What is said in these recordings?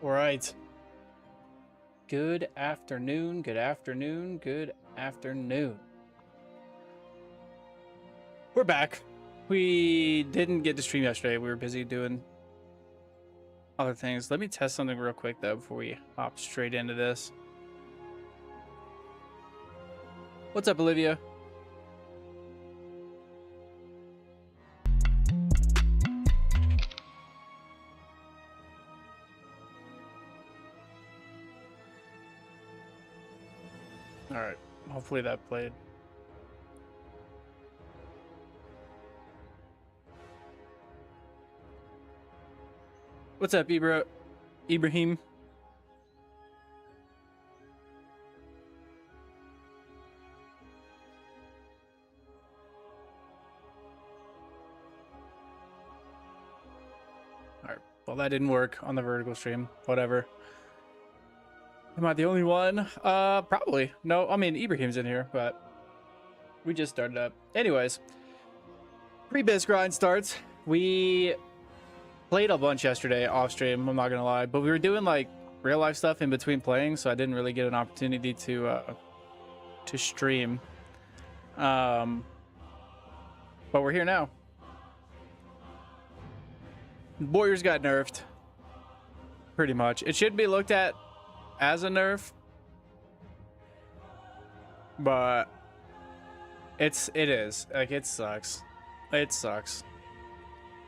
All right. Good afternoon, good afternoon, good afternoon. We're back. We didn't get to stream yesterday. We were busy doing other things. Let me test something real quick, though, before we hop straight into this. What's up, Olivia? All right. Hopefully that played. What's up, Ibrahim? All right. Well, that didn't work on the vertical stream. Whatever. Am I the only one? Probably. No, I mean, Ibrahim's in here, but we just started up. Anyways, Prebis grind starts. We played a bunch yesterday off stream, I'm not gonna lie, but we were doing like real life stuff in between playing, so I didn't really get an opportunity to stream. But we're here now. Warriors got nerfed, pretty much. It should be looked at as a nerf, but it is like it sucks. It sucks.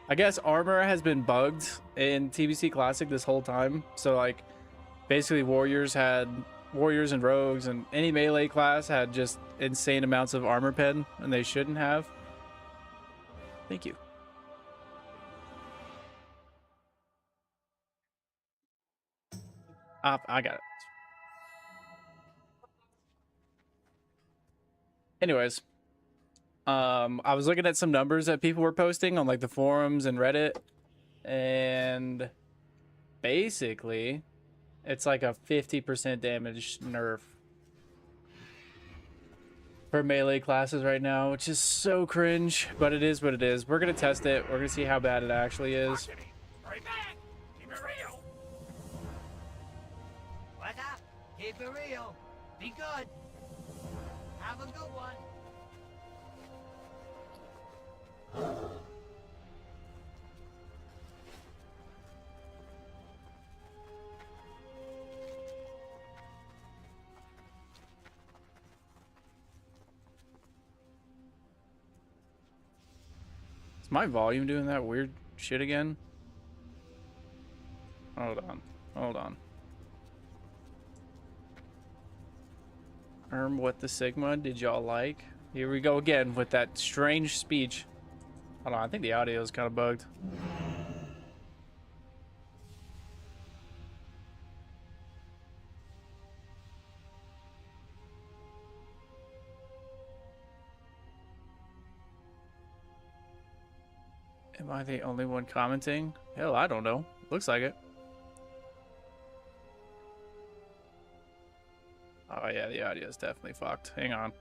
I guess armor has been bugged in TBC Classic this whole time. So like basically warriors and rogues and any melee class had just insane amounts of armor pen, and they shouldn't have. Thank you. I got it. Anyways, I was looking at some numbers that people were posting on like the forums and Reddit, and basically it's like a 50% damage nerf for melee classes right now, which is so cringe, but it is what it is. We're gonna test it. We're gonna see how bad it actually is. Keep it real. What's up? Keep it real. Be good. Have a good one. Is my volume doing that weird shit again? Hold on. Hold on. What the Sigma did y'all like? Here we go again with that strange speech. Hold on, I think the audio is kind of bugged. Am I the only one commenting? Hell, I don't know. Looks like it. Oh yeah, the audio is definitely fucked. Hang on.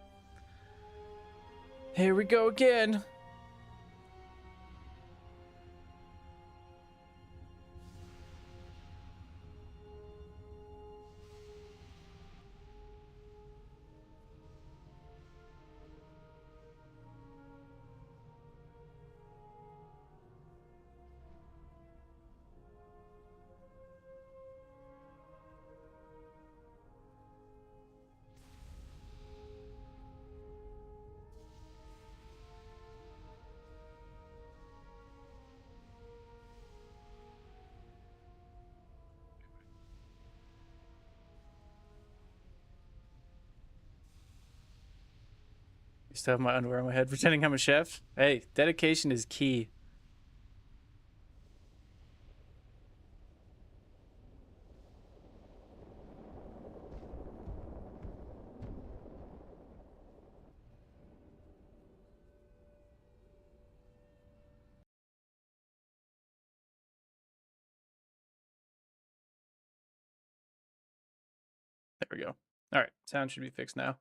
Here we go again. I still have my underwear on my head pretending I'm a chef. Hey, dedication is key. There we go. All right, sound should be fixed now.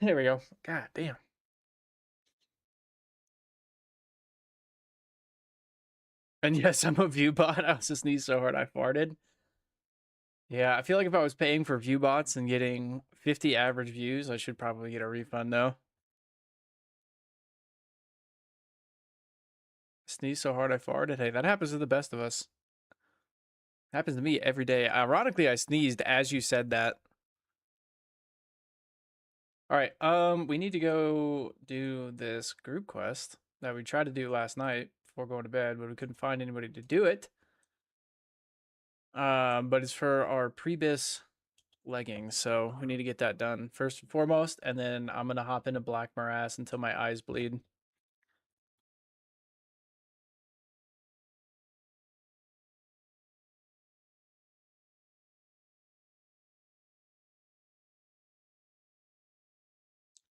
There we go. God damn. And yes, I'm a view bot. I also sneezed so hard I farted. Yeah, I feel like if I was paying for view bots and getting 50 average views, I should probably get a refund though. Sneezed so hard I farted. Hey, that happens to the best of us. Happens to me every day. Ironically, I sneezed as you said that. All right, we need to go do this group quest that we tried to do last night before going to bed, but we couldn't find anybody to do it. But it's for our Prebis leggings, so we need to get that done first and foremost, and then I'm gonna hop into Black Morass until my eyes bleed.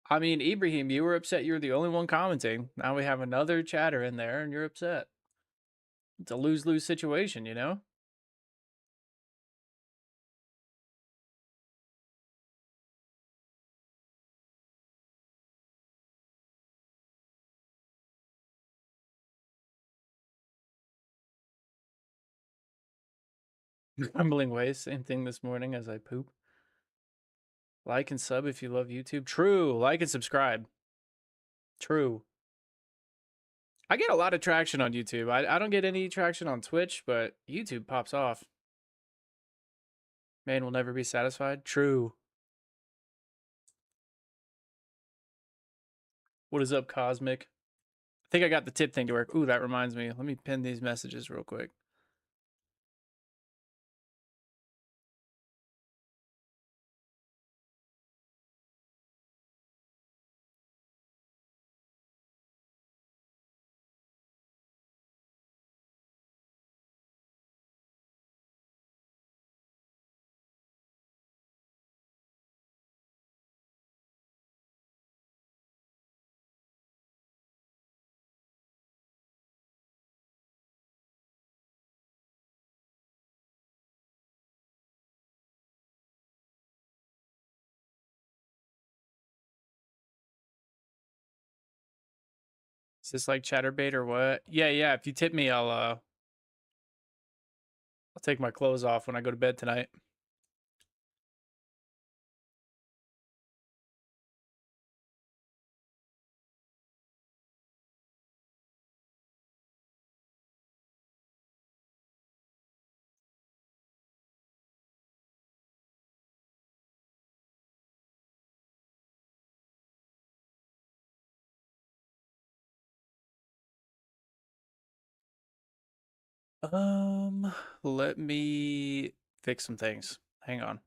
I mean, Ibrahim, you were upset you were the only one commenting. Now we have another chatter in there, and you're upset. It's a lose-lose situation, you know? Grumbling ways, same thing this morning as I poop. Like and sub if you love YouTube. True. Like and subscribe. True. I get a lot of traction on YouTube. I don't get any traction on Twitch, but YouTube pops off. Man will never be satisfied. True. What is up, Cosmic? I think I got the tip thing to work. Ooh, that reminds me. Let me pin these messages real quick. Is this like chatterbait or what? Yeah. If you tip me, I'll take my clothes off when I go to bed tonight. Let me fix some things. Hang on.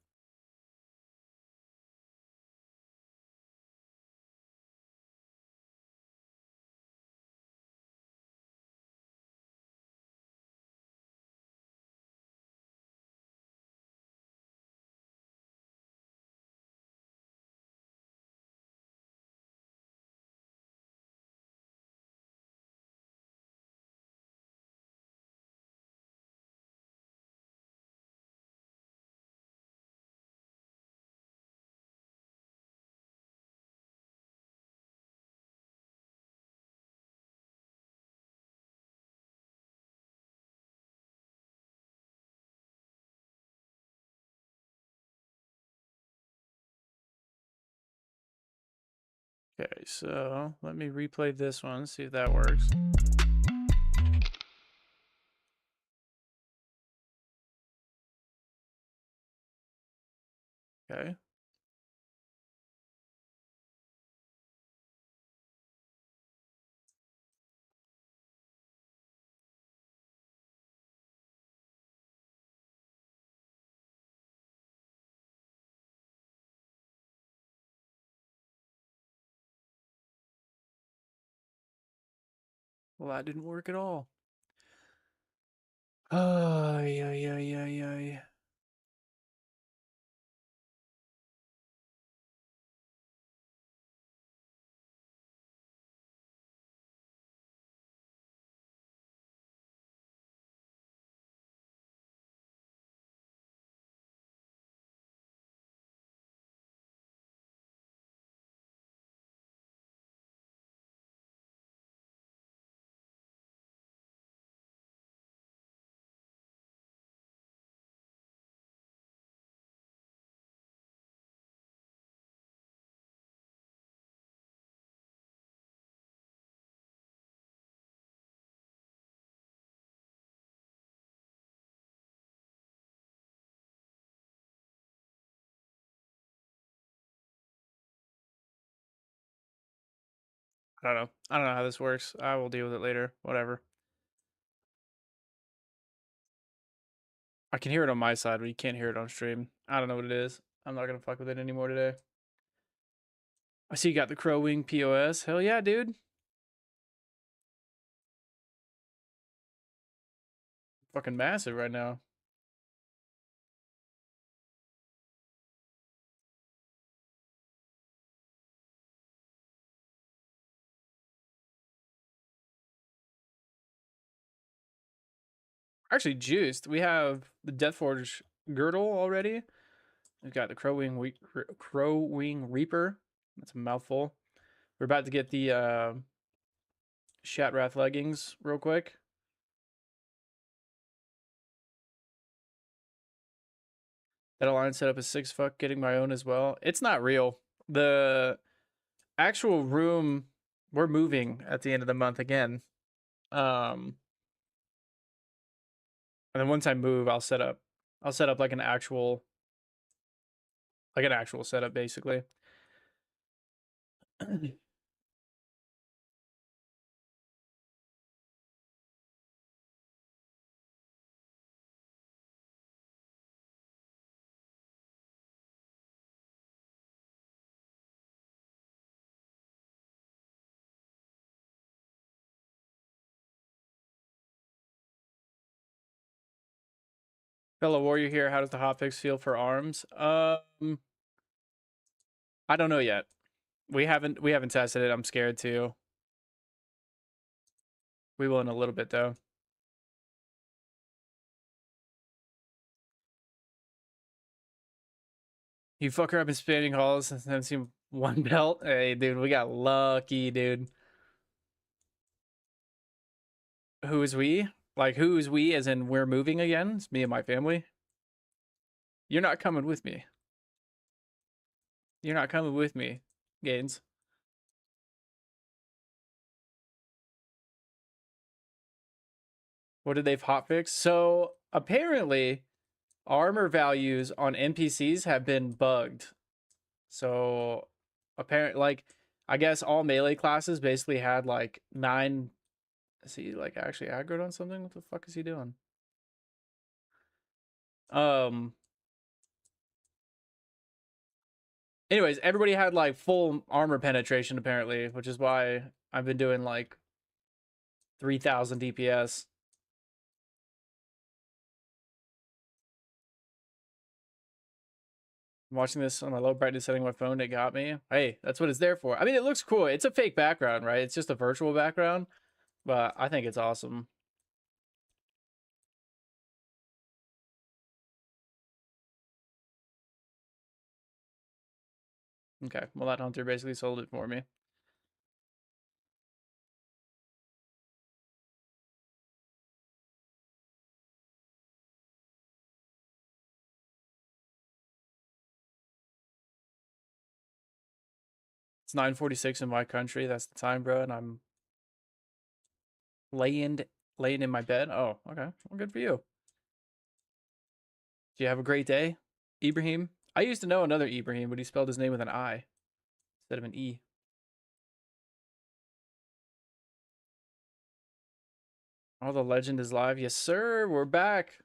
Okay, so let me replay this one, see if that works. Okay. Well, that didn't work at all. Yeah. I don't know. I don't know how this works. I will deal with it later. Whatever. I can hear it on my side, but you can't hear it on stream. I don't know what it is. I'm not gonna fuck with it anymore today. I see you got the Crow Wing POS. Hell yeah, dude. Fucking massive right now. Actually juiced. We have the Deathforge girdle already. We've got the Crow Wing Reaper. That's a mouthful. We're about to get the Shattrath leggings real quick. That alliance setup is 6 fuck getting my own as well. It's not real. The actual room, we're moving at the end of the month again. And then once I move, I'll set up like an actual setup basically. Fellow warrior here, how does the hotfix feel for arms? I don't know yet. We haven't tested it. I'm scared to. We will in a little bit though. You fuck her up in spinning halls and then see one belt. Hey, dude, we got lucky, dude. Who is we? Like, who is we as in we're moving again? It's me and my family. You're not coming with me. You're not coming with me, Gaines. What did they've hotfixed? So apparently, armor values on NPCs have been bugged. So apparently, like, I guess all melee classes basically had like 9. Is he like actually aggroed on something? What the fuck is he doing? Anyways, everybody had like full armor penetration apparently, which is why I've been doing like 3,000 DPS. I'm watching this on my low brightness setting on my phone. It got me. Hey, that's what it's there for. I mean, it looks cool. It's a fake background, right? It's just a virtual background, but I think it's awesome. Okay, well, that hunter basically sold it for me. It's 9:46 in my country. That's the time, bro, and I'm laying in my bed. Oh, okay. Well, good for you. Do you have a great day, Ibrahim? I used to know another Ibrahim, but he spelled his name with an I instead of an E. Oh, the legend is live. Yes, sir. We're back.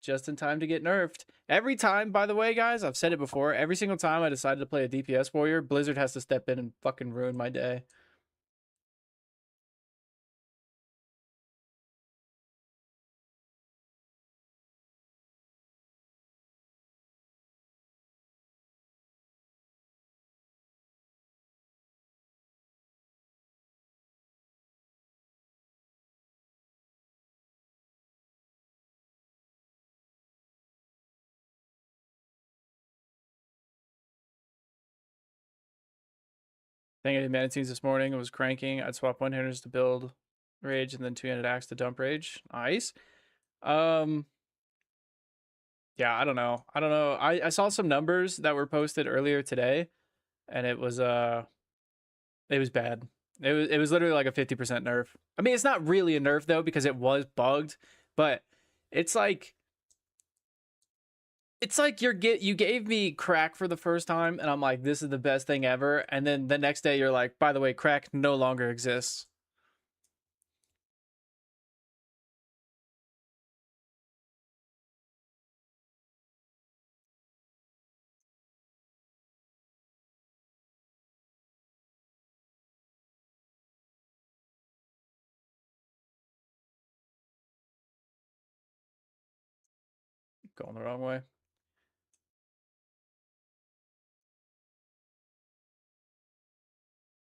Just in time to get nerfed. Every time, by the way, guys, I've said it before, every single time I decided to play a DPS warrior, Blizzard has to step in and fucking ruin my day. I think I did Manatines this morning. It was cranking. I'd swap one hitters to build rage and then two-handed axe to dump rage. Nice. Yeah, I don't know. I saw some numbers that were posted earlier today, and it was bad. It was literally like a 50% nerf. I mean, it's not really a nerf though because it was bugged, but it's like It's like you gave me crack for the first time, and I'm like, this is the best thing ever. And then the next day, you're like, by the way, crack no longer exists. Going the wrong way.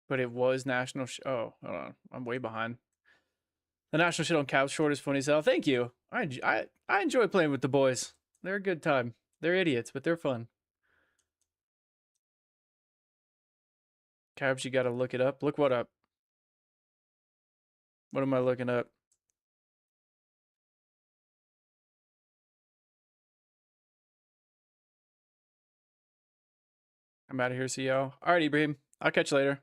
But it was national. Oh, hold on, I'm way behind. The national shit on Couch Short is funny as hell. Thank you. I enjoy playing with the boys. They're a good time. They're idiots, but they're fun. Cabs, you gotta look it up. Look what up? What am I looking up? I'm out of here, see y'all. All right, Ibrahim. I'll catch you later.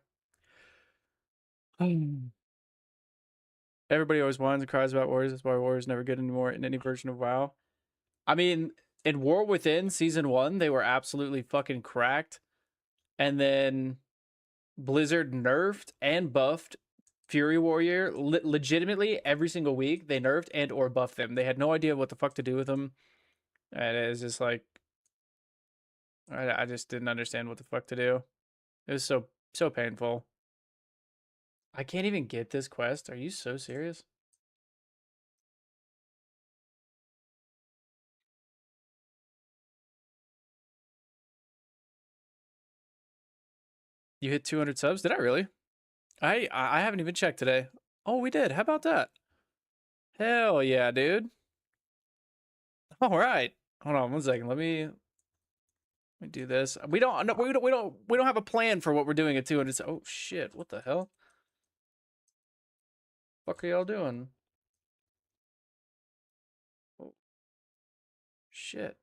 Everybody always whines and cries about Warriors. That's why Warriors never good anymore in any version of WoW. I mean, in War Within Season 1, they were absolutely fucking cracked. And then Blizzard nerfed and buffed Fury Warrior legitimately every single week. They nerfed and or buffed them. They had no idea what the fuck to do with them. And it's just like, I just didn't understand what the fuck to do. It was so painful. I can't even get this quest. Are you so serious? You hit 200 subs? Did I really? I haven't even checked today. Oh, we did. How about that? Hell yeah, dude. All right. Hold on one second. Let me do this. We don't have a plan for what we're doing at 200. Oh shit! What the hell? What are y'all doing? Oh, shit.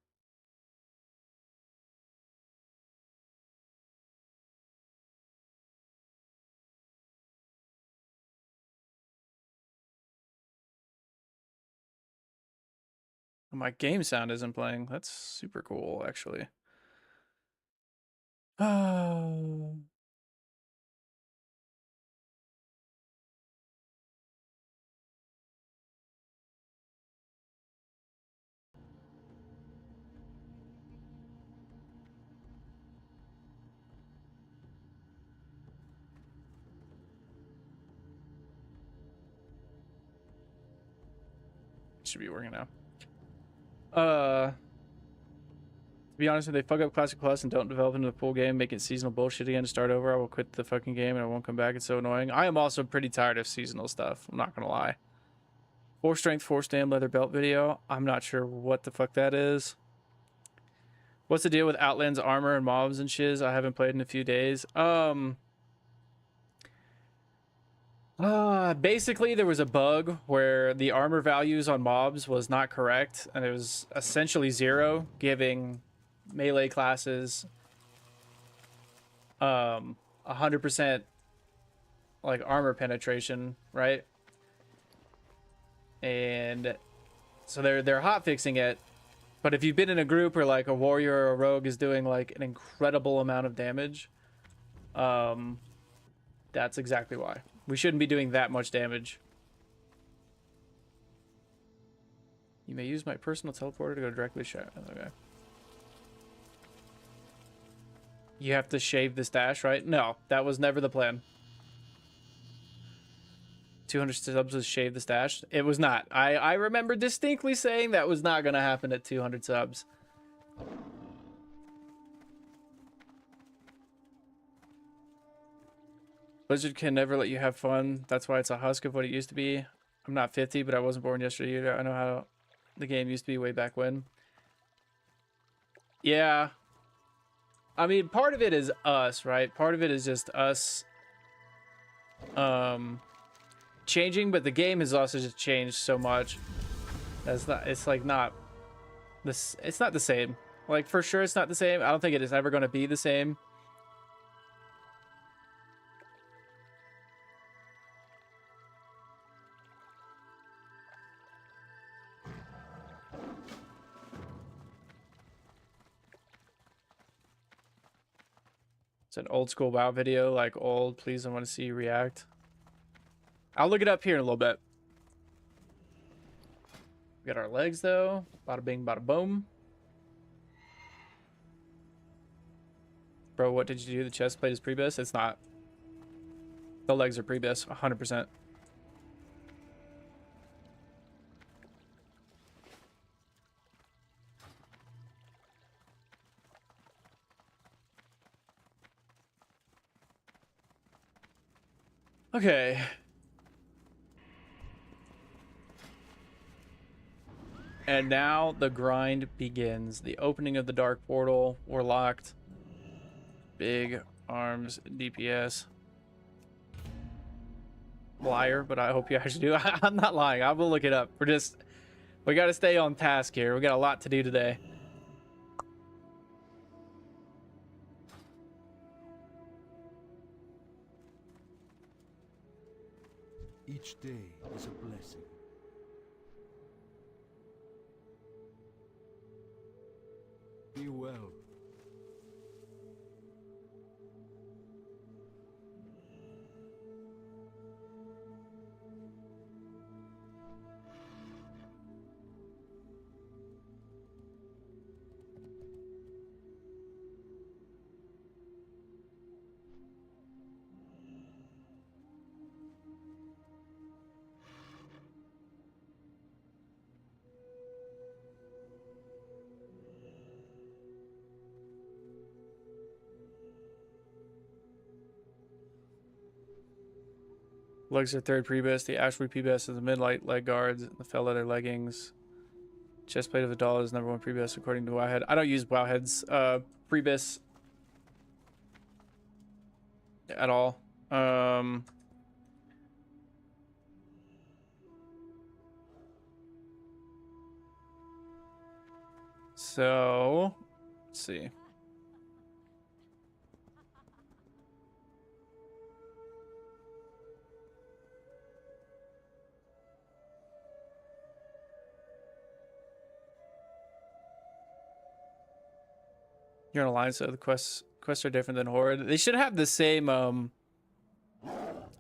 My game sound isn't playing. That's super cool, actually. Oh. Should be working now. To be honest, if they fuck up Classic Plus and don't develop into a full game, make it seasonal bullshit again to start over, I will quit the fucking game and I won't come back. It's so annoying. I am also pretty tired of seasonal stuff. I'm not gonna lie. 4 strength, 4 stam, leather belt video. I'm not sure what the fuck that is. What's the deal with Outland's armor and mobs and shiz? I haven't played in a few days. Basically there was a bug where the armor values on mobs was not correct, and it was essentially 0, giving melee classes 100% like armor penetration, right? And so they're hot fixing it. But if you've been in a group where like a warrior or a rogue is doing like an incredible amount of damage, that's exactly why. We shouldn't be doing that much damage. You may use my personal teleporter to go directly to Shattrath. Okay. You have to shave the stash, right? No, that was never the plan. 200 subs was shave the stash. It was not. I remember distinctly saying that was not going to happen at 200 subs. Blizzard can never let you have fun. That's why it's a husk of what it used to be. I'm not 50, but I wasn't born yesterday either. I know how the game used to be way back when. Yeah. I mean, part of it is us, right? Part of it is just us changing, but the game has also just changed so much. That's not, it's like not this, it's not the same. Like for sure it's not the same. I don't think it is ever going to be the same. It's an old school WoW video, like old. Please, I want to see you react. I'll look it up here in a little bit. We got our legs though. Bada bing, bada boom. Bro, what did you do? The chest plate is Prebis? It's not. The legs are Prebis, 100%. Okay. And now the grind begins. The opening of the dark portal. We're locked. Big arms DPS. Liar, but I hope you actually do. I'm not lying. I will look it up. We got to stay on task here. We got a lot to do today. Each day is a blessing. Be well. Legs are third Prebis. The Ashwood Prebis is the midlight leg guards. The fell leather leggings. Chest plate of the doll is number one Prebis according to Wowhead. I don't use Wowhead's Prebis at all. So let's see. You're on a line, so the quests are different than Horde. They should have the same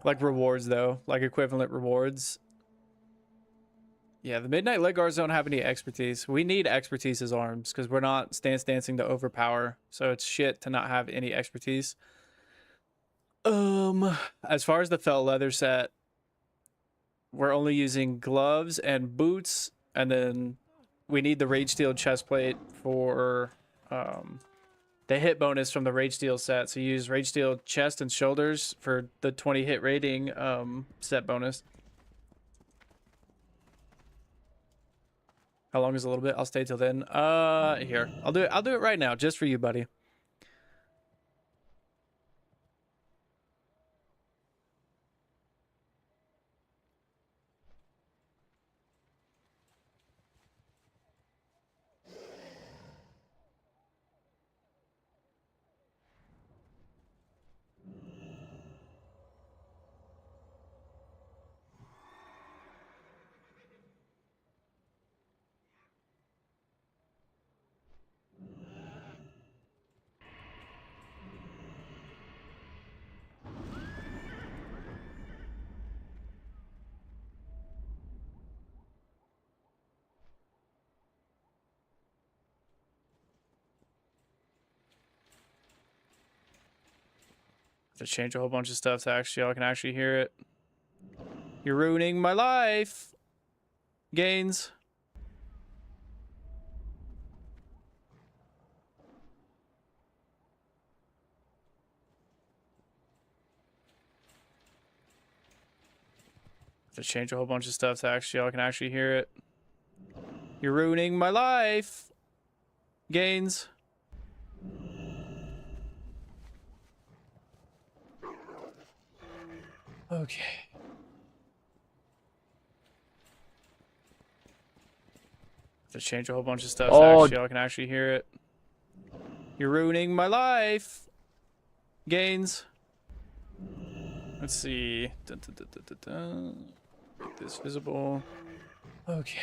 like rewards though, like equivalent rewards. Yeah, the Midnight Leg Guards don't have any expertise. We need expertise as arms because we're not stance dancing to overpower. So it's shit to not have any expertise. As far as the felt leather set, we're only using gloves and boots, and then we need the Rage Steel chest plate for the hit bonus from the Rage Steel set. So you use Rage Steel chest and shoulders for the 20 hit rating set bonus. How long is a little bit? I'll stay till then. Here. I'll do it right now, just for you, buddy. To change a whole bunch of stuff so actually y'all can actually hear it. You're ruining my life. Gains. To change a whole bunch of stuff so actually y'all can actually hear it. You're ruining my life. Gains. Okay. To change a whole bunch of stuff so actually y'all can actually hear it. You're ruining my life. Gains. Let's see. Dun, dun, dun, dun, dun, dun. Make this visible. Okay.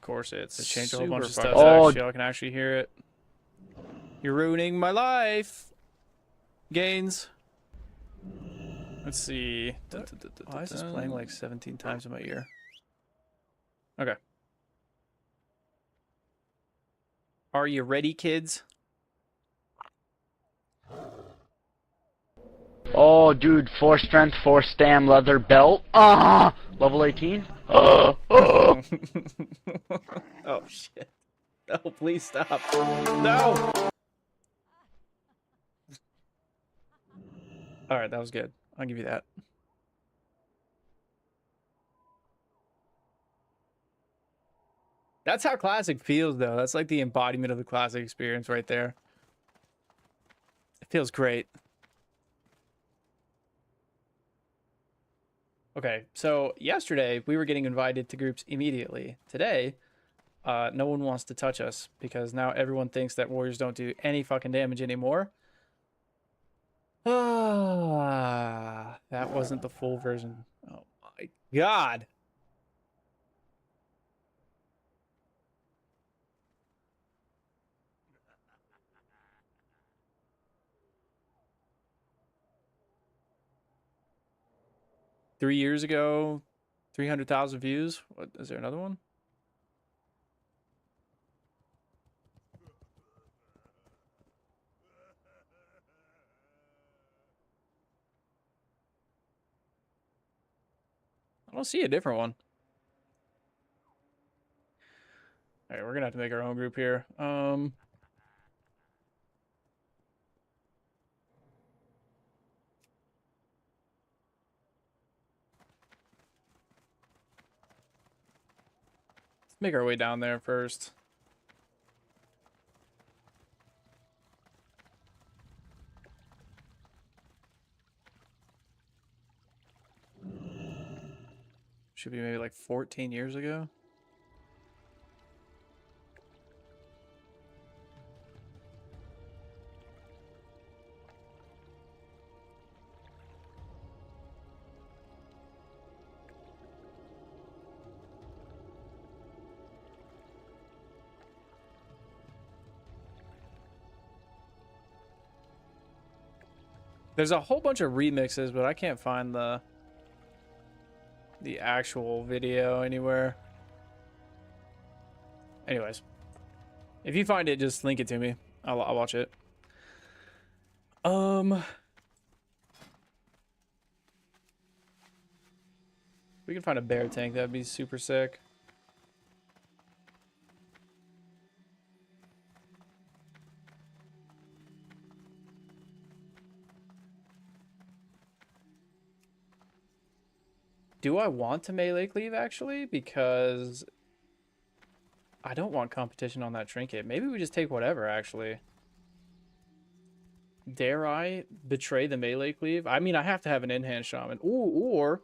Of course, it's It's changed a whole bunch of super stuff. fun. So Oh. actually, I can actually hear it. You're ruining my life. Gains. Let's see. Why is this playing like 17 times in my ear? Okay. Are you ready, kids? Oh, dude, 4 strength, 4 stam, leather belt. Ah, level 18. Oh shit! No, please stop! No! All right, that was good. I'll give you that. That's how classic feels, though. That's like the embodiment of the classic experience right there. It feels great. Okay, so yesterday we were getting invited to groups immediately. Today, no one wants to touch us because now everyone thinks that warriors don't do any fucking damage anymore. Ah, that wasn't the full version. Oh my god. Three years ago, 300,000 views. What is there another one? I don't see a different one. All right, we're gonna have to make our own group here. Let's make our way down there first. Should be maybe like 14 years ago. There's a whole bunch of remixes, but I can't find the actual video anywhere. Anyways, if you find it, just link it to me. I'll watch it. We can find a bear tank. That'd be super sick. Do I want to melee cleave, actually? Because I don't want competition on that trinket. Maybe we just take whatever, actually. Dare I betray the melee cleave? I mean, I have to have an in-hand shaman. Ooh, or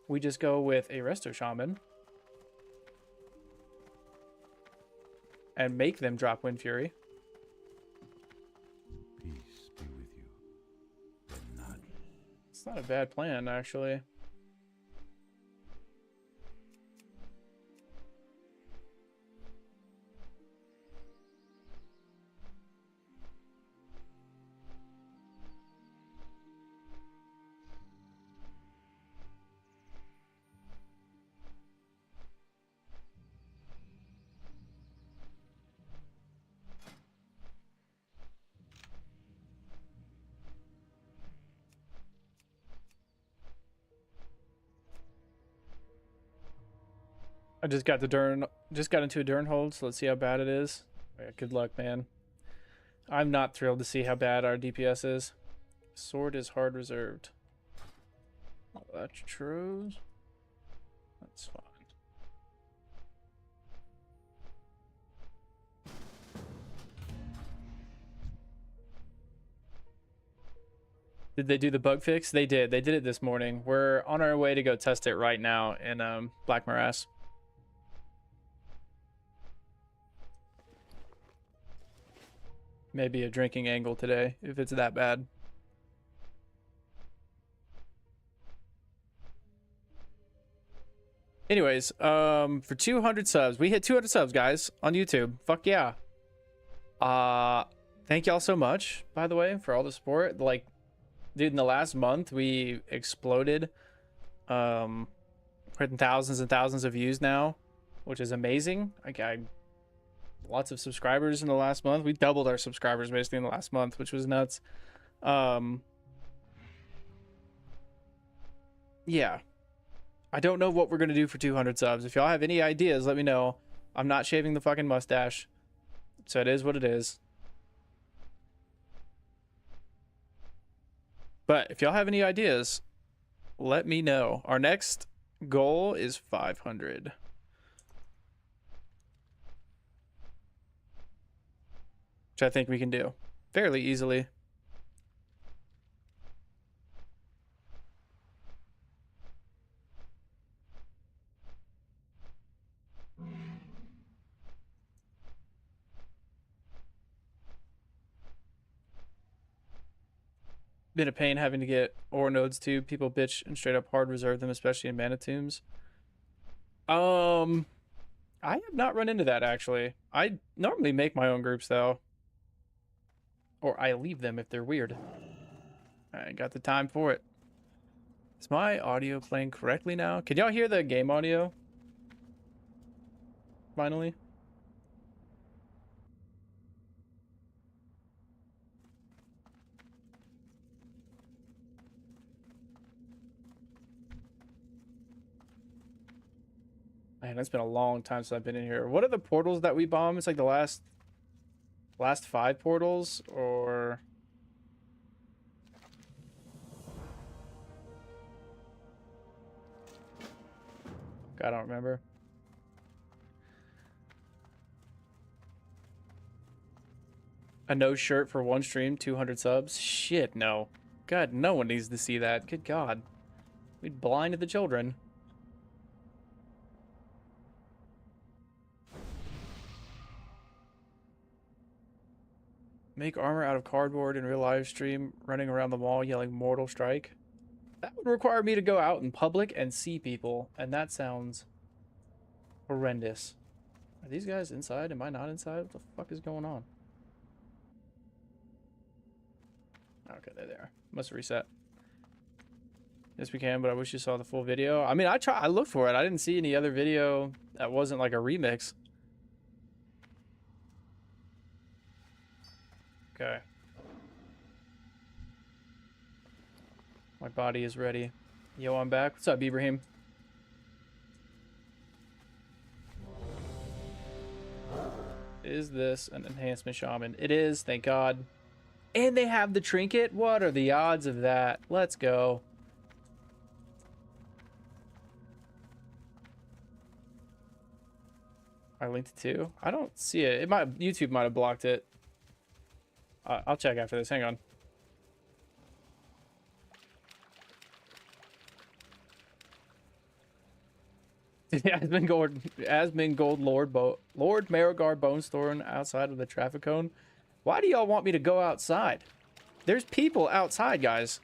we just go with a resto shaman. And make them drop Wind Fury. Peace be with you. But not. It's not a bad plan, actually. I just got into a Durn hold, so let's see how bad it is. Yeah, good luck, man. I'm not thrilled to see how bad our DPS is. Sword is hard reserved. Oh, that's true. That's fine. Did they do the bug fix? They did. They did it this morning. We're on our way to go test it right now in Black Morass. Maybe a drinking angle today, if it's that bad. Anyways, for 200 subs, we hit 200 subs, guys, on YouTube. Fuck yeah. Thank y'all so much, by the way, for all the support. Like, dude, in the last month, we exploded. Hitting thousands and thousands of views now, which is amazing. I lots of subscribers in the last month. We doubled our subscribers basically in the last month, which was nuts. Yeah. I don't know what we're going to do for 200 subs. If y'all have any ideas, let me know. I'm not shaving the fucking mustache. So it is what it is. But if y'all have any ideas, let me know. Our next goal is 500. Which I think we can do fairly easily. Been a pain having to get ore nodes too. People bitch and straight up hard reserve them, especially in mana tombs. I have not run into that actually. I normally make my own groups though. Or I leave them if they're weird. I ain't got the time for it. Is my audio playing correctly now? Can y'all hear the game audio? Finally. Man, it's been a long time since I've been in here. What are the portals that we bomb? It's like the last 5 portals, or I don't remember. A no shirt for 1 stream, 200 subs. Shit, no. God, no one needs to see that. Good God, we'd blind the children. Make armor out of cardboard in real live stream, running around the mall yelling Mortal Strike. That would require me to go out in public and see people, and that sounds horrendous. Are these guys inside? Am I not inside? What the fuck is going on? Okay, there they are. Must reset. Yes, we can, but I wish you saw the full video. I mean, I looked for it. I didn't see any other video that wasn't like a remix. Okay. My body is ready. Yo, I'm back. What's up, Ibrahim? Is this an enhancement shaman? It is, thank God. And they have the trinket? What are the odds of that? Let's go. I linked it too. I don't see it. It might, YouTube might have blocked it. I'll check after this. Hang on. Asmund Gold Lord Maragard Bonestorn outside of the traffic cone. Why do y'all want me to go outside? There's people outside, guys.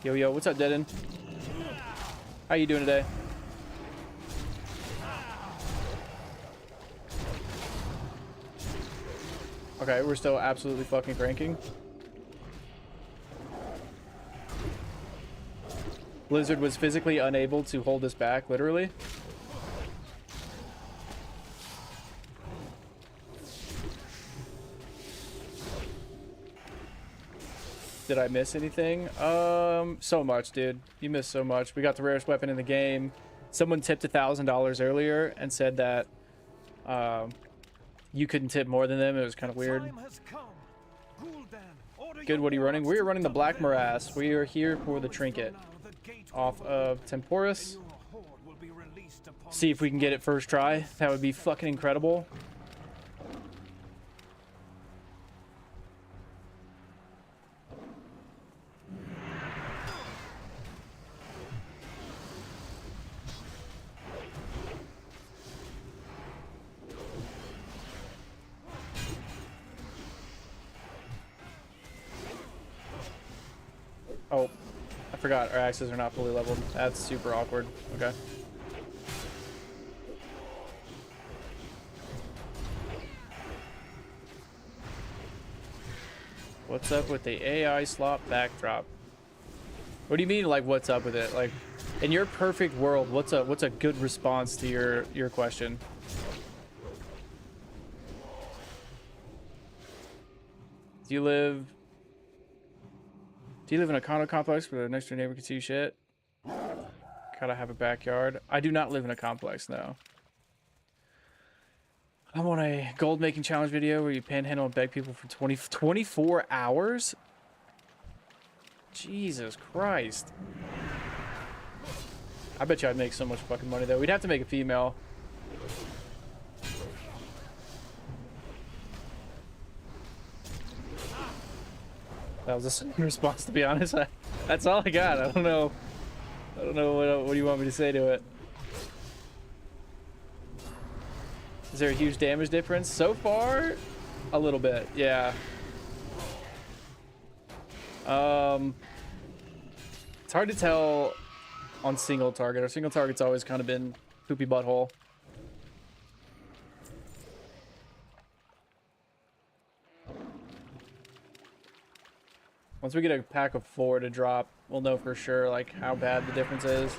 Yo, what's up, Deaden? How you doing today? Okay, we're still absolutely fucking cranking. Blizzard was physically unable to hold us back, literally. Did I miss anything? So much, dude. You missed so much. We got the rarest weapon in the game. Someone tipped $1,000 earlier and said that you couldn't tip more than them. It was kind of weird. Good, what are you running? We are running the Black Morass. We are here for the trinket off of Temporus. See if we can get it first try. That would be fucking incredible. Oh, forgot our axes are not fully leveled. That's super awkward. Okay. What's up with the AI slop backdrop? What do you mean, like, what's up with it? Like, in your perfect world, what's a good response to your question? Do you live in a condo complex where the next door neighbor can see shit? Gotta have a backyard. I do not live in a complex, no. I'm on a gold making challenge video where you panhandle and beg people for 24 hours? Jesus Christ. I bet you I'd make so much fucking money though. We'd have to make a female. That was a sudden response, to be honest. That's all I got. I don't know what do you want me to say to it. Is there a huge damage difference? So far, a little bit, yeah. It's hard to tell on single target. Our single target's always kind of been poopy butthole. Once we get a pack of 4 to drop, we'll know for sure like how bad the difference is.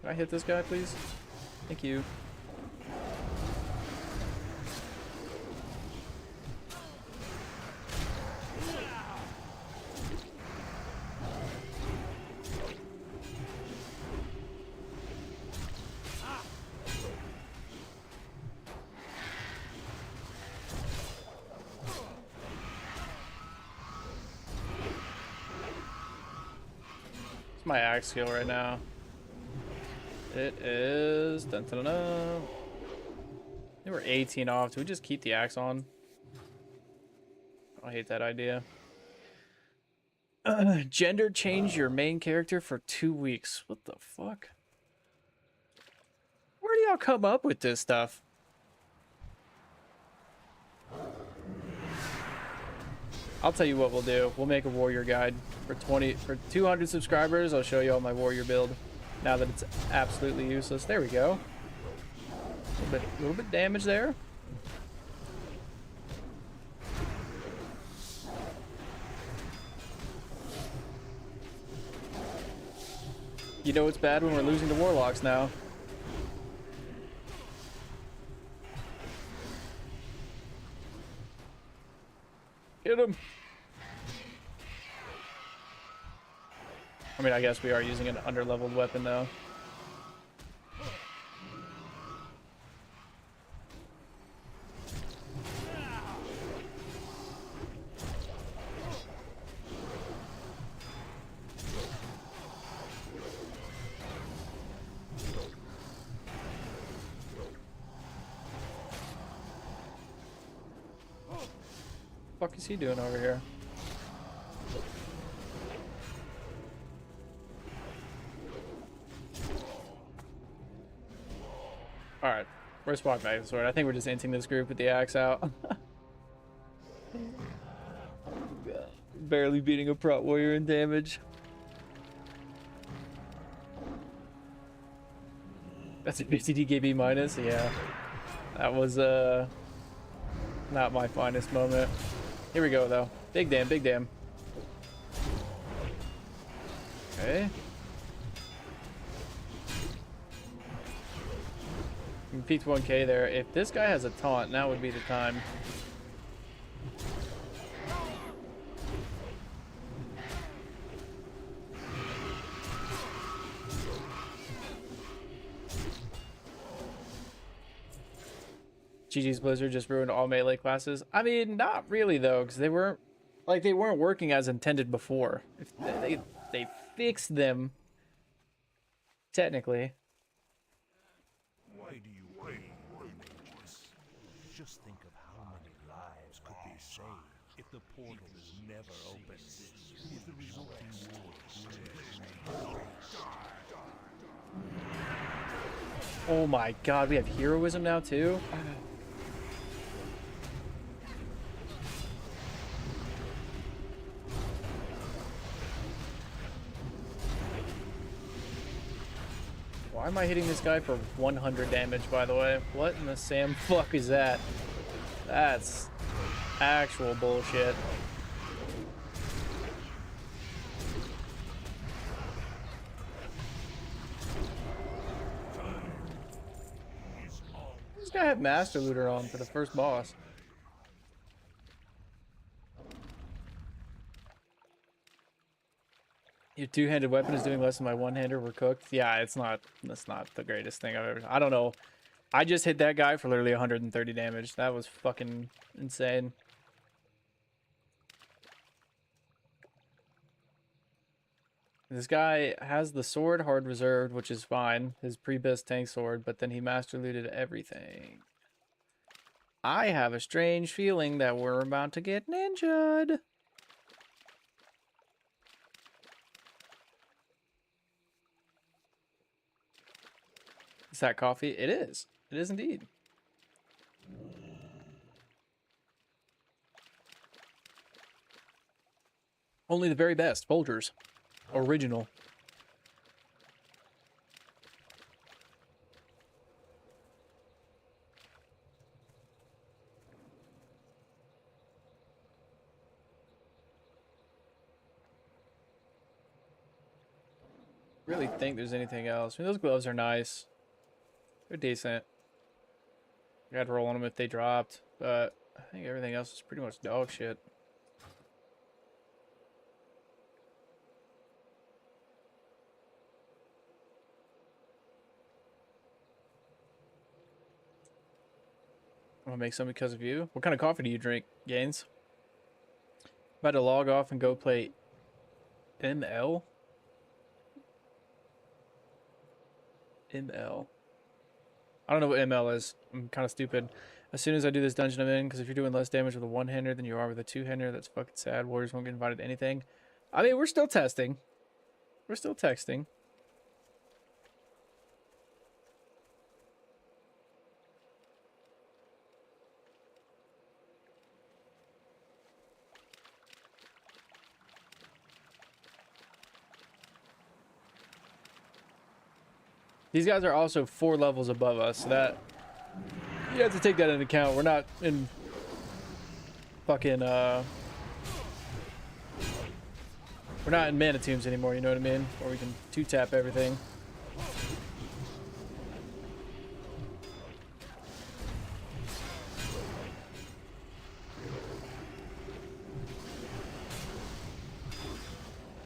Can I hit this guy, please? Thank you. It's my axe skill right now. It is... Dun, dun, dun, dun. They were 18 off. Do we just keep the axe on? I hate that idea. Gender change your main character for 2 weeks. What the fuck? Where do y'all come up with this stuff? I'll tell you what we'll do. We'll make a warrior guide for 200 subscribers. I'll show you all my warrior build. Now that it's absolutely useless. There we go. A little bit damage there. You know it's bad when we're losing to warlocks now. Hit him. I mean, I guess we are using an under-leveled weapon, though. What the fuck is he doing over here? Alright, we're spawned back to the sword. I think we're just inting this group with the axe out. Barely beating a prot warrior in damage. That's a 50 DKB minus? Yeah. That was not my finest moment. Here we go though. Big damn, big damn. Okay. We peaked 1k there. If this guy has a taunt, now would be the time. GG's Blizzard just ruined all melee classes. I mean, not really though, because they weren't working as intended before. If they fixed them technically. Why do you wait, mages? Just think of how many lives could be saved if the portal is never opened. If the resulting war Oh my god, we have heroism now too? Why am I hitting this guy for 100 damage, by the way? What in the Sam fuck is that? That's actual bullshit. This guy had Master Looter on for the first boss. Your two-handed weapon is doing less than my one-hander. We're cooked. Yeah, that's not the greatest thing I've ever. I don't know. I just hit that guy for literally 130 damage. That was fucking insane. This guy has the sword hard reserved, which is fine. His Prebis tank sword, but then he master looted everything. I have a strange feeling that we're about to get ninja'd. Is that coffee? It is. It is indeed. Only the very best. Folgers. Original. Really think there's anything else. I mean, those gloves are nice. They're decent. I had to roll on them if they dropped, but I think everything else is pretty much dog shit. I'm gonna make some because of you. What kind of coffee do you drink, Gaines? About to log off and go play ML? ML. I don't know what ML is. I'm kind of stupid. As soon as I do this dungeon I'm in, because if you're doing less damage with a one-hander than you are with a two-hander, that's fucking sad. Warriors won't get invited to anything. I mean, we're still testing. We're still texting. These guys are also 4 levels above us, so that you have to take that into account. We're not in fucking we're not in mana tombs anymore, you know what I mean? Or we can 2-tap everything.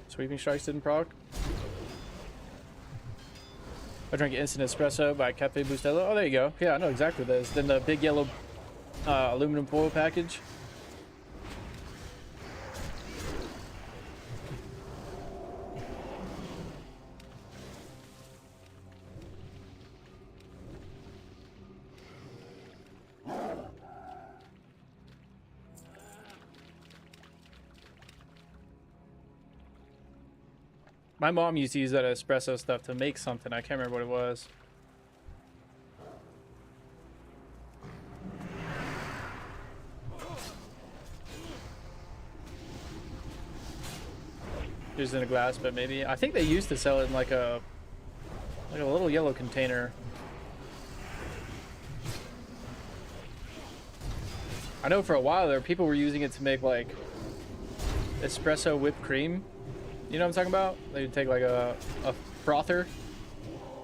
Sweeping strikes didn't proc. I drank instant espresso by Cafe Bustelo. Oh, there you go. Yeah, I know exactly what that is. Then the big yellow aluminum foil package. My mom used to use that espresso stuff to make something. I can't remember what it was. It was in a glass, but maybe. I think they used to sell it in like a little yellow container. I know for a while there, people were using it to make like espresso whipped cream. You know what I'm talking about? They'd take like a frother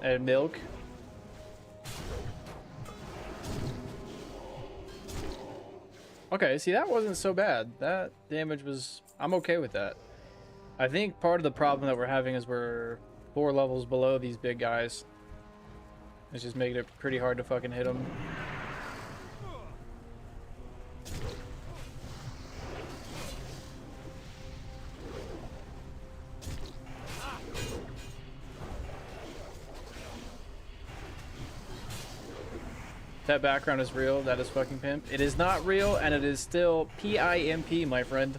and milk. Okay, see, that wasn't so bad. That damage was... I'm okay with that. I think part of the problem that we're having is we're 4 levels below these big guys. It's just making it pretty hard to fucking hit them. That background is real. That is fucking pimp. It is not real, and it is still PIMP, my friend.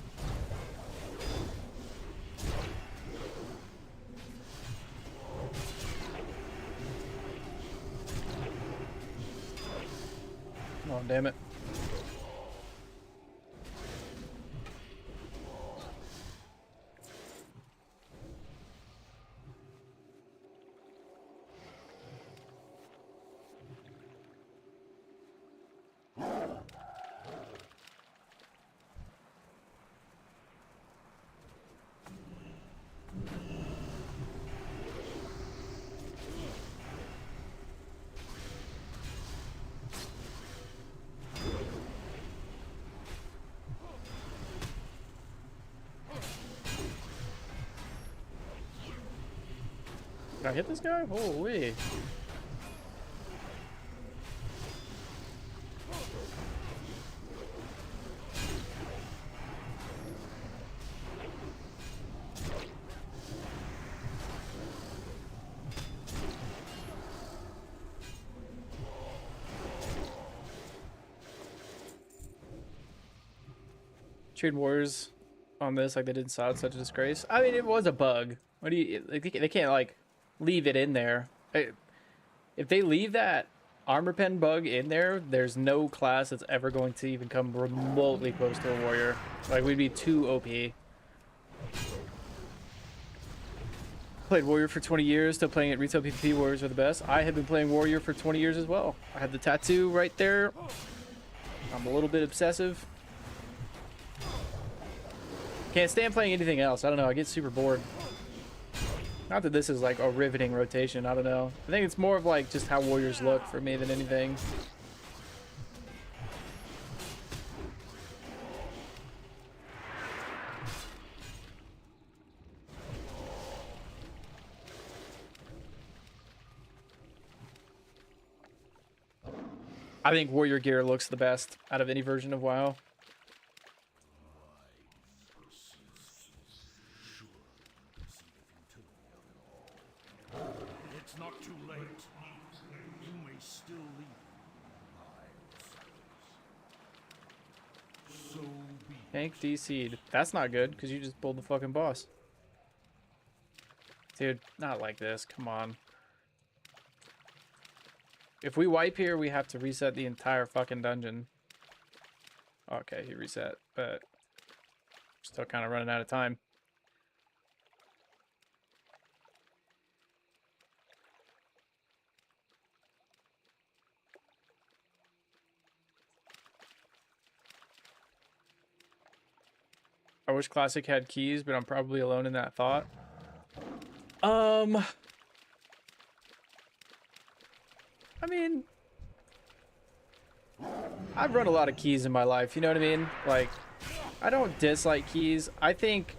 Oh, damn it. Can I hit this guy? Holy. Trade warriors on this like they did in SOD, such a disgrace. I mean, it was a bug. What do you like? They can't like leave it in there. If they leave that armor pen bug in there, there's no class that's ever going to even come remotely close to a warrior. Like, we'd be too OP. Played warrior for 20 years, still playing at retail PvP. Warriors are the best. I have been playing warrior for 20 years as well. I have the tattoo right there. I'm a little bit obsessive. Can't stand playing anything else. I don't know. I get super bored. Not that this is like a riveting rotation. I don't know. I think it's more of like just how warriors look for me than anything. I think warrior gear looks the best out of any version of WoW. It's not too late. You may still leave. So be it. Tank DC'd. That's not good because you just pulled the fucking boss. Dude, not like this. Come on. If we wipe here, we have to reset the entire fucking dungeon. Okay, he reset, but still kind of running out of time. I wish Classic had keys, but I'm probably alone in that thought. I mean, I've run a lot of keys in my life, you know what I mean? Like, I don't dislike keys. I think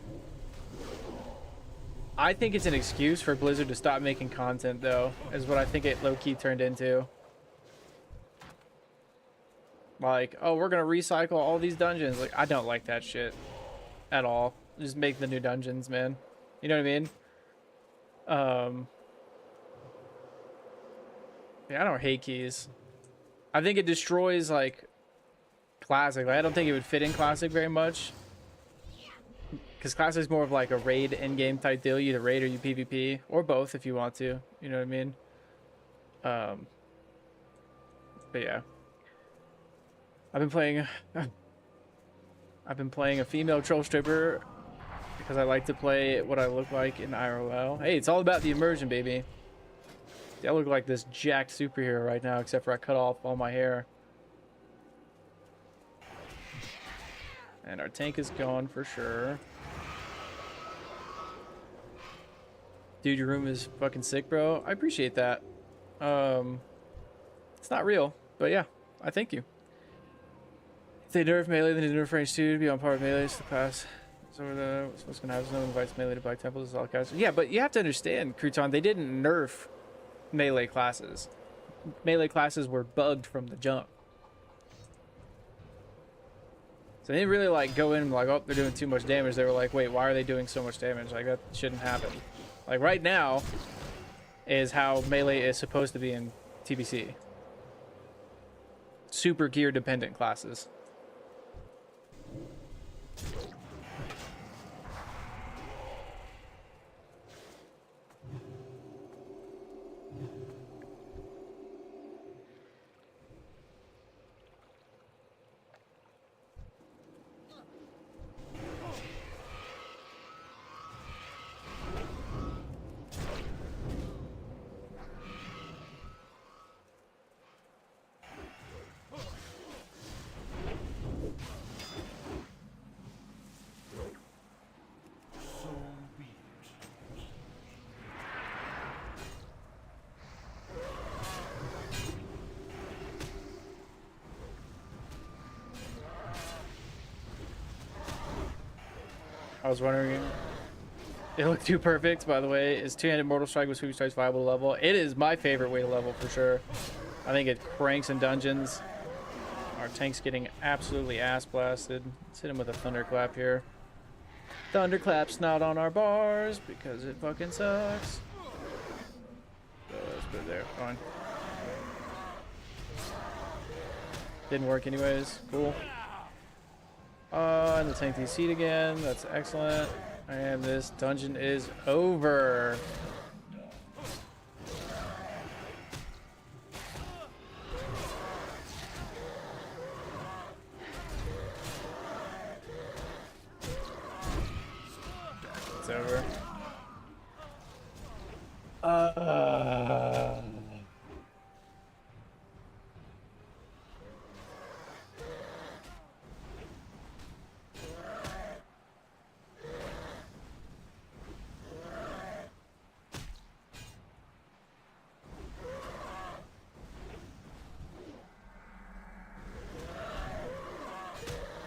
it's an excuse for Blizzard to stop making content, though, is what I think it low-key turned into. Like, oh, we're gonna recycle all these dungeons. Like, I don't like that shit at all. Just make the new dungeons, man. You know what I mean? Yeah, I don't hate keys. I think it destroys, like, Classic. Like, I don't think it would fit in Classic very much. Because Classic is more of, like, a raid in-game type deal. You either raid or you PvP. Or both if you want to. You know what I mean? But, yeah. I've been playing a female troll stripper because I like to play what I look like in IRL. Hey, it's all about the immersion, baby. I look like this jacked superhero right now, except for I cut off all my hair. And our tank is gone for sure. Dude, your room is fucking sick, bro. I appreciate that. It's not real, but yeah, I thank you. If they nerf melee, then they nerf range 2 to be on par with melee to pass. So what's gonna happen? No one invites melee to Black Temples. All guys. Yeah, but you have to understand, Crouton, they didn't nerf melee classes. Melee classes were bugged from the jump. So they didn't really like go in and like, oh, they're doing too much damage. They were like, wait, why are they doing so much damage? Like, that shouldn't happen. Like, right now is how melee is supposed to be in TBC. Super gear dependent classes. I was wondering It looked too perfect, by the way. Is two-handed Mortal Strike with Sweep Strikes viable to level? It is my favorite way to level for sure. I think it cranks in dungeons. Our tank's getting absolutely ass blasted. Let's hit him with a Thunderclap here. Thunderclap's not on our bars because it fucking sucks. So let's put it there. Fine. Didn't work anyways. Cool. And the tank DC'd again. That's excellent. And this dungeon is over. It's over.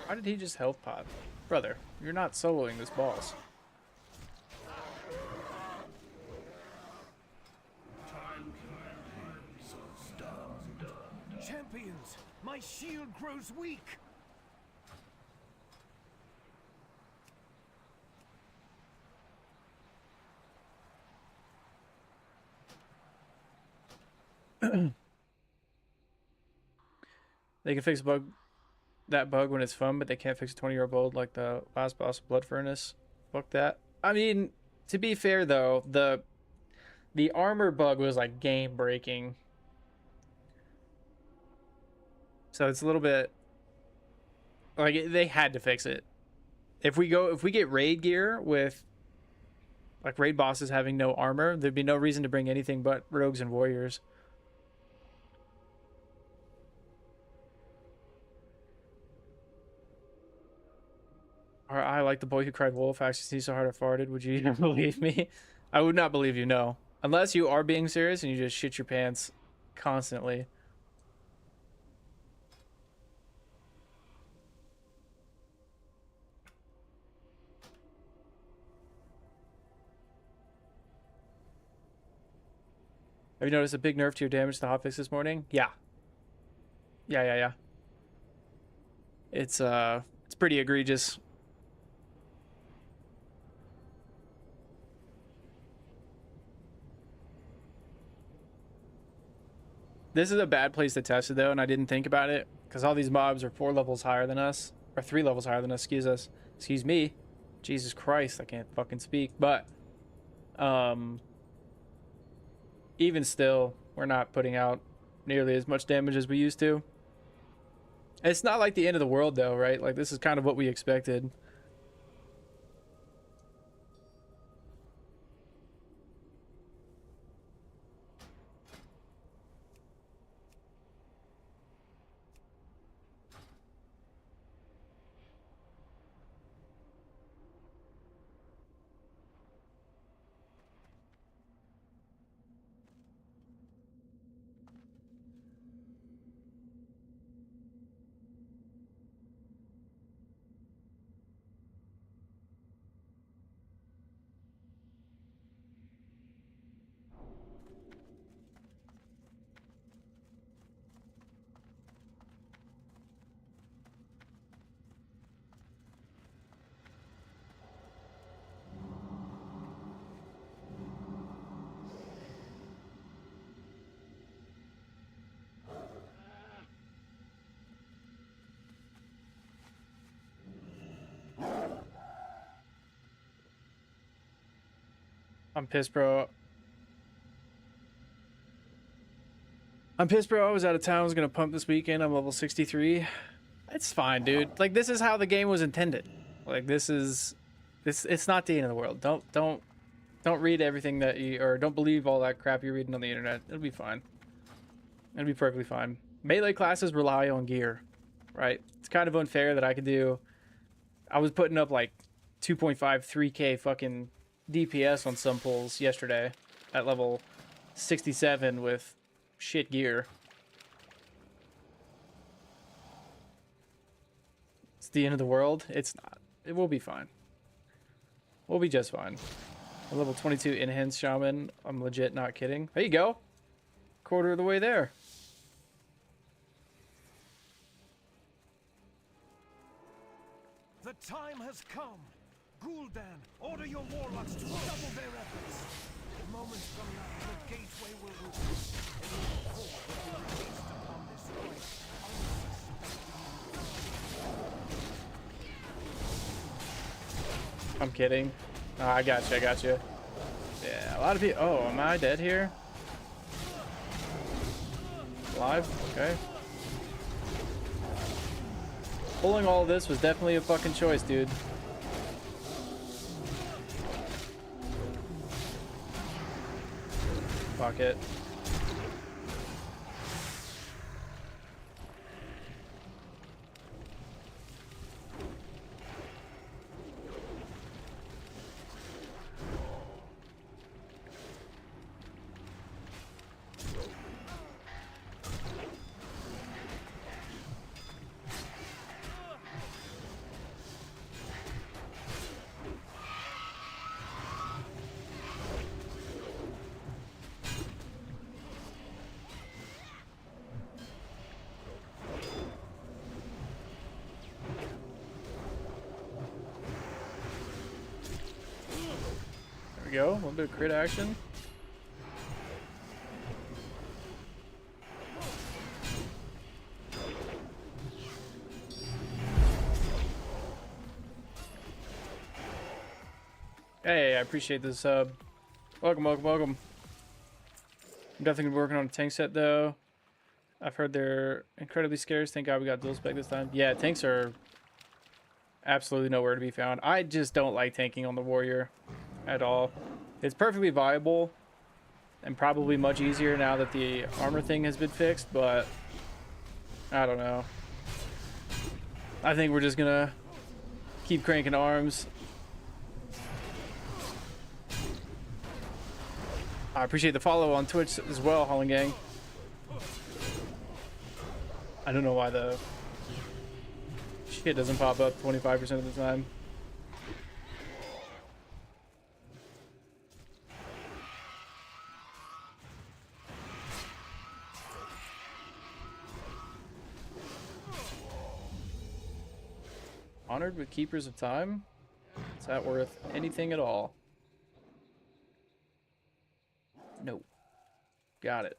How did he just health pod? Brother, you're not soloing this boss. Champions, my shield grows weak. They can fix that bug when it's fun, but they can't fix a 20-year-old build like the last boss of Blood Furnace. Fuck that. I mean, to be fair though, the armor bug was like game breaking. So it's a little bit like they had to fix it. If we get raid gear with like raid bosses having no armor, there'd be no reason to bring anything but rogues and warriors. I like the boy who cried wolf. Actually, sneezed so hard I farted. Would you even believe me? I would not believe you, no. Unless you are being serious and you just shit your pants constantly. Have you noticed a big nerf to your damage to hotfix this morning? Yeah. Yeah. It's pretty egregious. This is a bad place to test it though, and I didn't think about it because all these mobs are 4 levels higher than us, or 3 levels higher than us. Excuse me. Jesus Christ, I can't fucking speak. But even still, we're not putting out nearly as much damage as we used to. It's not like the end of the world though, right? Like this is kind of what we expected. I'm pissed, bro. I was out of town. I was gonna pump this weekend. I'm level 63. It's fine, dude. Like this is how the game was intended. Like this. It's not the end of the world. Don't read everything that you, or don't believe all that crap you're reading on the internet. It'll be fine. It'll be perfectly fine. Melee classes rely on gear, right? It's kind of unfair that I could do. I was putting up like 2.5, 3K fucking DPS on some pulls yesterday at level 67 with shit gear. It's the end of the world. It's not. It will be fine. We'll be just fine. A level 22 enhanced shaman. I'm legit not kidding. There you go. Quarter of the way there. The time has come. Gul'dan, order your warlocks to double their efforts. Moments from now, the gateway will open, and your core will be released upon this right. I'm kidding. Oh, I got you. I got you. Yeah, a lot of people. Oh, am I dead here? Alive? Okay. Pulling all of this was definitely a fucking choice, dude. Fuck it. Go. A little bit of crit action. Hey, I appreciate the sub. Welcome, welcome, welcome. I'm definitely working on a tank set though. I've heard they're incredibly scarce. Thank God we got dual spec this time. Yeah, tanks are absolutely nowhere to be found. I just don't like tanking on the warrior at all. It's perfectly viable and probably much easier now that the armor thing has been fixed, but I don't know. I think we're just gonna keep cranking arms. I appreciate the follow on Twitch as well, Holland Gang. I don't know why the shit doesn't pop up 25% of the time. Honored with Keepers of Time? Is that worth anything at all? No. Got it.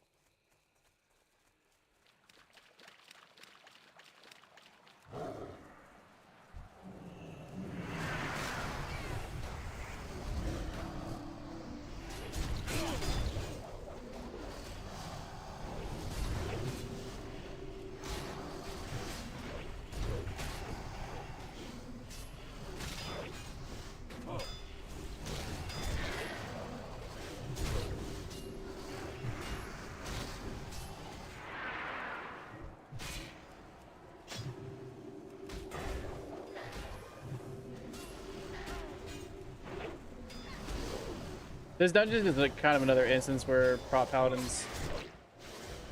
This dungeon is like kind of another instance where prop paladins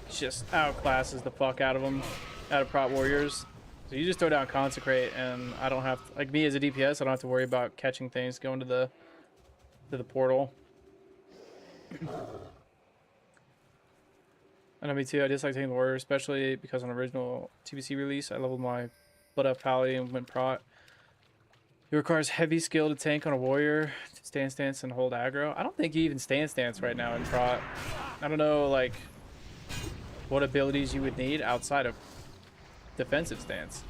just outclasses the fuck out of them, out of prop warriors. So you just throw down consecrate, and I don't have to, like me as a DPS, I don't have to worry about catching things going to the portal. I know, me too. I dislike taking the warrior, especially because on original TBC release, I leveled my blood up paladin and went prot. It requires heavy skill to tank on a warrior, to stand stance and hold aggro. I don't think you even stand stance right now in prot. I don't know, like, what abilities you would need outside of defensive stance.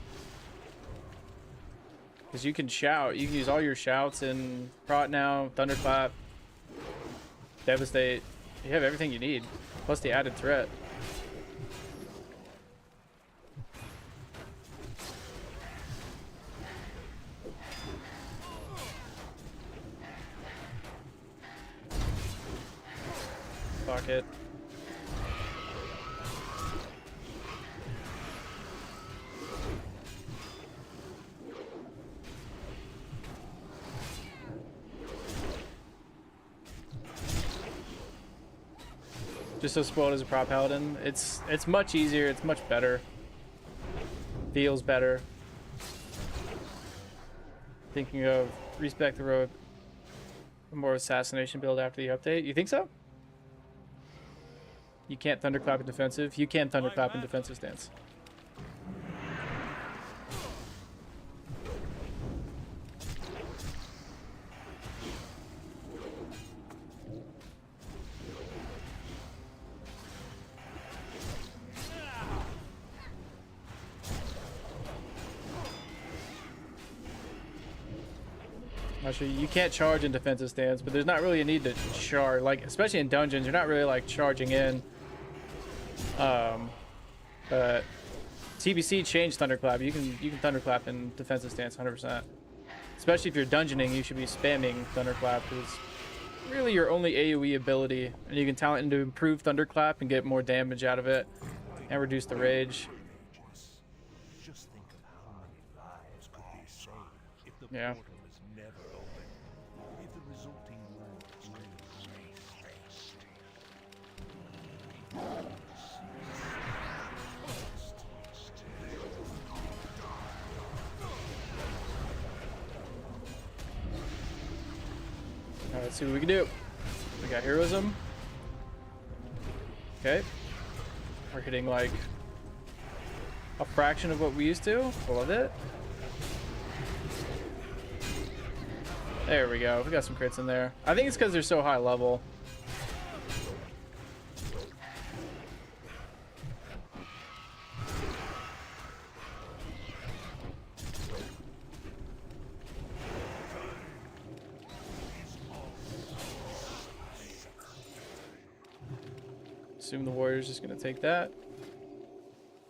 Because you can shout. You can use all your shouts in prot now. Thunderclap. Devastate. You have everything you need. Plus the added threat. Fuck it. Just so spoiled as a prop paladin. It's much easier, it's much better. Feels better. Thinking of respect the road. more assassination build after the update. You think so? You can't thunderclap in defensive. You can thunderclap in defensive stance. Actually, you can't charge in defensive stance, but there's not really a need to charge. Like, especially in dungeons, you're not really like charging in. But TBC changed thunderclap. You can thunderclap in defensive stance 100%. Especially if you're dungeoning, you should be spamming thunderclap because it's really your only AoE ability, and you can talent into improve thunderclap and get more damage out of it and reduce the rage. Just think of how many lives could be saved if the Yeah. portal is never open. If the resulting war is Alright, let's see what we can do. We got heroism. Okay. We're hitting like a fraction of what we used to. I love it. There we go. We got some crits in there. I think it's because they're so high level. Assume the warrior's just gonna take that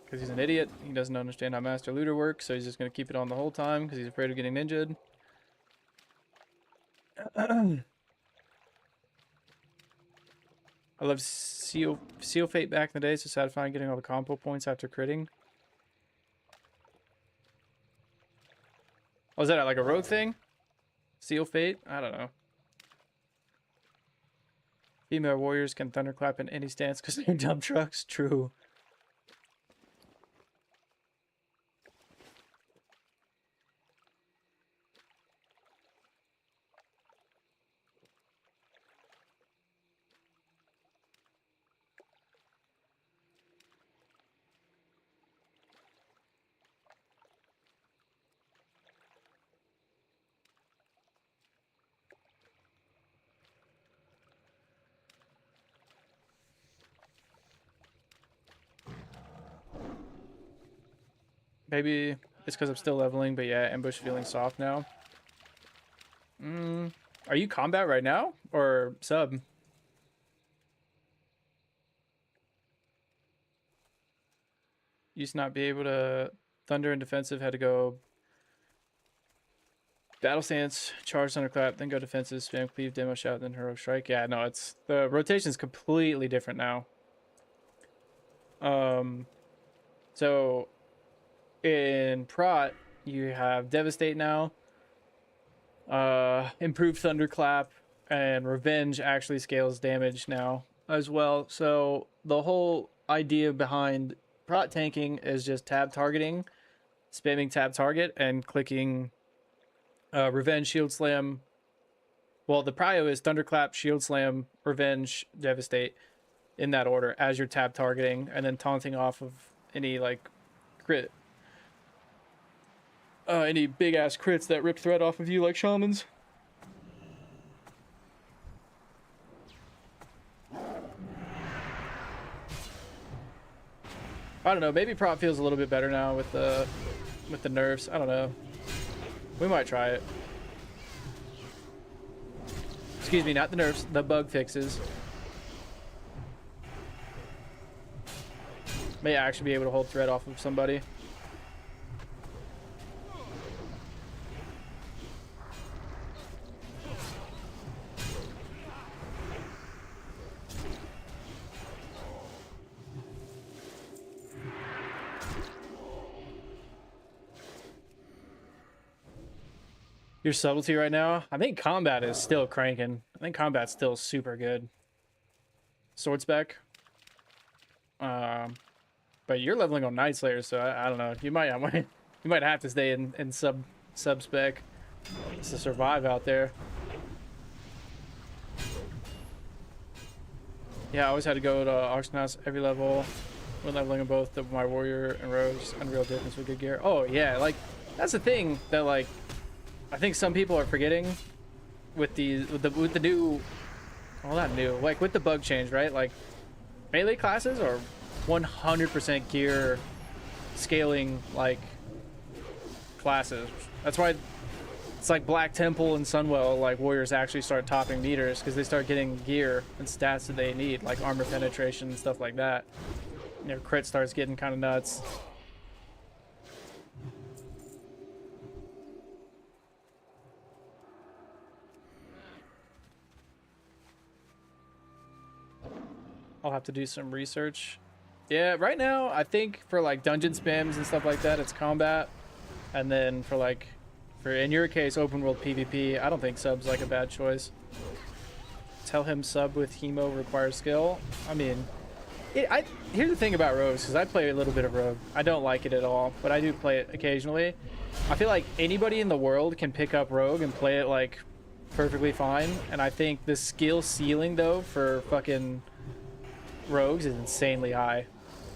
because he's an idiot. He doesn't understand how master looter works, so he's just gonna keep it on the whole time because he's afraid of getting ninja'd. I love Seal Fate back in the day. It's so satisfying getting all the combo points after critting. Oh, is that like a rogue thing? Seal Fate? I don't know. Female warriors can thunderclap in any stance because they're dump trucks. True. Maybe it's because I'm still leveling, but yeah, ambush feeling soft now. Are you combat right now or sub? Used to not be able to thunder and defensive, had to go battle stance, charge thunderclap, then go defensive, spam cleave, demo shout, then heroic strike. Yeah, no, it's the rotation's completely different now. So in Prot, you have Devastate now, improved Thunderclap, and Revenge actually scales damage now as well. So the whole idea behind Prot tanking is just tab targeting, spamming tab target, and clicking Revenge, Shield Slam. Well, the prio is Thunderclap, Shield Slam, Revenge, Devastate in that order as you're tab targeting, and then taunting off of any like crit. Any big ass crits that rip thread off of you like shamans. I don't know, maybe Prot feels a little bit better now with the nerfs. I don't know. We might try it. Excuse me, not the nerfs, the bug fixes. May actually be able to hold thread off of somebody. Your subtlety right now? I think combat is still cranking. I think combat's still super good. Sword spec. But you're leveling on Night Slayer, so I don't know. You might have to stay in sub spec to survive out there. Yeah, I always had to go to auction house every level. When leveling in both my warrior and rogues, unreal difference with good gear. Oh yeah, like that's the thing that like I think some people are forgetting with the new, well not new, like with the bug change, right? Like melee classes are 100% gear scaling like classes. That's why it's like Black Temple and Sunwell, like warriors actually start topping meters because they start getting gear and stats that they need, like armor penetration and stuff like that. Their crit starts getting kind of nuts. I'll have to do some research. Yeah, right now I think for like dungeon spams and stuff like that, it's combat, and then for like, in your case, open world PvP, I don't think sub's like a bad choice. Tell him sub with hemo requires skill. I mean, here's the thing about rogues, because I play a little bit of rogue. I don't like it at all, but I do play it occasionally. I feel like anybody in the world can pick up rogue and play it like perfectly fine, and I think the skill ceiling though for fucking rogues is insanely high.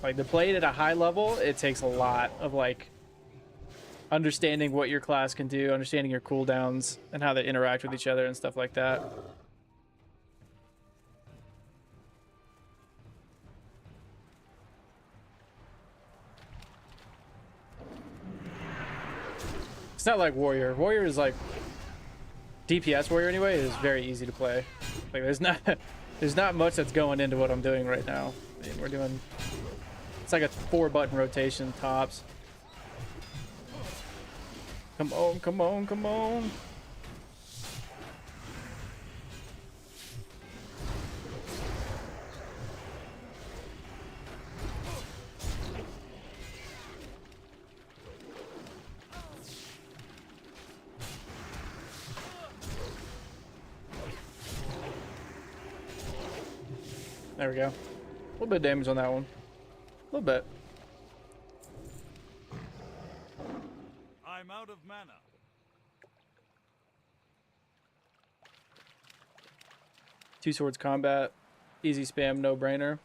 Like to play it at a high level, it takes a lot of like understanding what your class can do, understanding your cooldowns and how they interact with each other and stuff like that. It's not like warrior. Warrior is like DPS warrior anyway. It is very easy to play. Like there's not much that's going into what I'm doing right now. I mean, we're doing, it's like a 4-button rotation tops. Come on, come on, come on. There we go. A little bit of damage on that one. A little bit. I'm out of mana. Two swords combat. Easy spam, no brainer.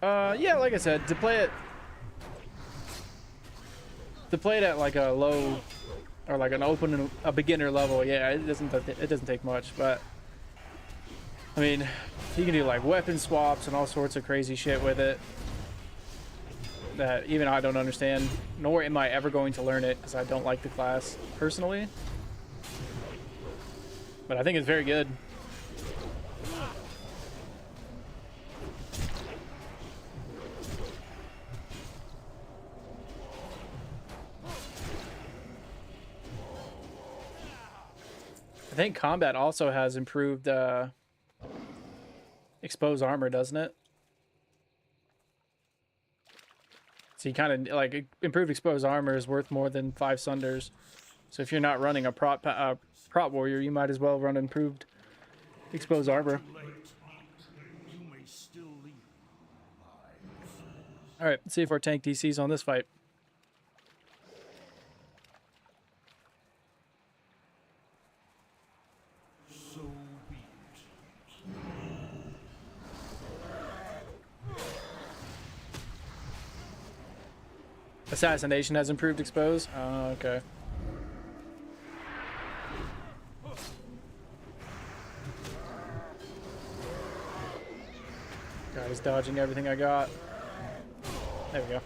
Yeah, like I said, to play it at like a low or like an a beginner level, yeah, it doesn't take much, but I mean, you can do like weapon swaps and all sorts of crazy shit with it that even I don't understand, nor am I ever going to learn it because I don't like the class personally. But I think it's very good. I think combat also has improved expose armor, doesn't it? So you kind of like improved expose armor is worth more than 5 sunders. So if you're not running a prop warrior, you might as well run improved expose armor. All right, let's see if our tank DC's on this fight. Assassination has improved expose? Oh, okay. Guy's dodging everything I got. There we go.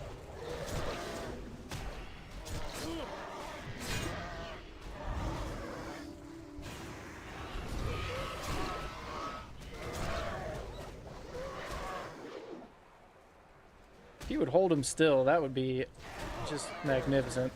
If you would hold him still, that would be just magnificent.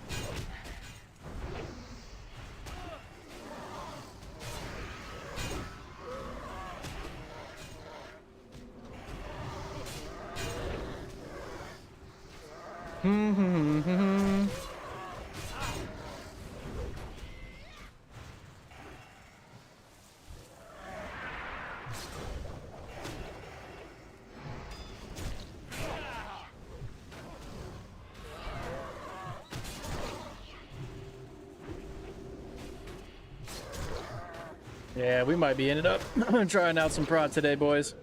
Yeah, we might be ended up trying out some prod today, boys.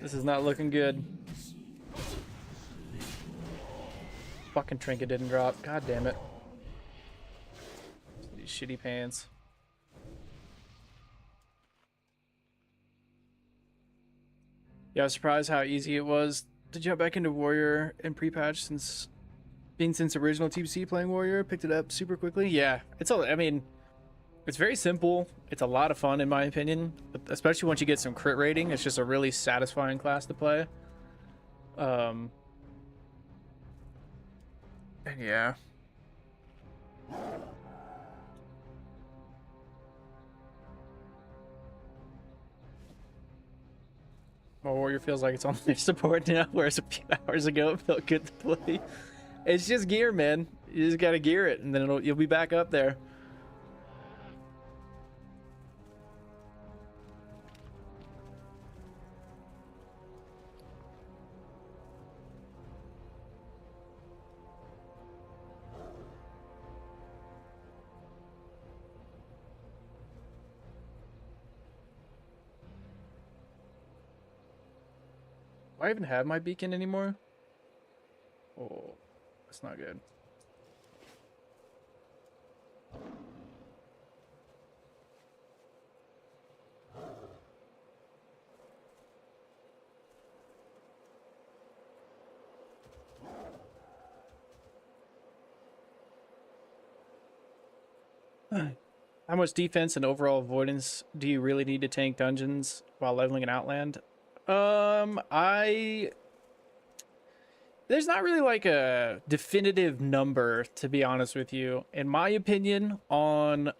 This is not looking good. Fucking trinket didn't drop. God damn it. These shitty pants. Yeah, I was surprised how easy it was to jump back into Warrior and pre-patch since original TBC playing Warrior. Picked it up super quickly. Yeah, it's all. I mean, it's very simple. It's a lot of fun in my opinion, but especially once you get some crit rating. It's just a really satisfying class to play. And yeah. My Warrior feels like it's on their support now, whereas a few hours ago it felt good to play. It's just gear, man. You just gotta gear it, and then you'll be back up there. Do I even have my beacon anymore? Oh, that's not good. How much defense and overall avoidance do you really need to tank dungeons while leveling an Outland? There's not really like a definitive number, to be honest with you. In my opinion, on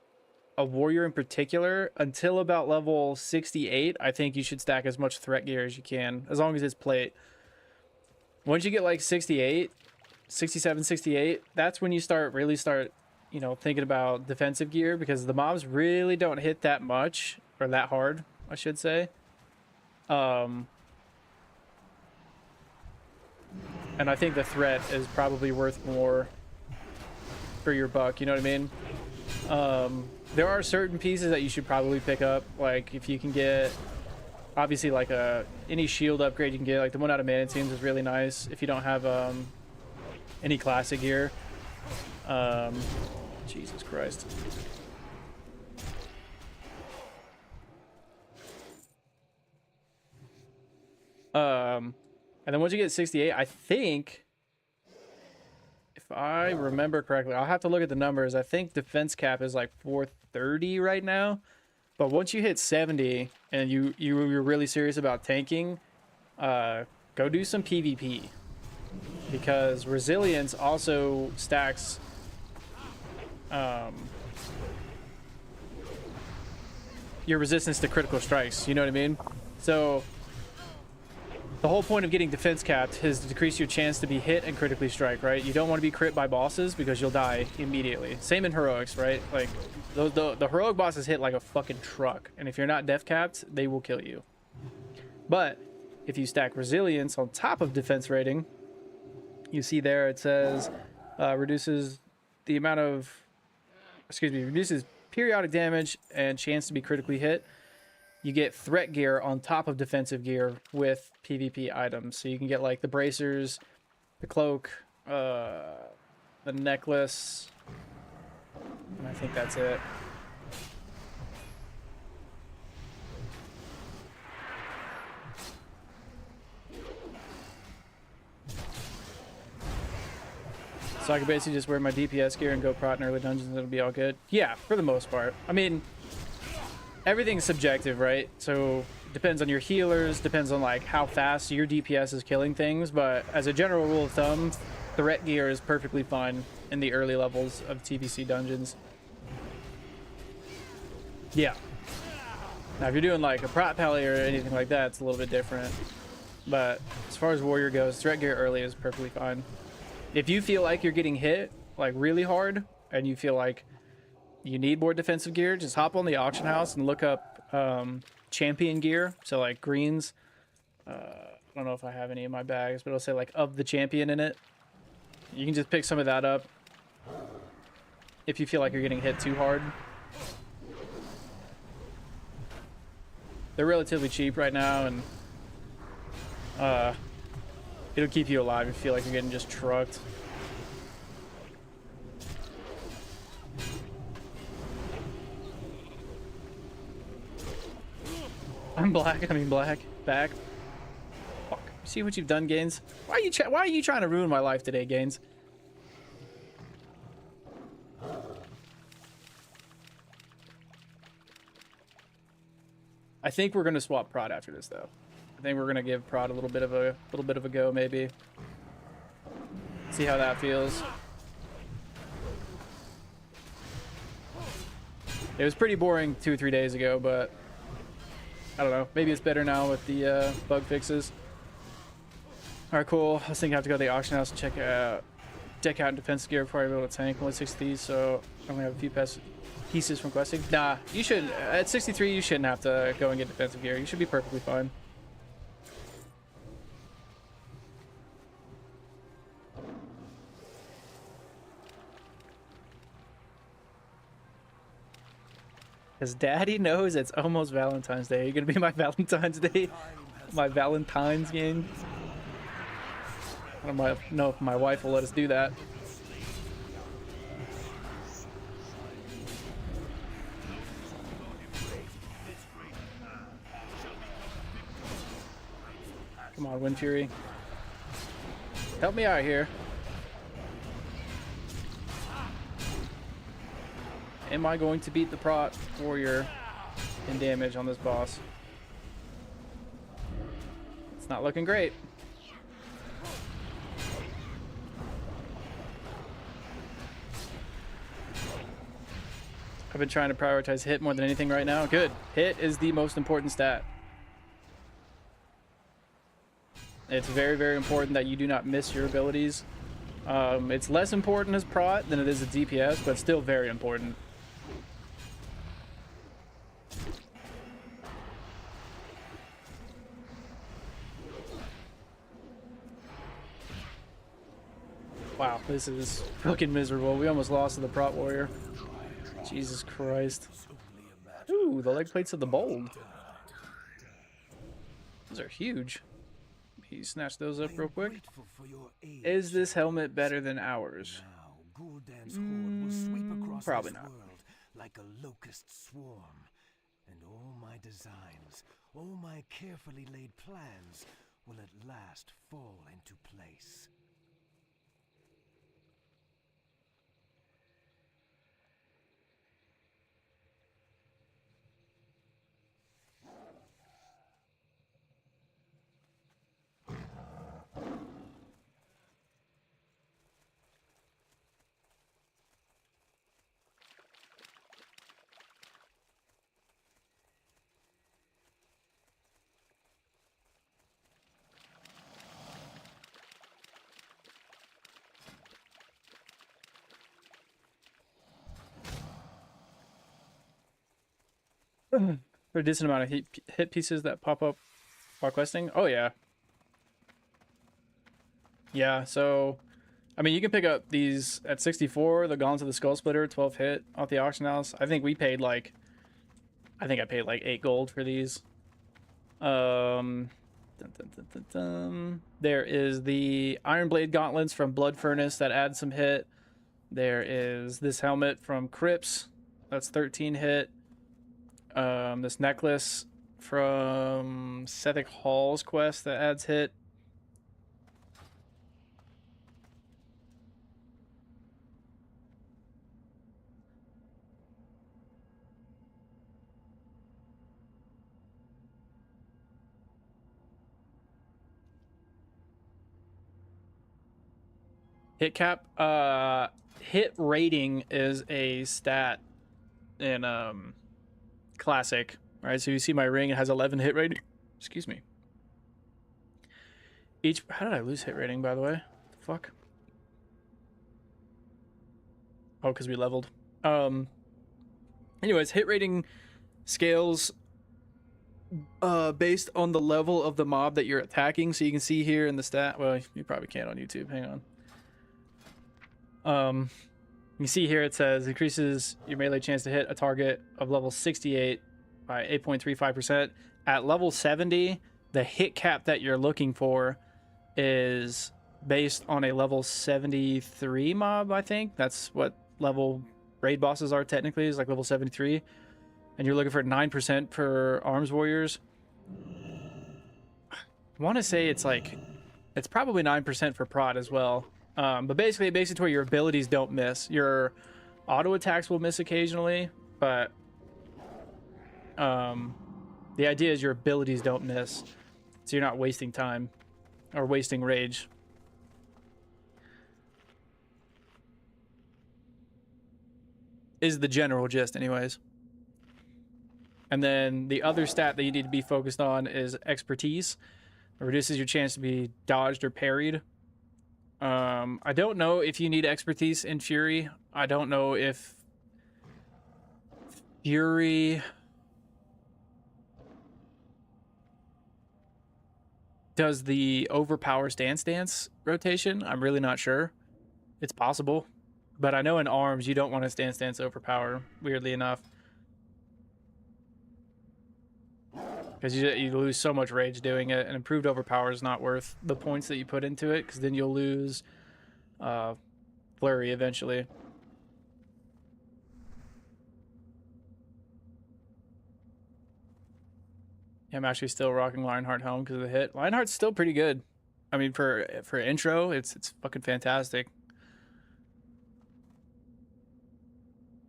a warrior in particular, until about level 68, I think you should stack as much threat gear as you can, as long as it's plate. Once you get like 68, 67, 68, that's when you really start, you know, thinking about defensive gear, because the mobs really don't hit that much, or that hard, I should say. And I think the threat is probably worth more for your buck, you know what I mean? There are certain pieces that you should probably pick up, like if you can get, obviously like any shield upgrade you can get, like the one out of Mana Teams is really nice if you don't have any classic gear. Jesus Christ. And then once you get 68, I think, if I remember correctly, I'll have to look at the numbers. I think defense cap is like 430 right now. But once you hit 70 and you're really serious about tanking, go do some PvP. Because resilience also stacks your resistance to critical strikes, you know what I mean? So the whole point of getting defense capped is to decrease your chance to be hit and critically strike, right? You don't want to be crit by bosses because you'll die immediately. Same in heroics, right? Like the heroic bosses hit like a fucking truck, and if you're not def capped, they will kill you. But if you stack resilience on top of defense rating, you see there it says reduces the amount of, reduces periodic damage and chance to be critically hit. You get threat gear on top of defensive gear with PvP items. So you can get like the bracers, the cloak, the necklace, and I think that's it. So I can basically just wear my DPS gear and go prot in early dungeons and it'll be all good. Yeah, for the most part. I mean, everything's subjective, right? So depends on your healers, depends on like how fast your DPS is killing things, but as a general rule of thumb, threat gear is perfectly fine in the early levels of TBC dungeons. Yeah. Now if you're doing like a prot pally or anything like that, it's a little bit different. But as far as warrior goes, threat gear early is perfectly fine. If you feel like you're getting hit like really hard and you feel like you need more defensive gear, just hop on the auction house and look up champion gear. So like greens, I don't know if I have any in my bags, but it'll say like of the champion in it. You can just pick some of that up if you feel like you're getting hit too hard. They're relatively cheap right now, and It'll keep you alive. You feel like you're getting just trucked. I'm black. I mean black. Back. Fuck. See what you've done, Gaines? Why are you trying to ruin my life today, Gaines? I think we're gonna swap Prod after this, though. I think we're gonna give Prod a little bit of a go, maybe. See how that feels. It was pretty boring 2 or 3 days ago, but I don't know. Maybe it's better now with the bug fixes. All right, cool. I was thinking I have to go to the auction house and check out deck out and defensive gear before I be able to tank. Only 60, so I only have a few pieces from questing. Nah, you shouldn't. At 63, you shouldn't have to go and get defensive gear. You should be perfectly fine. Because Daddy knows it's almost Valentine's Day. Are you going to be my Valentine's Day? My Valentine's game? I don't know if my wife will let us do that. Come on, Wind Fury. Help me out here. Am I going to beat the Prot Warrior in damage on this boss? It's not looking great. I've been trying to prioritize hit more than anything right now. Good. Hit is the most important stat. It's very, very important that you do not miss your abilities. It's less important as Prot than it is as DPS, but still very important. Wow, this is fucking miserable. We almost lost to the Prot Warrior. Jesus Christ. Ooh, the leg plates of the bold. Those are huge. He snatched those up real quick. Is this helmet better than ours? Probably not. Like a locust swarm, and all my designs, all my carefully laid plans will at last fall into place. For a decent amount of hit pieces that pop up while questing. Oh yeah. Yeah, so I mean you can pick up these at 64, the Gaunts of the Skull Splitter, 12 hit off the auction house. I think I paid like 8 gold for these. There is the Iron Blade gauntlets from Blood Furnace that add some hit. There is this helmet from Crypts, that's 13 hit. This necklace from Sethic Hall's quest that adds hit. Hit cap. Hit rating is a stat in Classic. All right, so you see my ring, it has 11 hit rating. Excuse me. How did I lose hit rating, by the way? The fuck? Oh, because we leveled. Anyways, hit rating scales based on the level of the mob that you're attacking. So you can see here in the stat. Well, you probably can't on YouTube. Hang on. You see here it says increases your melee chance to hit a target of level 68 by 8.35%. At level 70, the hit cap that you're looking for is based on a level 73 mob, I think. That's what level raid bosses are technically, is like level 73. And you're looking for 9% for arms warriors. I want to say it's probably 9% for prot as well. But basically it makes it to where your abilities don't miss. Your auto attacks will miss occasionally, but the idea is your abilities don't miss, so you're not wasting time or wasting rage. Is the general gist anyways. And then the other stat that you need to be focused on is expertise. It reduces your chance to be dodged or parried. I don't know if you need expertise in Fury. I don't know if Fury does the overpower stance rotation. I'm really not sure. It's possible. But I know in arms, you don't want to stance overpower, weirdly enough. Because you lose so much rage doing it, and improved overpower is not worth the points that you put into it, because then you'll lose flurry eventually. Yeah, I'm actually still rocking Lionheart Helm because of the hit. Lionheart's still pretty good. I mean, for intro, it's fucking fantastic.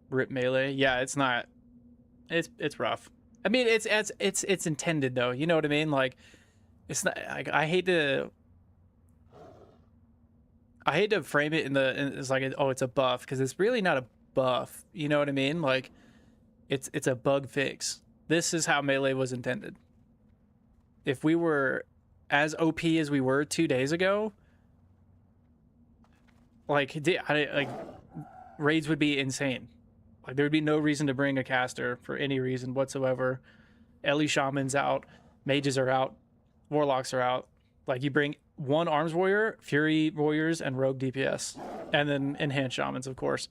Rip melee, yeah, it's not. It's rough. I mean, it's intended though. You know what I mean? Like, it's not. I hate to frame it it's like, oh, it's a buff, because it's really not a buff. You know what I mean? Like, it's a bug fix. This is how melee was intended. If we were as OP as we were 2 days ago, like raids would be insane. Like, there would be no reason to bring a caster for any reason whatsoever. Ellie Shaman's out, mages are out, warlocks are out. Like, you bring one arms warrior, fury warriors, and rogue DPS, and then enhanced shamans, of course.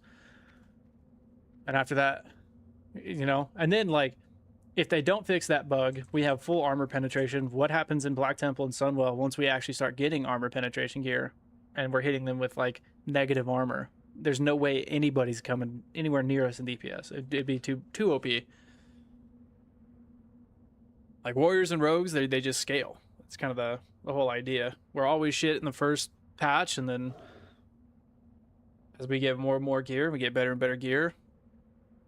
And after that, you know, and then like, if they don't fix that bug, we have full armor penetration. What happens in Black Temple and Sunwell once we actually start getting armor penetration gear, and we're hitting them with like negative armor? There's no way anybody's coming anywhere near us in DPS. It'd be too OP. Like, warriors and rogues, they just scale. That's kind of the whole idea. We're always shit in the first patch, and then as we get more and more gear, we get better and better gear,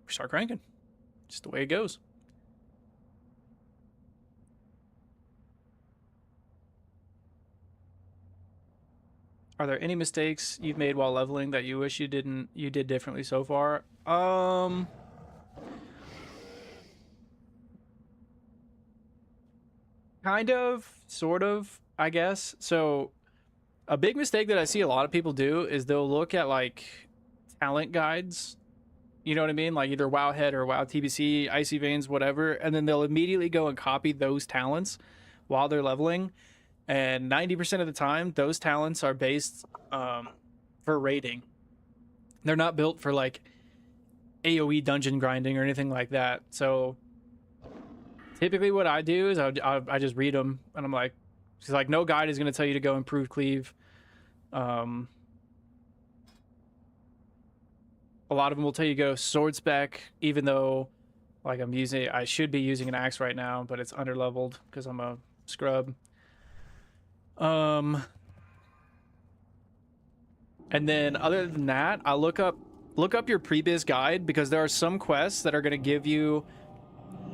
we start cranking. Just the way it goes. Are there any mistakes you've made while leveling that you wish you did differently so far? Kind of, sort of, I guess. So a big mistake that I see a lot of people do is they'll look at like talent guides. You know what I mean? Like either Wowhead or WoW TBC, Icy Veins, whatever, and then they'll immediately go and copy those talents while they're leveling. And 90% of the time, those talents are based for raiding. They're not built for like AoE dungeon grinding or anything like that. So typically what I do is I just read them, and I'm like, it's like no guide is going to tell you to go improve cleave. A lot of them will tell you go sword spec, even though like I should be using an axe right now, but it's underleveled because I'm a scrub. And then other than that, I look up your Prebis guide, because there are some quests that are going to give you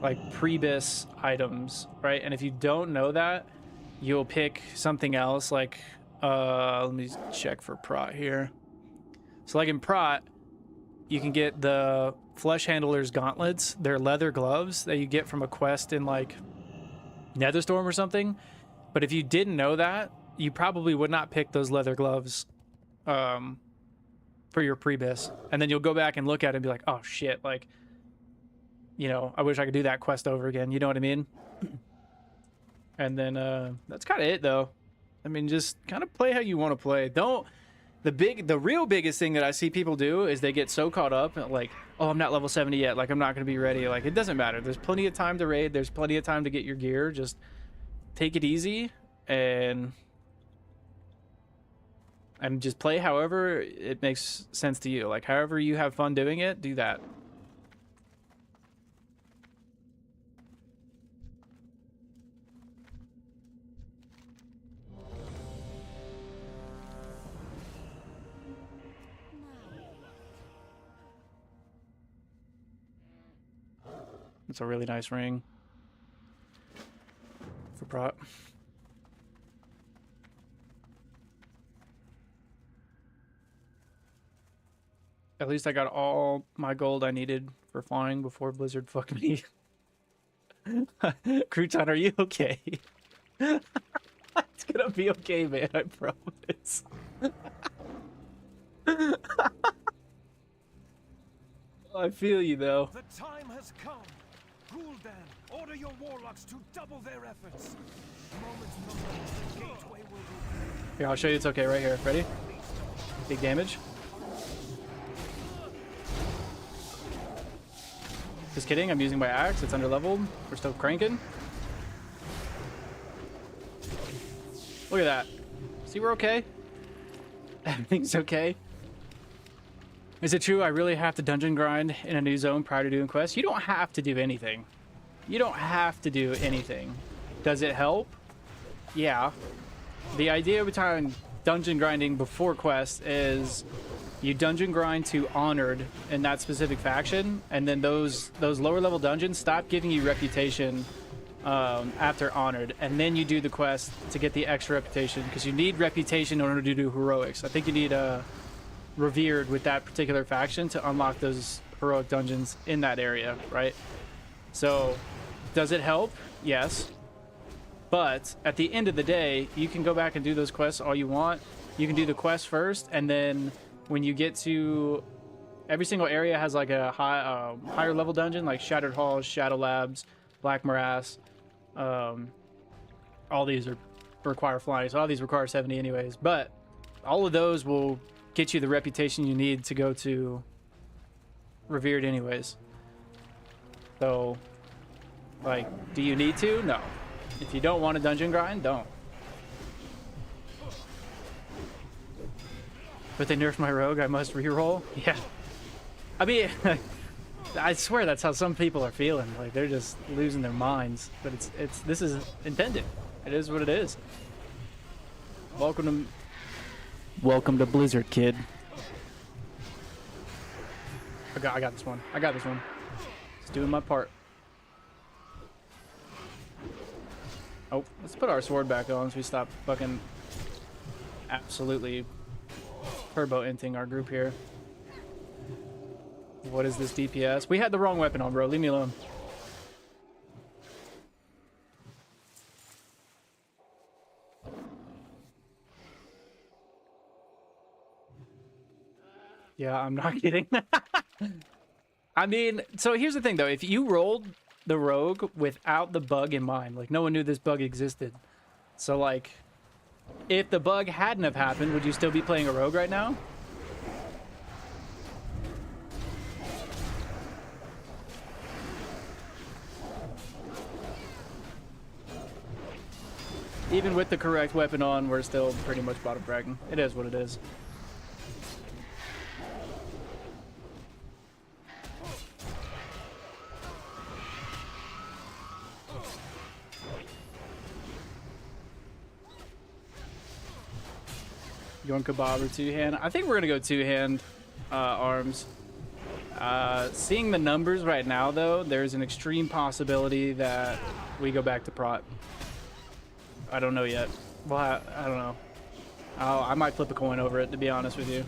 like Prebis items, right? And if you don't know that, you'll pick something else. Like, let me check for Prot here. So like in Prot, you can get the Flesh Handler's gauntlets. They're leather gloves that you get from a quest in like Netherstorm or something. But if you didn't know that, you probably would not pick those leather gloves for your Prebis. And then you'll go back and look at it and be like, oh shit, like, you know, I wish I could do that quest over again. You know what I mean? And then that's kind of it though. I mean, just kind of play how you want to play. The real biggest thing that I see people do is they get so caught up like, oh, I'm not level 70 yet, like I'm not going to be ready. Like, it doesn't matter. There's plenty of time to raid. There's plenty of time to get your gear. Just take it easy and just play however it makes sense to you. Like, however you have fun doing it, do that. It's a really nice ring for prop. At least I got all my gold I needed for flying before Blizzard fucked me. Crouton, are you okay? It's gonna be okay, man, I promise. I feel you, though. The time has come. Gul'dan, order your warlocks to double their efforts. Moments from now, the gateway will be... Here, I'll show you it's okay right here. Ready? Big damage. Just kidding, I'm using my axe. It's under leveled. We're still cranking. Look at that. See, we're okay. Everything's okay. Is it true I really have to dungeon grind in a new zone prior to doing quests? You don't have to do anything. You don't have to do anything. Does it help? Yeah. The idea behind dungeon grinding before quests is you dungeon grind to Honored in that specific faction, and then those lower level dungeons stop giving you reputation after Honored, and then you do the quest to get the extra reputation, because you need reputation in order to do heroics. I think you need Revered with that particular faction to unlock those heroic dungeons in that area, right? So, does it help? Yes. But at the end of the day, you can go back and do those quests all you want. You can do the quest first, and then when you get to... Every single area has like a higher level dungeon, like Shattered Halls, Shadow Labs, Black Morass. All these require flying, so all these require 70 anyways. But all of those will get you the reputation you need to go to Revered anyways. So, like, do you need to? No. If you don't want a dungeon grind, don't. But they nerfed my rogue, I must reroll? Yeah. I mean, I swear that's how some people are feeling. Like, they're just losing their minds. But this is intended. It is what it is. Welcome to Blizzard, kid. I got this one. I got this one. Just doing my part. Oh, let's put our sword back on so we stop fucking absolutely turbo-inting our group here. What is this DPS? We had the wrong weapon on, bro. Leave me alone. Yeah, I'm not kidding. I mean, so here's the thing, though. If you rolled the rogue without the bug in mind, like, no one knew this bug existed. So, like, if the bug hadn't have happened, would you still be playing a rogue right now? Even with the correct weapon on, we're still pretty much bottom fragging. It is what it is. Going kebab or two-hand? I think we're gonna go two-hand arms. Seeing the numbers right now, though, there's an extreme possibility that we go back to prot. I don't know yet. Well, I don't know. I might flip a coin over it, to be honest with you.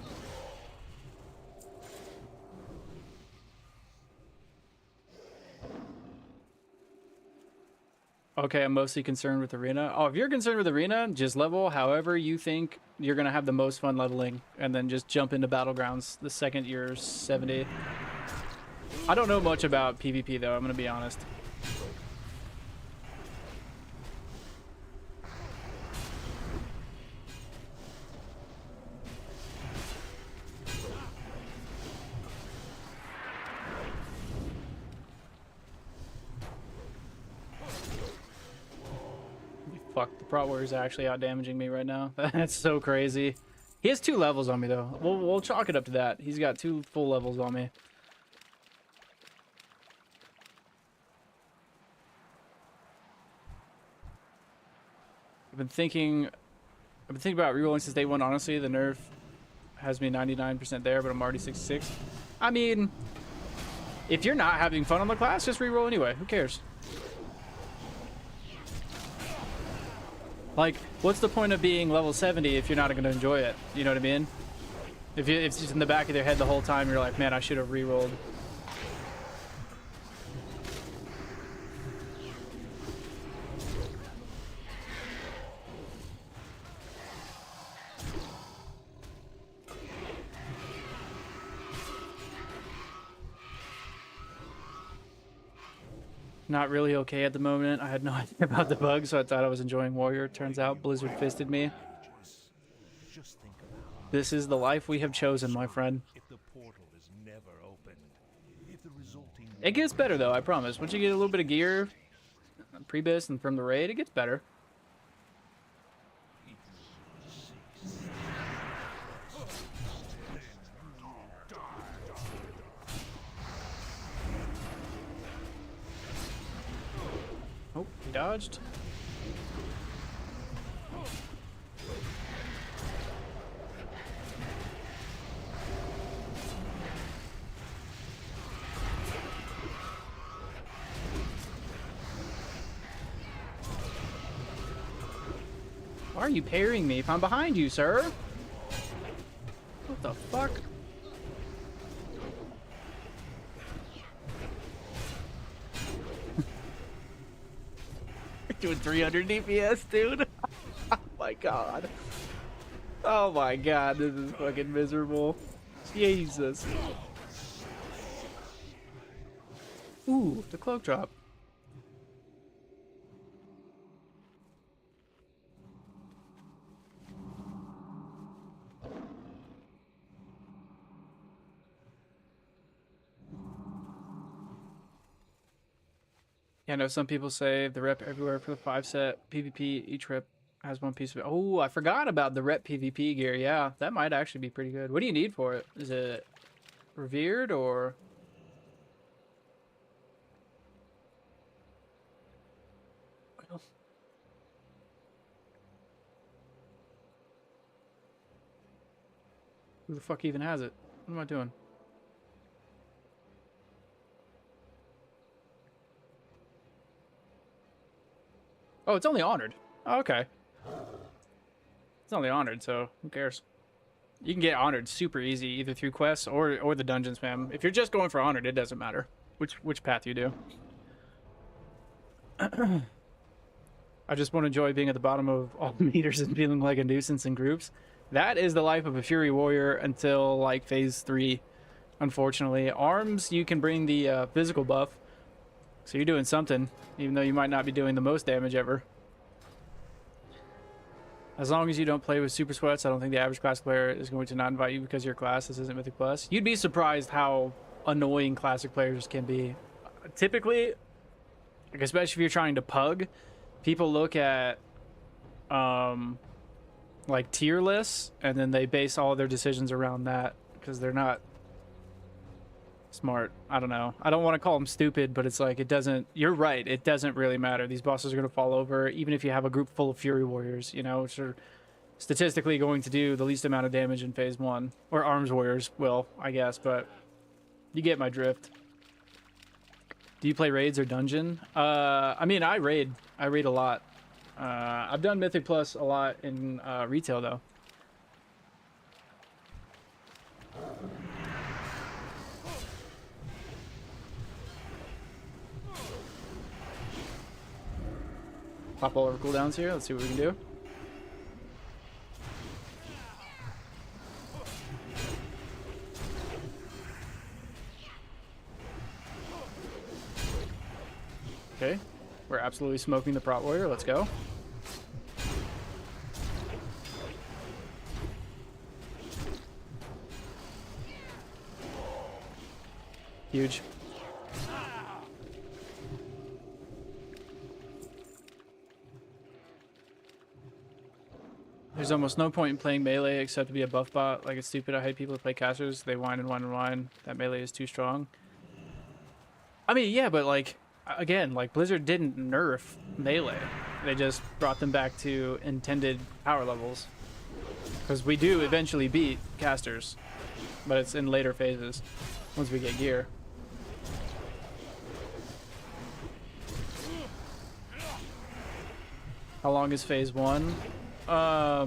Okay, I'm mostly concerned with arena. Oh, if you're concerned with arena, just level however you think you're gonna have the most fun leveling, and then just jump into battlegrounds the second you're 70. I don't know much about PvP though, I'm gonna be honest. fuck, the Prot Warrior's actually out damaging me right now. That's so crazy. He has 2 levels on me though. We'll chalk it up to that. He's got 2 full levels on me. I've been thinking about rerolling since day one. Honestly, the nerf has me 99% there, but I'm already 66. I mean, if you're not having fun on the class, just reroll anyway. Who cares? Like, what's the point of being level 70 if you're not going to enjoy it? You know what I mean? If it's just in the back of their head the whole time, you're like, man, I should have rerolled. Not really okay at the moment. I had no idea about the bug, so I thought I was enjoying Warrior. Turns out Blizzard fisted me. This is the life we have chosen, my friend. It gets better, though, I promise. Once you get a little bit of gear, Prebis, and from the raid, it gets better. Oh, he dodged. Why are you parrying me if I'm behind you, sir? What the fuck? Doing 300 DPS, dude. Oh my god. Oh my god, this is fucking miserable. Jesus. Ooh, the cloak drop. Yeah, I know some people say the rep everywhere for the 5-set PvP. Each rep has 1 piece of it. Oh, I forgot about the rep PvP gear. Yeah, that might actually be pretty good. What do you need for it? Is it revered or? Who the fuck even has it? What am I doing? Oh, it's only honored. Oh, okay. It's only honored, so who cares? You can get honored super easy, either through quests or the dungeons, fam. If you're just going for honored, it doesn't matter which path you do. I just want to enjoy being at the bottom of all the meters and feeling like a nuisance in groups. That is the life of a Fury Warrior until like phase 3, unfortunately. Arms, you can bring the physical buff. So you're doing something, even though you might not be doing the most damage ever. As long as you don't play with Super Sweats, I don't think the average classic player is going to not invite you because your class this isn't Mythic Plus. You'd be surprised how annoying classic players can be. Typically, like especially if you're trying to pug, people look at like tier lists and then they base all their decisions around that because they're not smart. I don't know. I don't want to call them stupid, but it's like it doesn't. You're right. It doesn't really matter. These bosses are going to fall over, even if you have a group full of Fury Warriors, you know, which are statistically going to do the least amount of damage in phase 1. Or Arms Warriors will, I guess, but you get my drift. Do you play raids or dungeon? I mean, I raid a lot. I've done Mythic Plus a lot in retail, though. Pop all over cooldowns here. Let's see what we can do. Okay. We're absolutely smoking the Prot Warrior. Let's go. Huge. There's almost no point in playing melee except to be a buff bot. Like, it's stupid. I hate people who play casters. They whine and whine and whine. That melee is too strong. I mean, yeah, but like, again, like Blizzard didn't nerf melee. They just brought them back to intended power levels. Because we do eventually beat casters, but it's in later phases once we get gear. How long is phase 1? I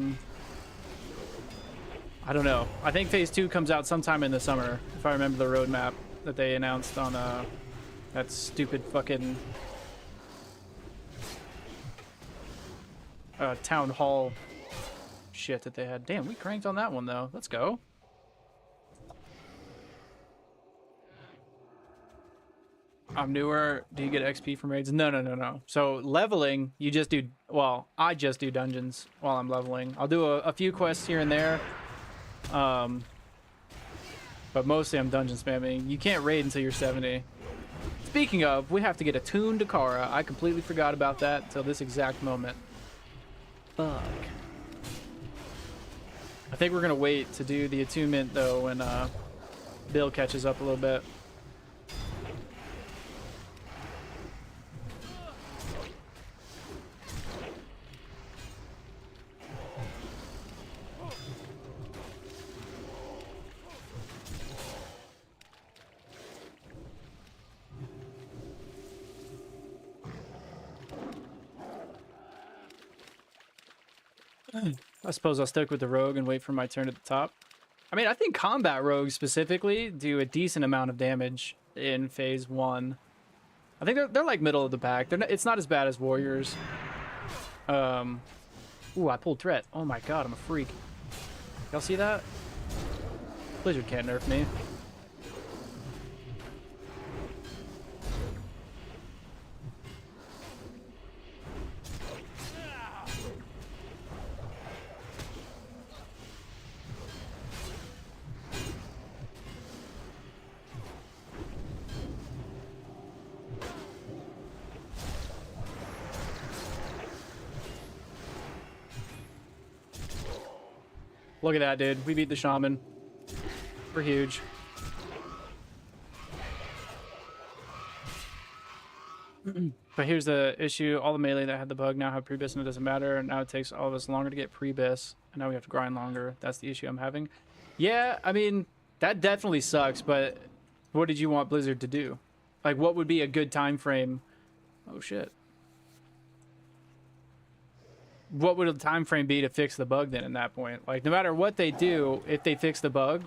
don't know. I think phase 2 comes out sometime in the summer, if I remember the roadmap that they announced on that stupid fucking town hall shit that they had. Damn, we cranked on that one though. Let's go. I'm newer. Do you get XP from raids? No. So leveling, you just do, well, I just do dungeons while I'm leveling. I'll do a few quests here and there. But mostly I'm dungeon spamming. You can't raid until you're 70. Speaking of, we have to get attuned to Kara. I completely forgot about that until this exact moment. Fuck. I think we're gonna wait to do the attunement though when Bill catches up a little bit. I suppose I'll stick with the rogue and wait for my turn at the top. I mean, I think combat rogues specifically do a decent amount of damage in phase 1. I think they're like middle of the pack. It's not as bad as warriors. Ooh, I pulled threat. Oh my god, I'm a freak. Y'all see that? Blizzard can't nerf me. Look at that, dude. We beat the shaman. We're huge. But here's the issue. All the melee that had the bug now have Prebis and it doesn't matter. And now it takes all of us longer to get Prebis. And now we have to grind longer. That's the issue I'm having. Yeah, I mean, that definitely sucks. But what did you want Blizzard to do? Like, what would be a good time frame? Oh, shit. What would the time frame be to fix the bug then at that point? Like, no matter what they do, if they fix the bug,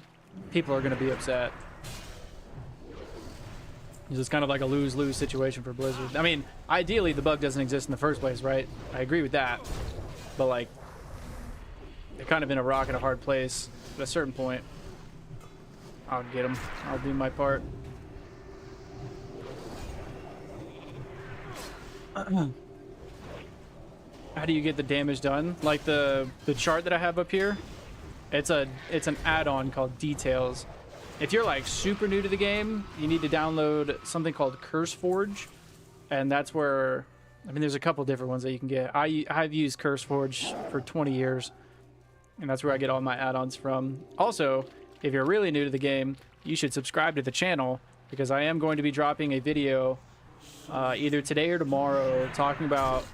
people are going to be upset. It's just kind of like a lose-lose situation for Blizzard. I mean, ideally, the bug doesn't exist in the first place, right? I agree with that. But, like, they're kind of in a rock and a hard place at a certain point. I'll get them. I'll do my part. How do you get the damage done? Like the chart that I have up here, it's an add-on called Details. If you're like super new to the game, you need to download something called CurseForge, and that's where, I mean, there's a couple different ones that you can get. I've used CurseForge for 20 years, and that's where I get all my add-ons from. Also, if you're really new to the game, you should subscribe to the channel, because I am going to be dropping a video either today or tomorrow talking about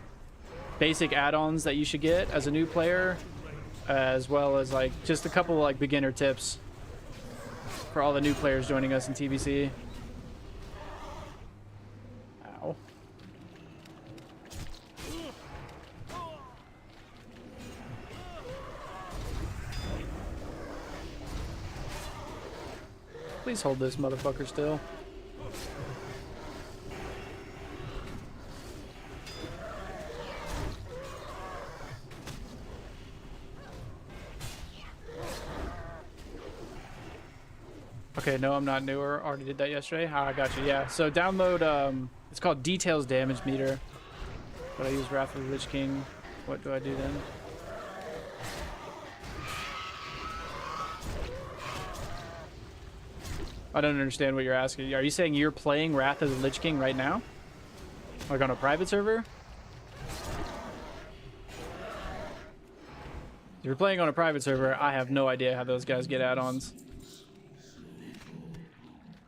basic add-ons that you should get as a new player, as well as like just a couple like beginner tips for all the new players joining us in TBC. Ow. Please hold this motherfucker still. Okay, no, I'm not newer. Already did that yesterday. I got you. Yeah. So download. It's called Details Damage Meter. But I use Wrath of the Lich King. What do I do then? I don't understand what you're asking. Are you saying you're playing Wrath of the Lich King right now? Like on a private server? you're playing on a private server, I have no idea how those guys get add-ons.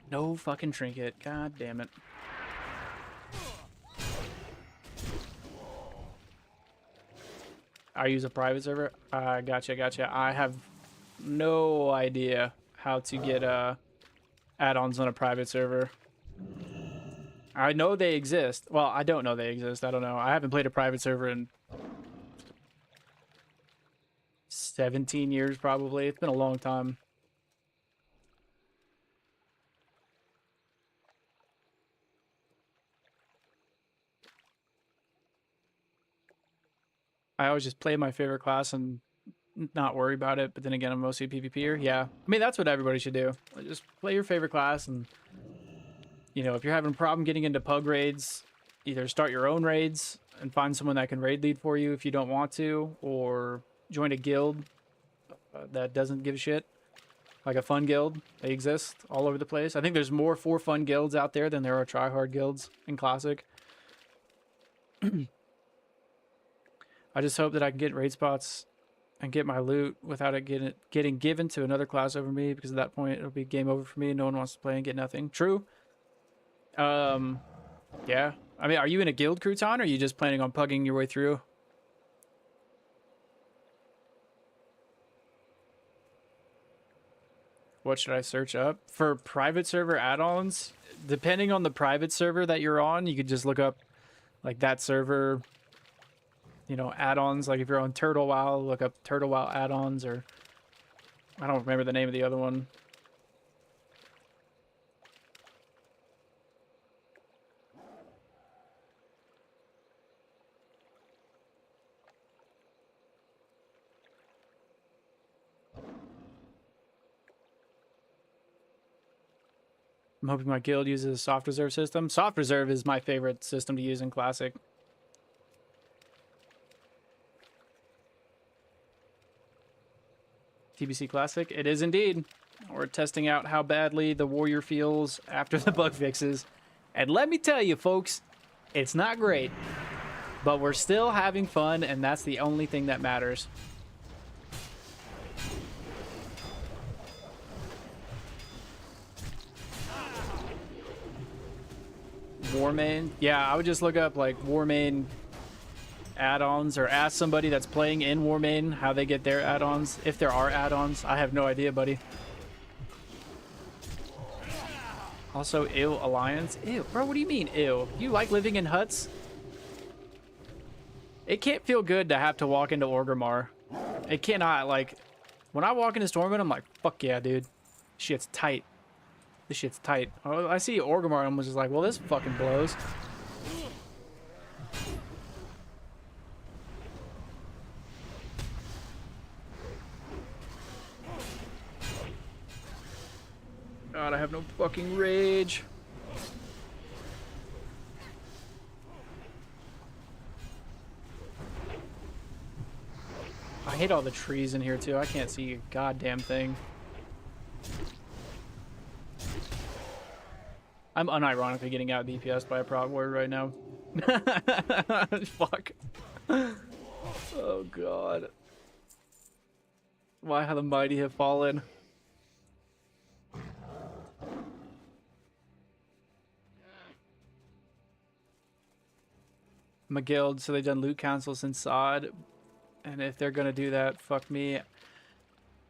No fucking trinket. God damn it. I use a private server? Gotcha. I have no idea how to get add-ons on a private server. I know they exist. Well, I don't know they exist. I don't know. I haven't played a private server in 17 years probably. It's been a long time. I always just play my favorite class and not worry about it. But then again, I'm mostly a PvPer. Yeah. I mean, that's what everybody should do. Just play your favorite class. And, you know, if you're having a problem getting into pug raids, either start your own raids and find someone that can raid lead for you if you don't want to, or join a guild that doesn't give a shit. Like a fun guild. They exist all over the place. I think there's more for fun guilds out there than there are tryhard guilds in Classic. I just hope that I can get raid spots and get my loot without it getting given to another class over me, because at that point it'll be game over for me and no one wants to play and get nothing. True. Yeah. I mean, are you in a guild, Crouton, or are you just planning on pugging your way through? What should I search up? For private server add-ons, depending on the private server that you're on, you could just look up like that server, you know, add-ons. Like if you're on Turtle WoW, look up Turtle WoW add-ons, or I don't remember the name of the other one. I'm hoping my guild uses a soft reserve system. Soft reserve is my favorite system to use in Classic. TBC Classic? It is indeed. We're testing out how badly the warrior feels after the bug fixes. And let me tell you, folks, it's not great. But we're still having fun, and that's the only thing that matters. Warmane? Yeah, I would just look up like Warmane add-ons, or ask somebody that's playing in Warmane how they get their add-ons, if there are add-ons. I have no idea, buddy. Also, ew, Alliance. Ew, bro, what do you mean, ew? You like living in huts? It can't feel good to have to walk into Orgrimmar. It cannot. Like, when I walk into Stormwind, I'm like, fuck yeah, dude. Shit's tight. This shit's tight. Oh, I see Orgrimmar, and I'm just like, well, this fucking blows. God, I have no fucking rage. I hate all the trees in here too. I can't see a goddamn thing. I'm unironically getting out DPS by a prog ward right now. Fuck. Oh god. Why have the mighty have fallen? I'm a guild, so they've done loot council since Sod. And if they're gonna do that, fuck me.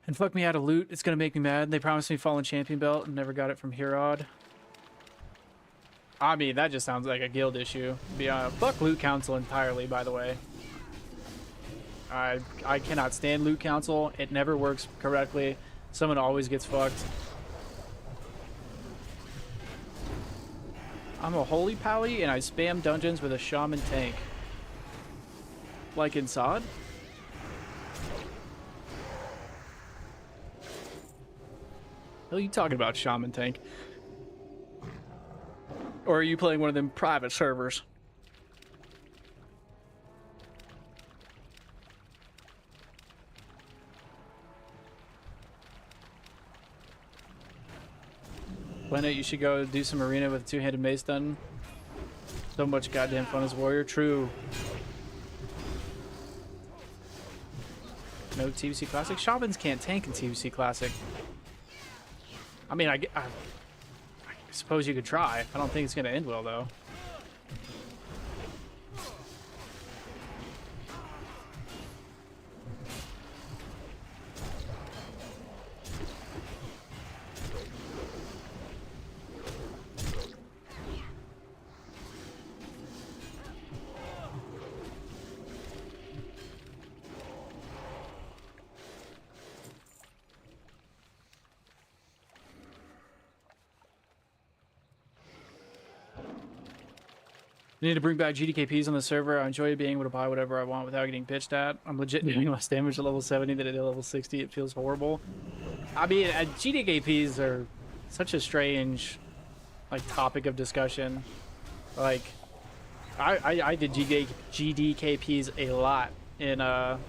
And fuck me out of loot, it's gonna make me mad. They promised me Fallen Champion Belt and never got it from Herod. I mean, that just sounds like a guild issue. Fuck loot council entirely, by the way. I cannot stand loot council. It never works correctly. Someone always gets fucked. I'm a holy pally and I spam dungeons with a shaman tank. Like in Sod? What are you talking about, shaman tank? Or are you playing one of them private servers? Planet, you should go do some arena with a two-handed mace done. So much goddamn fun as warrior. True. No TBC Classic. Shamans can't tank in TBC Classic. I mean, I suppose you could try. I don't think it's going to end well, though. I need to bring back GDKPs on the server. I enjoy being able to buy whatever I want without getting pitched at. I'm legit doing less damage at level 70 than I did at level 60. It feels horrible. I mean, GDKPs are such a strange, like, topic of discussion. Like, I did GDKPs a lot in the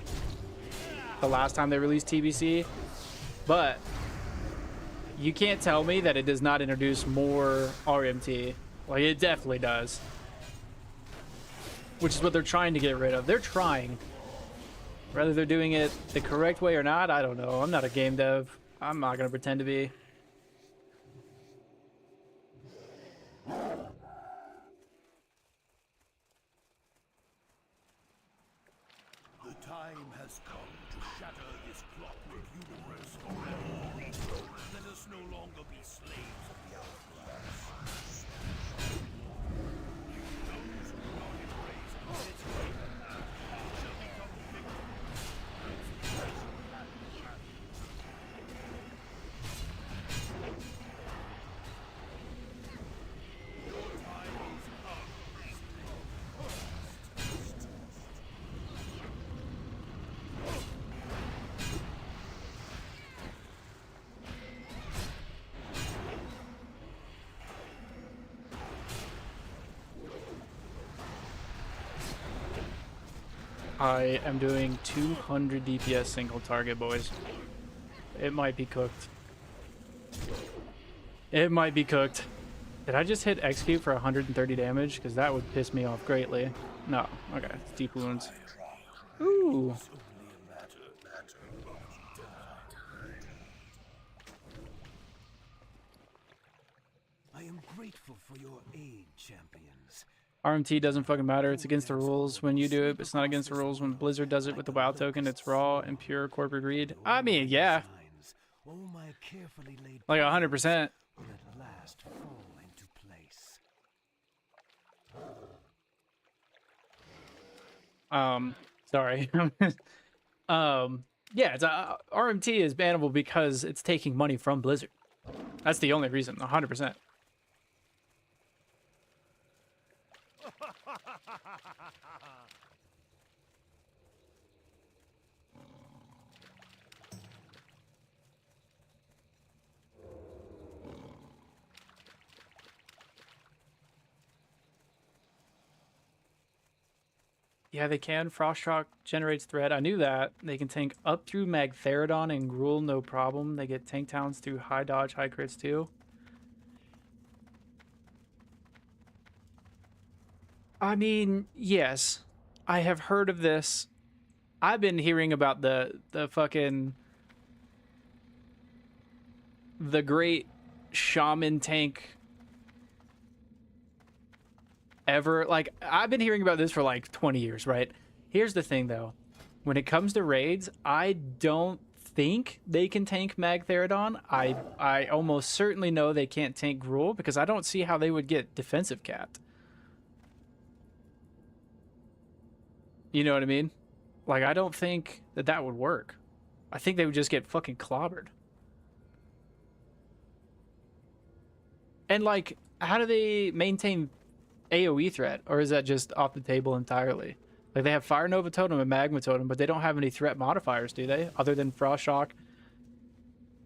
last time they released TBC, but you can't tell me that it does not introduce more RMT. Like, it definitely does. Which is what they're trying to get rid of. They're trying. Whether they're doing it the correct way or not, I don't know. I'm not a game dev. I'm not going to pretend to be. The time has come to shatter this clockwork universe forever. Let us no longer be slaves of the hourglass. Those who do not embrace its greater path shall become victims. Your time is up. I am doing 200 DPS single target, boys. It might be cooked. It might be cooked. Did I just hit execute for 130 damage? Because that would piss me off greatly. No. Okay. It's deep wounds. Ooh. I am grateful for your aid, champions. RMT doesn't fucking matter. It's against the rules when you do it, but it's not against the rules when Blizzard does it with the WoW token. It's raw and pure corporate greed. I mean, yeah. Like 100%. Will at last fall into place. Sorry. Yeah, it's RMT is bannable because it's taking money from Blizzard. That's the only reason, 100%. Yeah, they can. Frostshock generates threat. I knew that. They can tank up through Magtheridon and Gruul, no problem. They get tank towns through high dodge, high crits too. I mean, yes. I have heard of this. I've been hearing about the fucking... the great shaman tank ever. Like, I've been hearing about this for like 20 years, right? Here's the thing though, when it comes to raids, I don't think they can tank Magtheridon. I almost certainly know they can't tank Gruul, because I don't see how they would get defensive capped. You know what I mean? Like, I don't think that that would work. I think they would just get fucking clobbered. And like, how do they maintain AoE threat, or is that just off the table entirely? Like, they have Fire Nova Totem and Magma Totem, but they don't have any threat modifiers, do they? Other than Frost Shock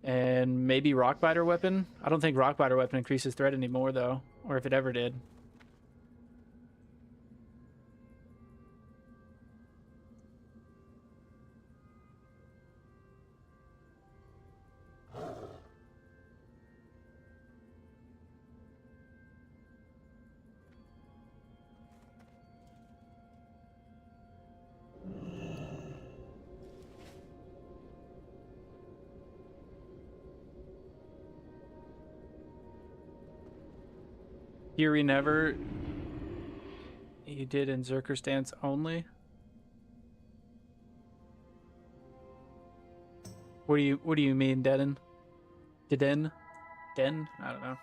and maybe Rockbiter Weapon? I don't think Rockbiter Weapon increases threat anymore, though, or if it ever did. Fury never. You did in Zerker stance only. What do you mean, Deden? Den? I don't know.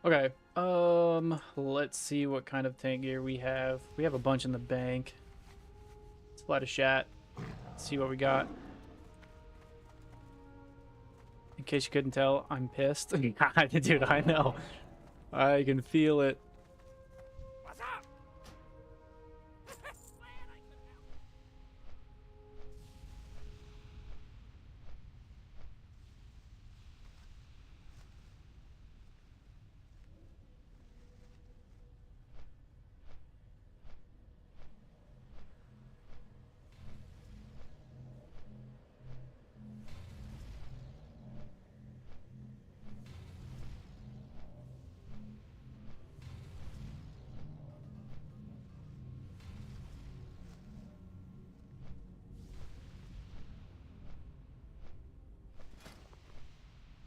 Okay. Let's see what kind of tank gear we have. We have a bunch in the bank. Let's fly to Shat. Let's see what we got. In case you couldn't tell, I'm pissed. Dude, I know. I can feel it. What's up?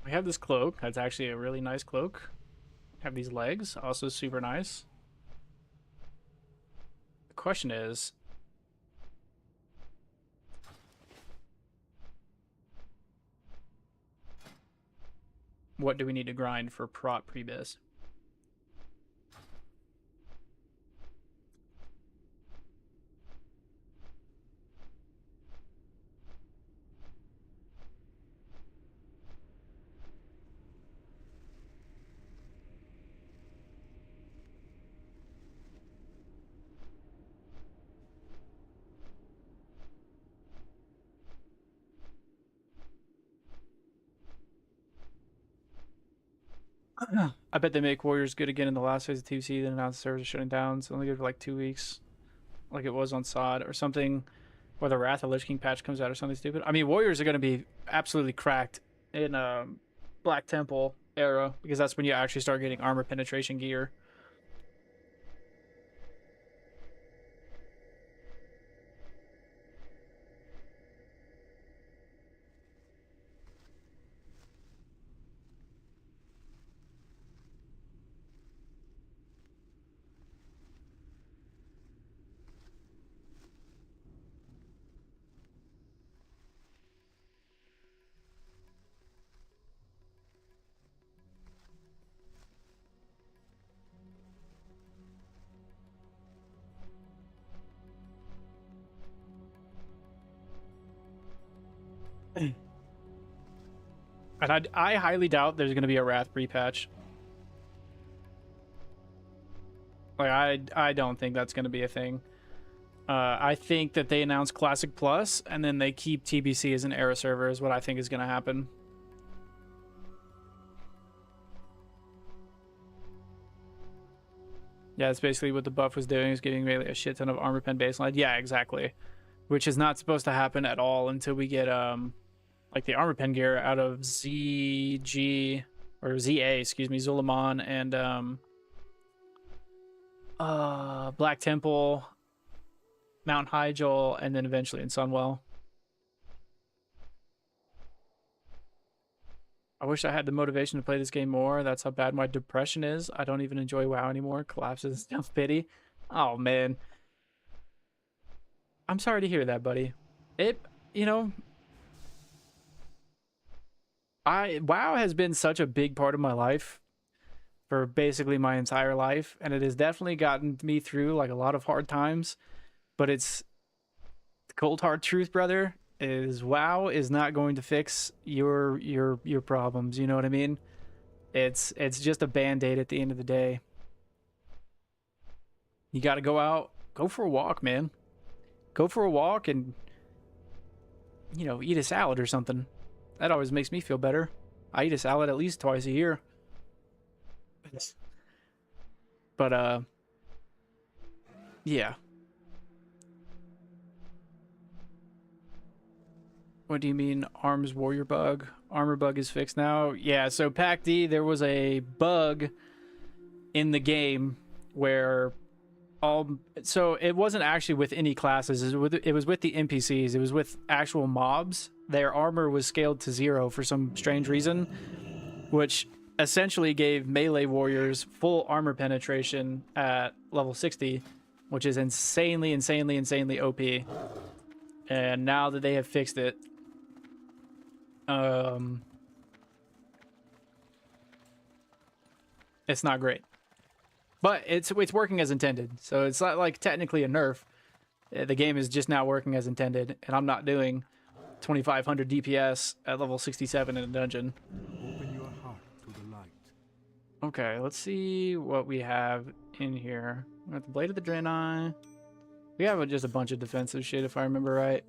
We have this cloak. That's actually a really nice cloak. Have these legs, also super nice. The question is, what do we need to grind for prot Prebis? I bet they make Warriors good again in the last phase of TBC, then announced the servers are shutting down. It's only good for like 2 weeks, like it was on SOD or something, or the Wrath of Lich King patch comes out or something stupid. I mean, Warriors are going to be absolutely cracked in Black Temple era, because that's when you actually start getting armor penetration gear. And I highly doubt there's going to be a Wrath pre-patch. Like, I don't think that's going to be a thing. I think that they announce Classic Plus, and then they keep TBC as an era server is what I think is going to happen. Yeah, that's basically what the buff was doing, is giving melee a shit ton of armor pen baseline. Yeah, exactly. Which is not supposed to happen at all until we get like the armor pen gear out of ZG or ZA, excuse me, Zulaman and Black Temple, Mount Hyjal, and then eventually in Sunwell. I wish I had the motivation to play this game more. That's how bad my depression is. I don't even enjoy WoW anymore. Collapses, self-pity. Oh, man. I'm sorry to hear that, buddy. You know, WoW has been such a big part of my life for basically my entire life, and it has definitely gotten me through like a lot of hard times. But it's the cold hard truth, brother, is WoW is not going to fix your problems. You know what I mean? It's just a band-aid at the end of the day. You got to go out, go for a walk, man. Go for a walk and, you know, eat a salad or something. That always makes me feel better. I eat a salad at least twice a year. But yeah. What do you mean arms warrior bug? Armor bug is fixed now? Yeah, so Pac D, there was a bug in the game where so it wasn't actually with any classes, it was with the NPCs, it was with actual mobs. Their armor was scaled to 0 for some strange reason, which essentially gave melee warriors full armor penetration at level 60, which is insanely OP. And now that they have fixed it, it's not great, but it's working as intended. So it's not like technically a nerf. The game is just now working as intended, and I'm not doing 2500 DPS at level 67 in a dungeon. Open your heart to the light. Okay, let's see what we have in here. We got the Blade of the Draenei. We have just a bunch of defensive shit, if I remember right.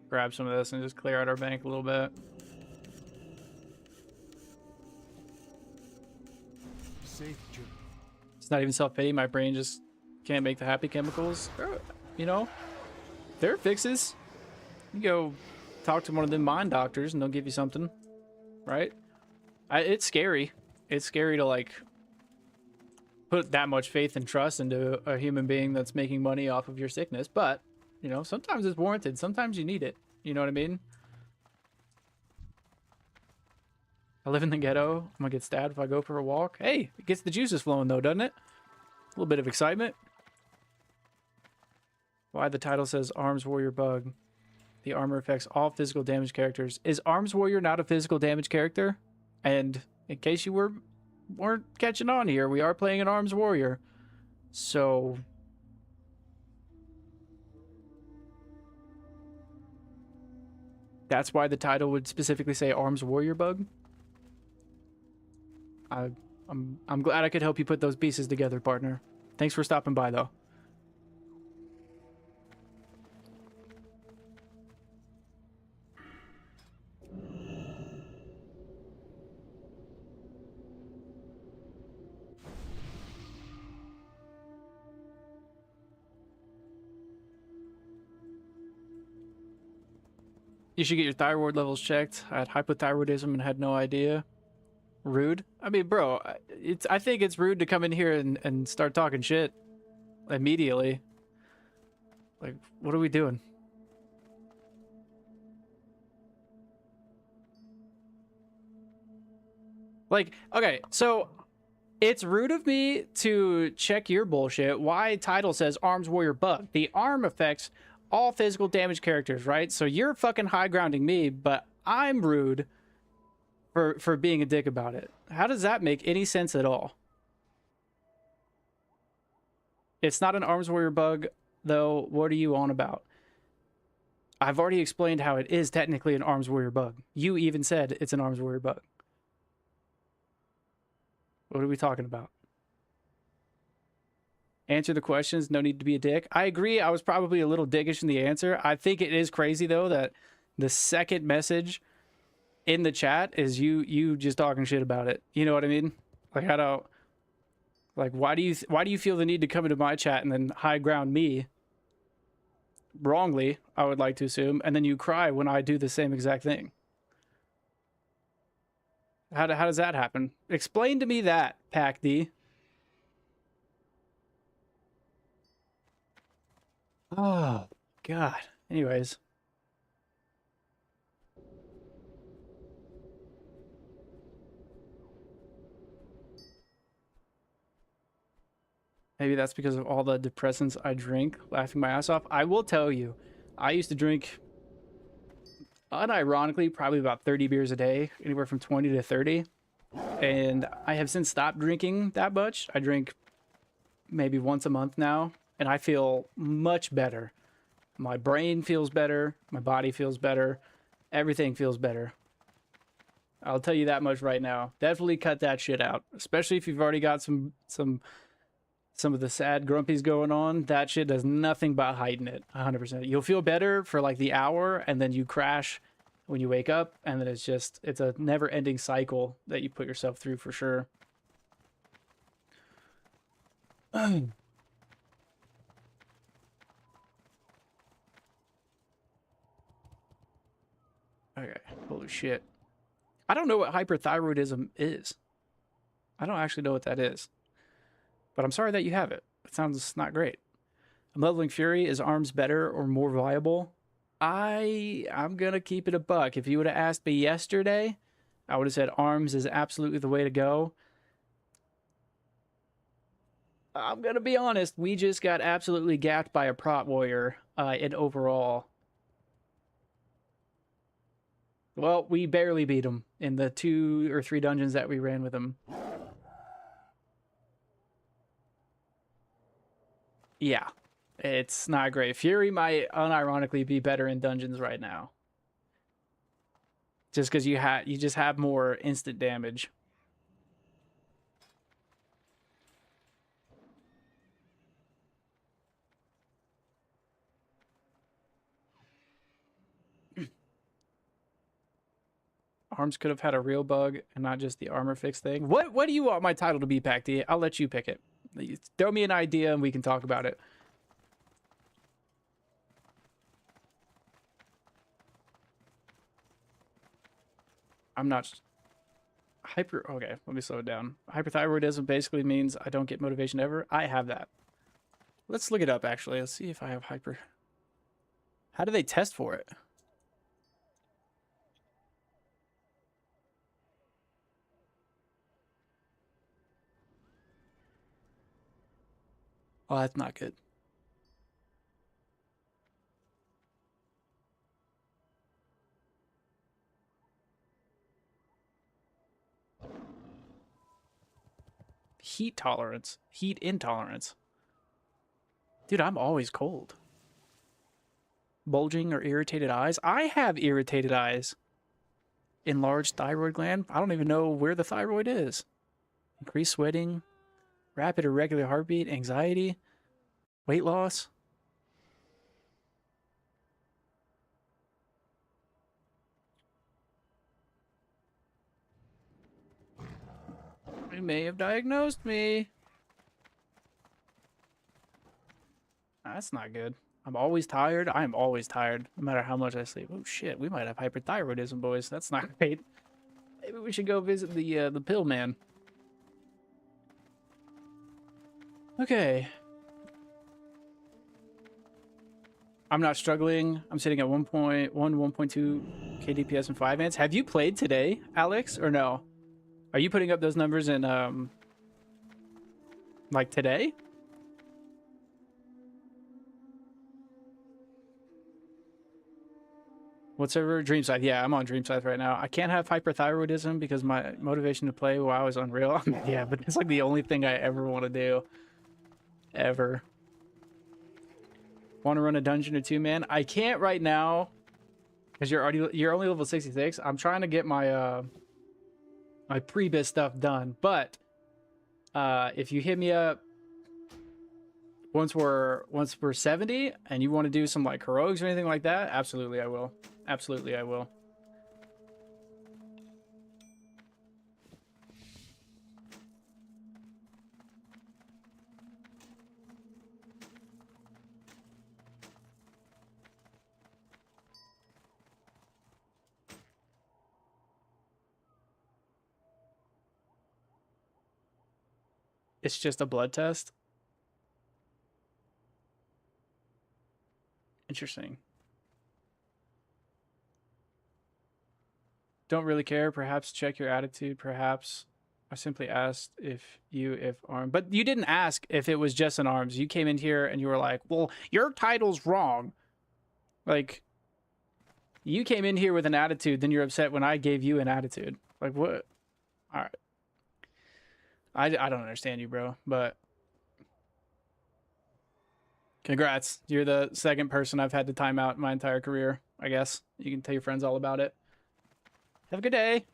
Grab some of this and just clear out our bank a little bit. Safe journey. It's not even self-pity. My brain just can't make the happy chemicals. You know, there are fixes. You go talk to one of them mind doctors and they'll give you something, right? It's scary. It's scary to like put that much faith and trust into a human being that's making money off of your sickness, but you know, sometimes it's warranted. Sometimes you need it. You know what I mean? I live in the ghetto. I'm gonna get stabbed if I go for a walk. Hey, it gets the juices flowing though, doesn't it? A little bit of excitement. Why the title says Arms Warrior Bug. The armor affects all physical damage characters. Is Arms Warrior not a physical damage character? And in case you weren't catching on here, we are playing an Arms Warrior. So that's why the title would specifically say Arms Warrior Bug. I'm glad I could help you put those pieces together, partner. Thanks for stopping by, though. You should get your thyroid levels checked. I had hypothyroidism and had no idea. Rude? I mean, bro, I think it's rude to come in here and start talking shit immediately. Like, what are we doing? Like, okay, so it's rude of me to check your bullshit. Why title says Arms Warrior Bug? The arm affects all physical damage characters, right? So you're fucking high grounding me, but I'm rude for being a dick about it. How does that make any sense at all? It's not an Arms Warrior Bug, though. What are you on about? I've already explained how it is technically an Arms Warrior Bug. You even said it's an Arms Warrior Bug. What are we talking about? Answer the questions. No need to be a dick. I agree. I was probably a little dickish in the answer. I think it is crazy, though, that the second message in the chat is you just talking shit about it. You know what I mean? Like, I don't... Like, why do you feel the need to come into my chat and then high ground me? Wrongly, I would like to assume. And then you cry when I do the same exact thing. How does that happen? Explain to me that, Pac D. Oh, God. Anyways. Maybe that's because of all the depressants I drink, laughing my ass off. I will tell you, I used to drink, unironically, probably about 30 beers a day, anywhere from 20 to 30. And I have since stopped drinking that much. I drink maybe once a month now, and I feel much better. My brain feels better. My body feels better. Everything feels better. I'll tell you that much right now. Definitely cut that shit out, especially if you've already got some some of the sad grumpies going on, that shit does nothing but heighten it 100%. You'll feel better for like the hour, and then you crash when you wake up, and then it's a never-ending cycle that you put yourself through for sure. Okay, holy shit. I don't know what hyperthyroidism is. I don't actually know what that is. But I'm sorry that you have it. It sounds not great. I'm leveling Fury. Is arms better or more viable? I'm gonna keep it a buck. If you would have asked me yesterday, I would have said arms is absolutely the way to go. I'm gonna be honest, we just got absolutely gapped by a prot warrior in overall. Well, we barely beat him in the 2 or 3 dungeons that we ran with him. Yeah, it's not great. Fury might unironically be better in dungeons right now. Just because you just have more instant damage. Arms could have had a real bug and not just the armor fix thing. What do you want my title to be, Pacty? I'll let you pick it. Throw me an idea and we can talk about it. I'm not okay, let me slow it down. Hyperthyroidism basically means I don't get motivation ever. I have that. Let's look it up actually. Let's see if I have hyper. How do they test for it? Oh, that's not good. Heat tolerance. Heat intolerance. Dude, I'm always cold. Bulging or irritated eyes? I have irritated eyes. Enlarged thyroid gland? I don't even know where the thyroid is. Increased sweating. Rapid irregular heartbeat. Anxiety. Weight loss. They may have diagnosed me. That's not good. I'm always tired. I am always tired, no matter how much I sleep. Oh shit, we might have hyperthyroidism, boys. That's not great. Maybe we should go visit the pill man. Okay. I'm not struggling. I'm sitting at 1.1, 1.2 KDPS and 5 ants. Have you played today, Alex, or no? Are you putting up those numbers in like today? Whatever, Dreamscythe. Yeah, I'm on Dreamscythe right now. I can't have hyperthyroidism because my motivation to play WoW is unreal. Yeah, but it's like the only thing I ever want to do. Ever. Want to run a dungeon or 2, man? I can't right now because you're only level 66. I'm trying to get my my Prebis stuff done, but if you hit me up once we're 70 and you want to do some like heroics or anything like that, absolutely I will. Absolutely I will. It's just a blood test. Interesting. Don't really care. Perhaps check your attitude. Perhaps I simply asked if arm, but you didn't ask if it was just an arms. You came in here and you were like, well, your title's wrong. Like, you came in here with an attitude, then you're upset when I gave you an attitude. Like, what? All right. I don't understand you, bro, but congrats. You're the second person I've had to time out in my entire career, I guess. You can tell your friends all about it. Have a good day.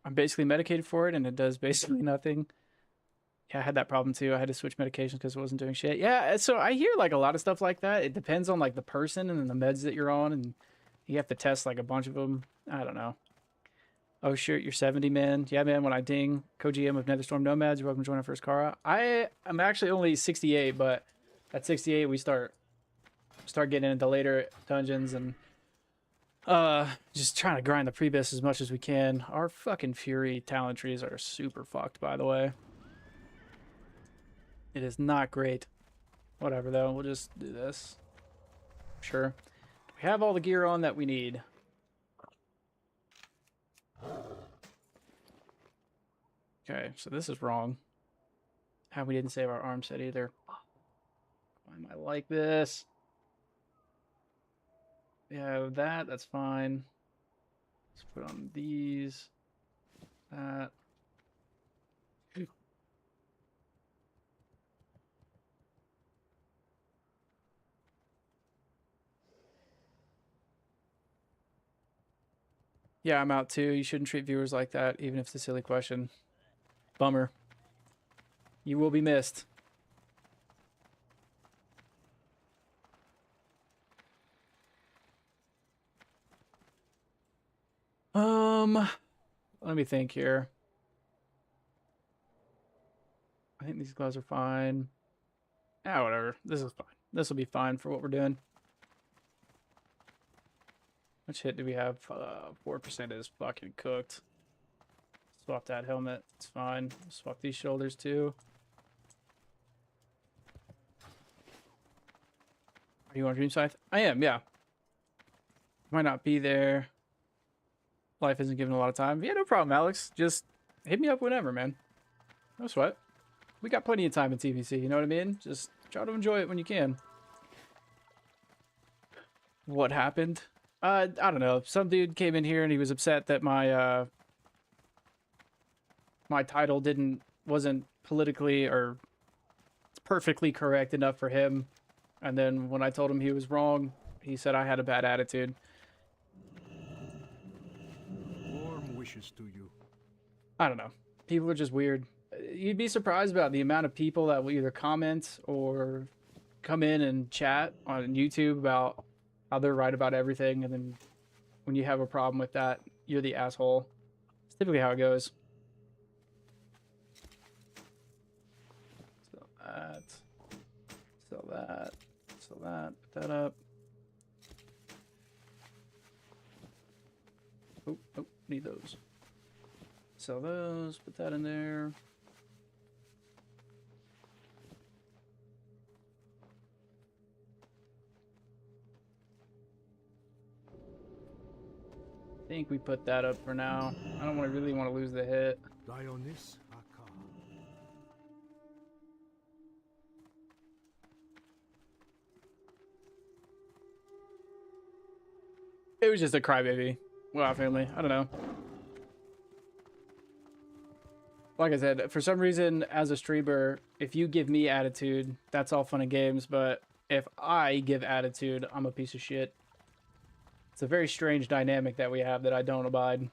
I'm basically medicated for it, and it does basically nothing. Yeah, I had that problem too. I had to switch medications because it wasn't doing shit. Yeah, so I hear like a lot of stuff like that. It depends on like the person and then the meds that you're on, and you have to test like a bunch of them. I don't know. Oh, shit, you're 70, man. Yeah, man, when I ding, co-GM of Netherstorm Nomads, you're welcome to join our first Kara. I'm actually only 68, but at 68, we start getting into later dungeons and just trying to grind the Prebis as much as we can. Our fucking Fury talent trees are super fucked, by the way. It is not great. Whatever, though. We'll just do this. Sure. We have all the gear on that we need. Okay, so this is wrong. How we didn't save our arm set either. Why am I like this? Yeah, that's fine. Let's put on these. That. Yeah, I'm out too. You shouldn't treat viewers like that, even if it's a silly question. Bummer. You will be missed. Let me think here. I think these gloves are fine. Ah, whatever. This is fine. This will be fine for what we're doing. Which hit do we have? 4% is fucking cooked. Swap that helmet. It's fine. Swap these shoulders too. Are you on Dream Scythe? I am, yeah. Might not be there. Life isn't given a lot of time. Yeah, no problem, Alex. Just hit me up whenever, man. No sweat. We got plenty of time in TVC, you know what I mean? Just try to enjoy it when you can. What happened? I don't know. Some dude came in here and he was upset that my my title wasn't politically or perfectly correct enough for him. And then when I told him he was wrong, he said I had a bad attitude. Warm wishes to you. I don't know. People are just weird. You'd be surprised about the amount of people that will either comment or come in and chat on YouTube about how they're right about everything, and then when you have a problem with that, you're the asshole. It's typically how it goes. So that. Sell that. Sell that. Put that up. Oh, need those. Sell those. Put that in there. I think we put that up for now. I don't really want to lose the hit. Dionys Akar. It was just a crybaby. Wow, family. I don't know. Like I said, for some reason, as a streamer, if you give me attitude, that's all fun and games. But if I give attitude, I'm a piece of shit. It's a very strange dynamic that we have that I don't abide.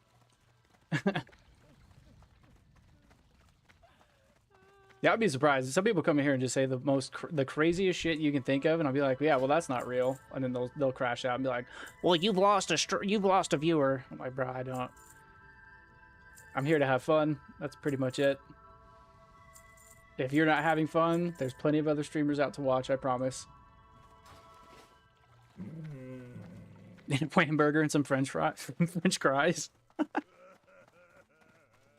Yeah, I'd be surprised. Some people come in here and just say the craziest shit you can think of, and I'll be like, yeah, well, that's not real. And then they'll crash out and be like, well, you've lost a viewer. I'm like, bro, I don't. I'm here to have fun. That's pretty much it. If you're not having fun, there's plenty of other streamers out to watch, I promise. Plain burger and some French fries. French fries.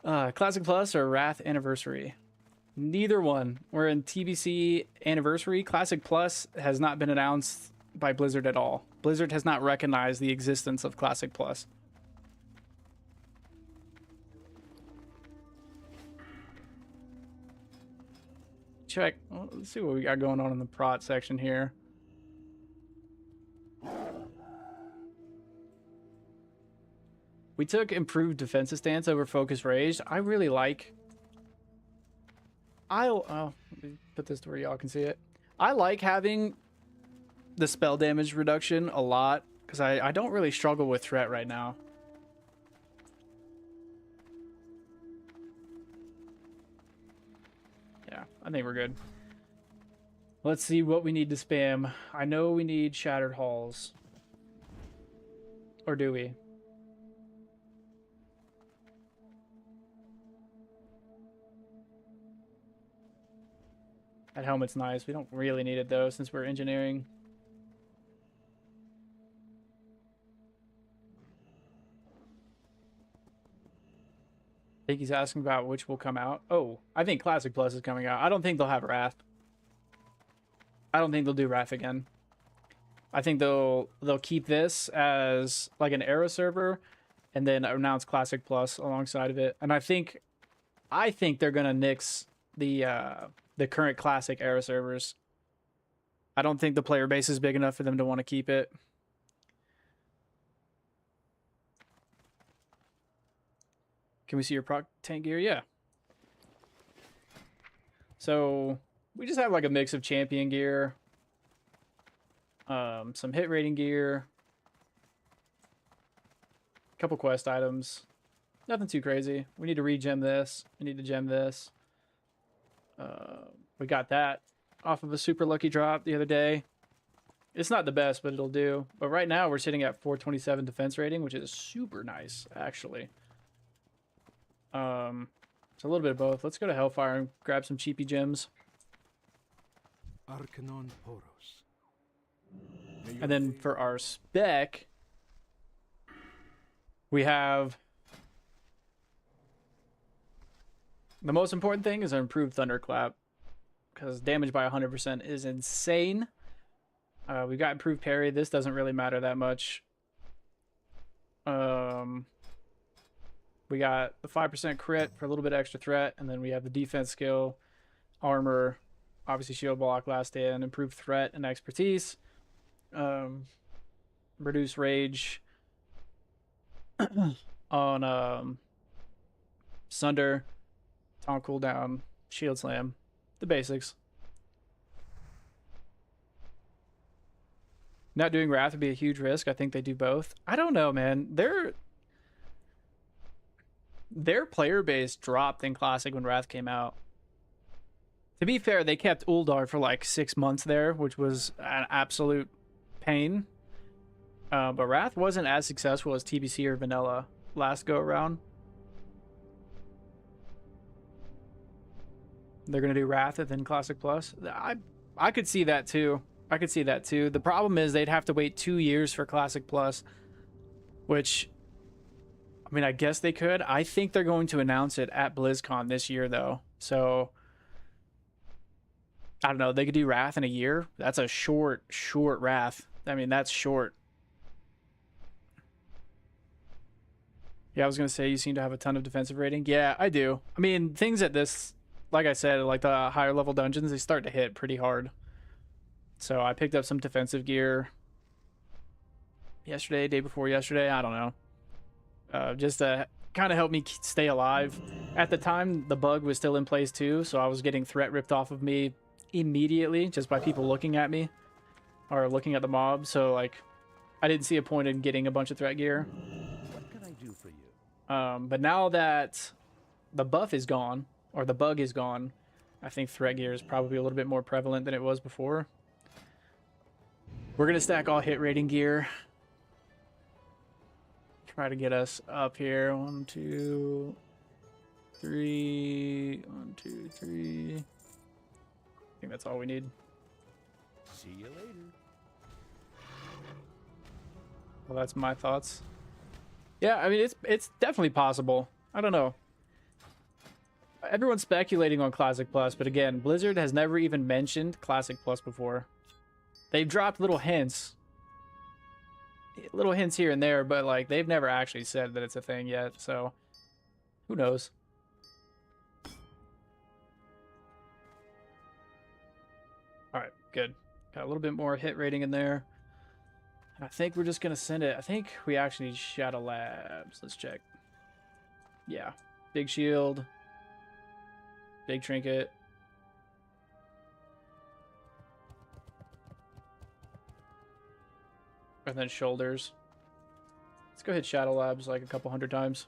Classic Plus or Wrath Anniversary? Neither one. We're in TBC Anniversary. Classic Plus has not been announced by Blizzard at all. Blizzard has not recognized the existence of Classic Plus. Check. Well, let's see what we got going on in the prot section here. We took improved defensive stance over focus rage. I really like... let me put this to where y'all can see it. I like having the spell damage reduction a lot, because I don't really struggle with threat right now. I think we're good. Let's see what we need to spam. I know we need Shattered Halls. Or do we? That helmet's nice. We don't really need it though, since we're engineering. I think he's asking about which will come out. Oh, I think Classic Plus is coming out. I don't think they'll have Wrath. I don't think they'll do Wrath again. I think they'll keep this as like an era server and then announce Classic Plus alongside of it. And I think they're gonna nix the current Classic era servers. I don't think the player base is big enough for them to want to keep it. Can we see your proc tank gear? Yeah. So we just have like a mix of champion gear, some hit rating gear, a couple quest items. Nothing too crazy. We need to regem this. We need to gem this. We got that off of a super lucky drop the other day. It's not the best, but it'll do. But right now we're sitting at 427 defense rating, which is super nice, actually. It's a little bit of both. Let's go to Hellfire and grab some cheapy gems. Arcanon Poros. And then for our spec, we have the most important thing is an improved Thunderclap, because damage by 100% is insane. We got improved parry. This doesn't really matter that much. We got the 5% crit for a little bit extra threat, and then we have the defense skill, armor, obviously shield block, last stand, improved threat and expertise, reduce rage on Sunder, taunt cooldown, shield slam, the basics. Not doing Wrath would be a huge risk. I think they do both. I don't know, man. Their player base dropped in Classic when Wrath came out. To be fair, they kept Uldar for like 6 months there, which was an absolute pain. But Wrath wasn't as successful as TBC or Vanilla last go around. They're going to do Wrath and then Classic Plus. I could see that too. I could see that too. The problem is they'd have to wait 2 years for Classic Plus, which, I mean, I guess they could. I think they're going to announce it at BlizzCon this year, though. So, I don't know. They could do Wrath in a year. That's a short Wrath. I mean, that's short. Yeah, I was going to say you seem to have a ton of defensive rating. Yeah, I do. I mean, things at this, like I said, like the higher level dungeons, they start to hit pretty hard. So I picked up some defensive gear yesterday, day before yesterday. I don't know. Just to kind of help me stay alive. At the time, the bug was still in place too, so I was getting threat ripped off of me immediately just by people looking at me or looking at the mob. So like, I didn't see a point in getting a bunch of threat gear. What can I do for you? But now that the buff is gone, or the bug is gone, I think threat gear is probably a little bit more prevalent than it was before. We're going to stack all hit rating gear. Try to get us up here. 1, 2, 3. 1, 2, 3. I think that's all we need. See you later. Well, that's my thoughts. Yeah, I mean, it's definitely possible. I don't know. Everyone's speculating on Classic Plus, but again, Blizzard has never even mentioned Classic Plus before. They've dropped little hints here and there, but like they've never actually said that it's a thing yet, so who knows. All right, good. Got a little bit more hit rating in there. And I think we're just gonna send it. I think we actually need Shadow Labs. Let's check. Yeah, big shield, big trinket. And then shoulders. Let's go hit Shadow Labs like a couple hundred times.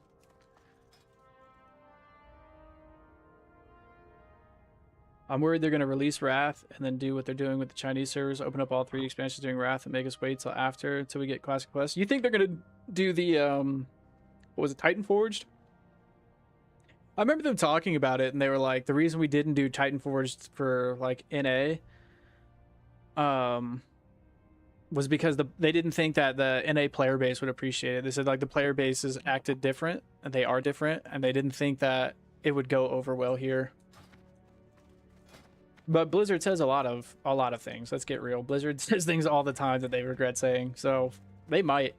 I'm worried they're going to release Wrath and then do what they're doing with the Chinese servers, open up all 3 expansions during Wrath and make us wait till after, until we get Classic Plus. You think they're going to do the, what was it, Titan Forged? I remember them talking about it, and they were like, the reason we didn't do Titan Forged for, like, NA, was because they didn't think that the NA player base would appreciate it. They said, like, the player bases acted different, and they are different, and they didn't think that it would go over well here. But Blizzard says a lot of things. Let's get real. Blizzard says things all the time that they regret saying. So they might.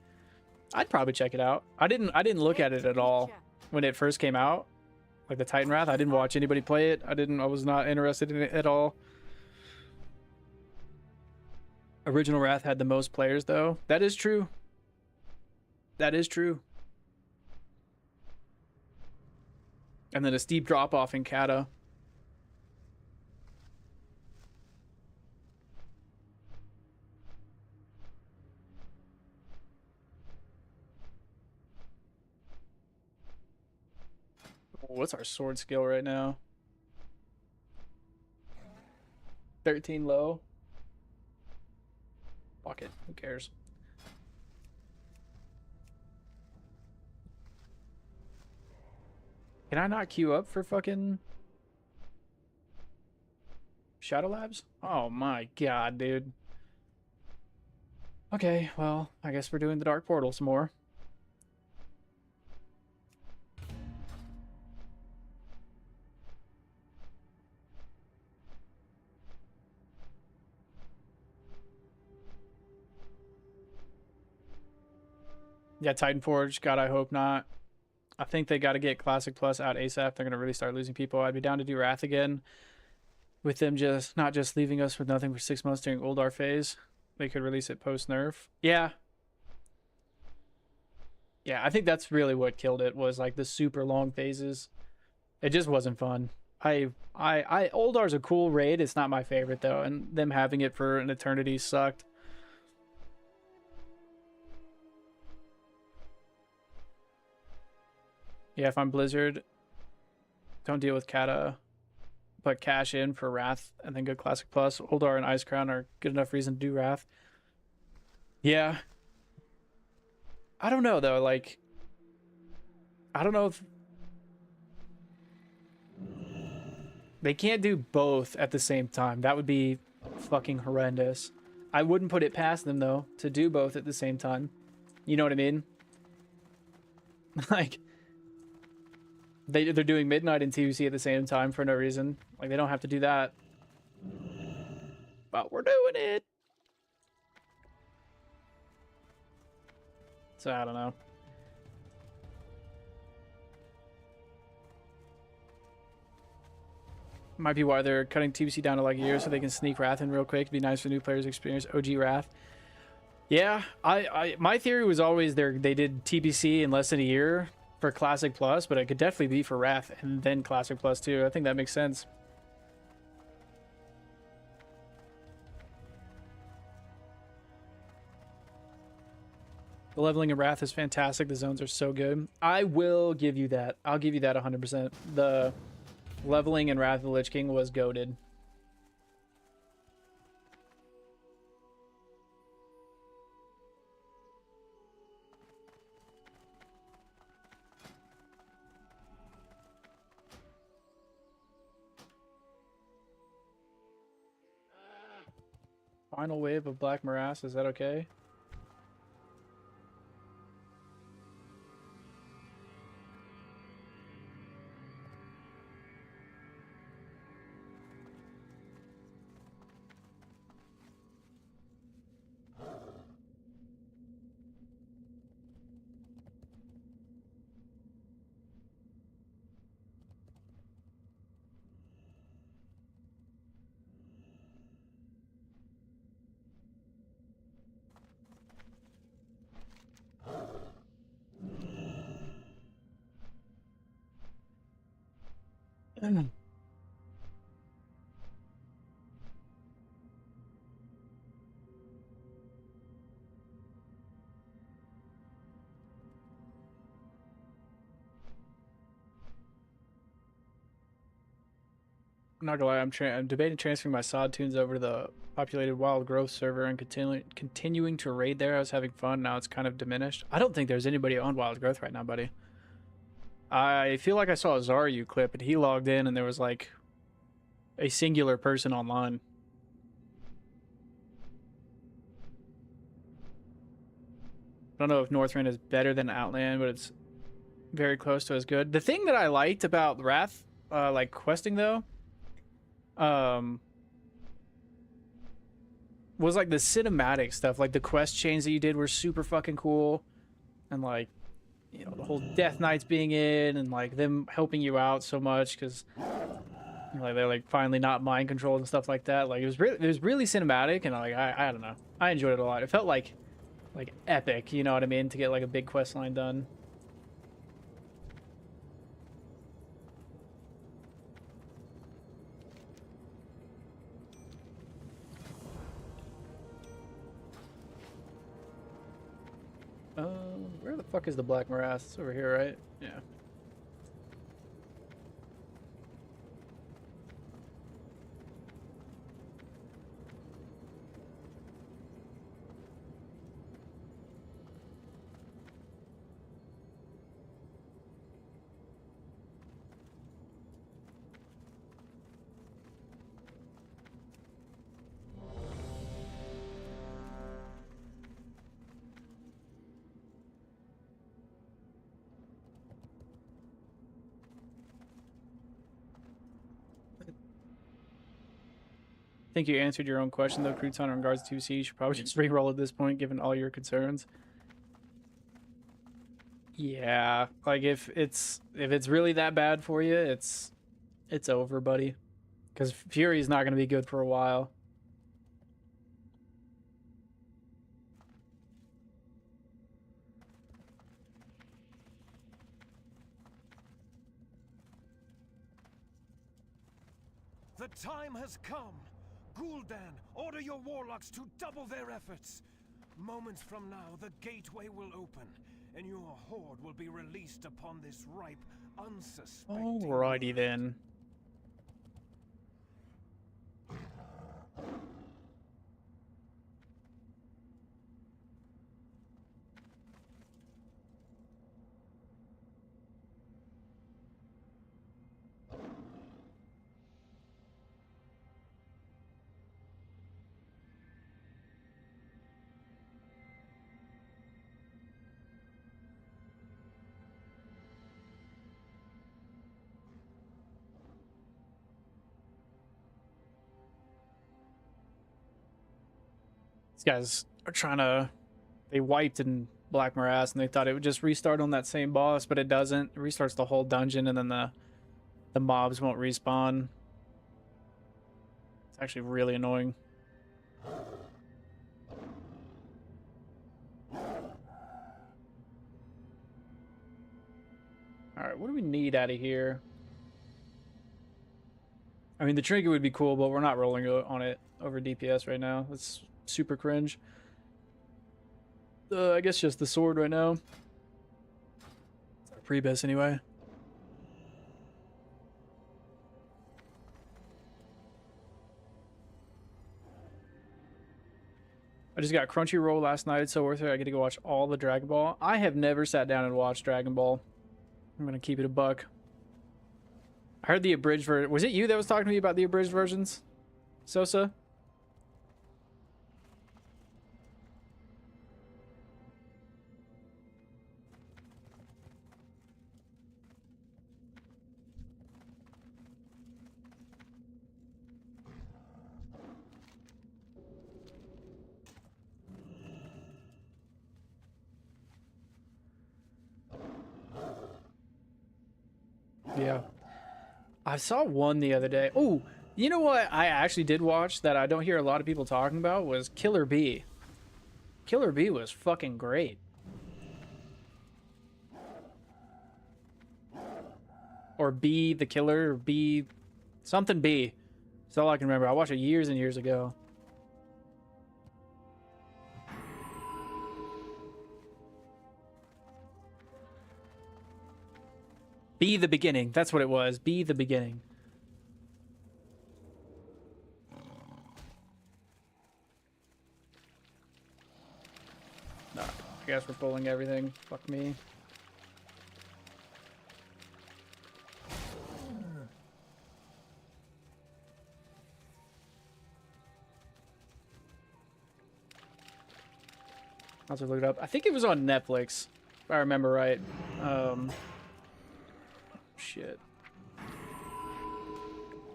I'd probably check it out. I didn't look at it at all when it first came out. Like the Titan Wrath. I I watch anybody play it. I was not interested in it at all. Original Wrath had the most players though. That is true. That is true. And then a steep drop off in Kata. What's our sword skill right now? 13 low. Fuck it. Who cares? Can I not queue up for fucking Shadow Labs? Oh my god, dude. Okay, well, I guess we're doing the Dark Portal some more. Yeah, Titan Forge. God, I hope not. I think they got to get Classic Plus out ASAP. They're going to really start losing people. I'd be down to do Wrath again. With them just not just leaving us with nothing for 6 months during Uldar phase. They could release it post-nerf. Yeah. Yeah, I think that's really what killed it, was like the super long phases. It just wasn't fun. Uldar's a cool raid. It's not my favorite though, and them having it for an eternity sucked. Yeah, if I'm Blizzard, don't deal with Kata, but cash in for Wrath and then go Classic Plus. Uldar and Ice Crown are good enough reason to do Wrath. Yeah. I don't know though, like, I don't know if they can't do both at the same time. That would be fucking horrendous. I wouldn't put it past them though to do both at the same time. You know what I mean? Like, they're doing Midnight and TUC at the same time for no reason. Like, they don't have to do that. But we're doing it. So, I don't know. Might be why they're cutting TBC down to like a year so they can sneak Wrath in real quick. It'd be nice for new players to experience OG Wrath. Yeah, my theory was always they did TBC in less than a year for Classic Plus, but it could definitely be for Wrath and then Classic Plus too. I think that makes sense. The leveling in Wrath is fantastic. The zones are so good. I will give you that. I'll give you that 100%. The leveling in Wrath of the Lich King was goated. Final wave of Black Morass. Is that okay? I'm not gonna lie, I'm debating transferring my sod tunes over to the populated wild growth server and continuing to raid there. I was having fun. Now it's kind of diminished. I don't think there's anybody on wild growth right now, buddy. I feel like I saw a Zaryu clip and he logged in and there was like a singular person online. I don't know if Northrend is better than Outland, but it's very close to as good. The thing that I liked about Wrath, like questing though, was like the cinematic stuff. Like the quest chains that you did were super fucking cool, and like, you know, the whole Death Knights being in and like them helping you out so much because like they're like finally not mind controlled and stuff like that. Like it was really cinematic, and like I don't know, I enjoyed it a lot. It felt like epic, you know what I mean, to get like a big quest line done. Where the fuck is the Black Morass? It's over here, right? Yeah. I think you answered your own question though, Crouton, in regards to 2C. You should probably just re-roll at this point, given all your concerns. Yeah, like if it's really that bad for you, it's over, buddy. Because Fury's not going to be good for a while. The time has come. Gul'dan, order your warlocks to double their efforts. Moments from now, the gateway will open, and your horde will be released upon this ripe, unsuspecting... Alrighty then. These guys are trying to... They wiped in Black Morass and they thought it would just restart on that same boss, but it doesn't. It restarts the whole dungeon and then the mobs won't respawn. It's actually really annoying. Alright, what do we need out of here? I mean, the trinket would be cool, but we're not rolling on it over DPS right now. That's super cringe. I guess just the sword right now. It's our Prebis anyway. I just got Crunchyroll last night. It's so worth it. I get to go watch all the Dragon Ball. I have never sat down and watched Dragon Ball. I'm gonna keep it a buck. I heard the abridged version. Was it you that was talking to me about the abridged versions, Sosa? Yeah. I saw one the other day. Oh, you know what I actually did watch that I don't hear a lot of people talking about was Killer Bee. Killer Bee was fucking great. Or Bee the Killer, or Bee... Something Bee. That's all I can remember. I watched it years and years ago. Be the Beginning. That's what it was. Be the Beginning. I guess we're pulling everything. Fuck me. I'll have to look it up. I think it was on Netflix, if I remember right. Shit.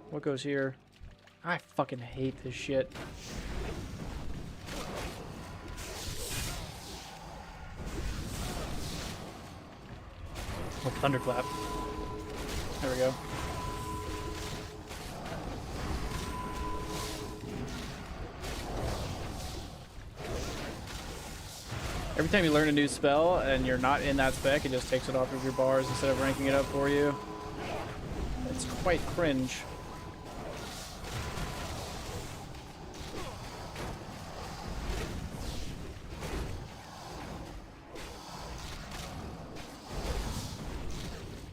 What goes here? I fucking hate this shit. Oh, thunderclap. There we go. Every time you learn a new spell and you're not in that spec, it just takes it off of your bars instead of ranking it up for you. It's quite cringe.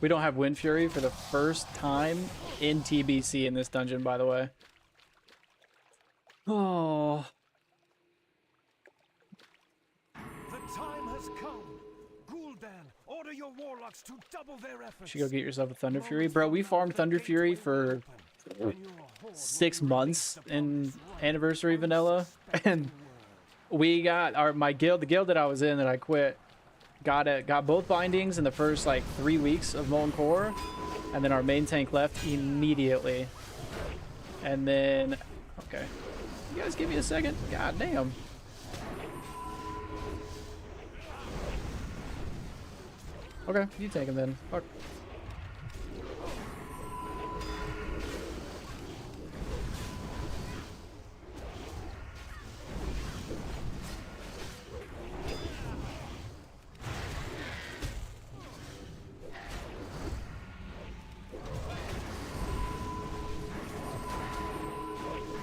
We don't have Wind Fury for the first time in TBC in this dungeon, by the way. Oh. The time has come. Gul'dan, order your warlocks to double their efforts. You should go get yourself a Thunder Fury. Bro, we farmed Thunder Fury for 6 months in Anniversary Vanilla. And we got the guild that I was in that I quit, got both bindings in the first like 3 weeks of Molten Core, and then our main tank left immediately. And then, okay, you guys give me a second. God damn. Okay, you take him then. Fuck.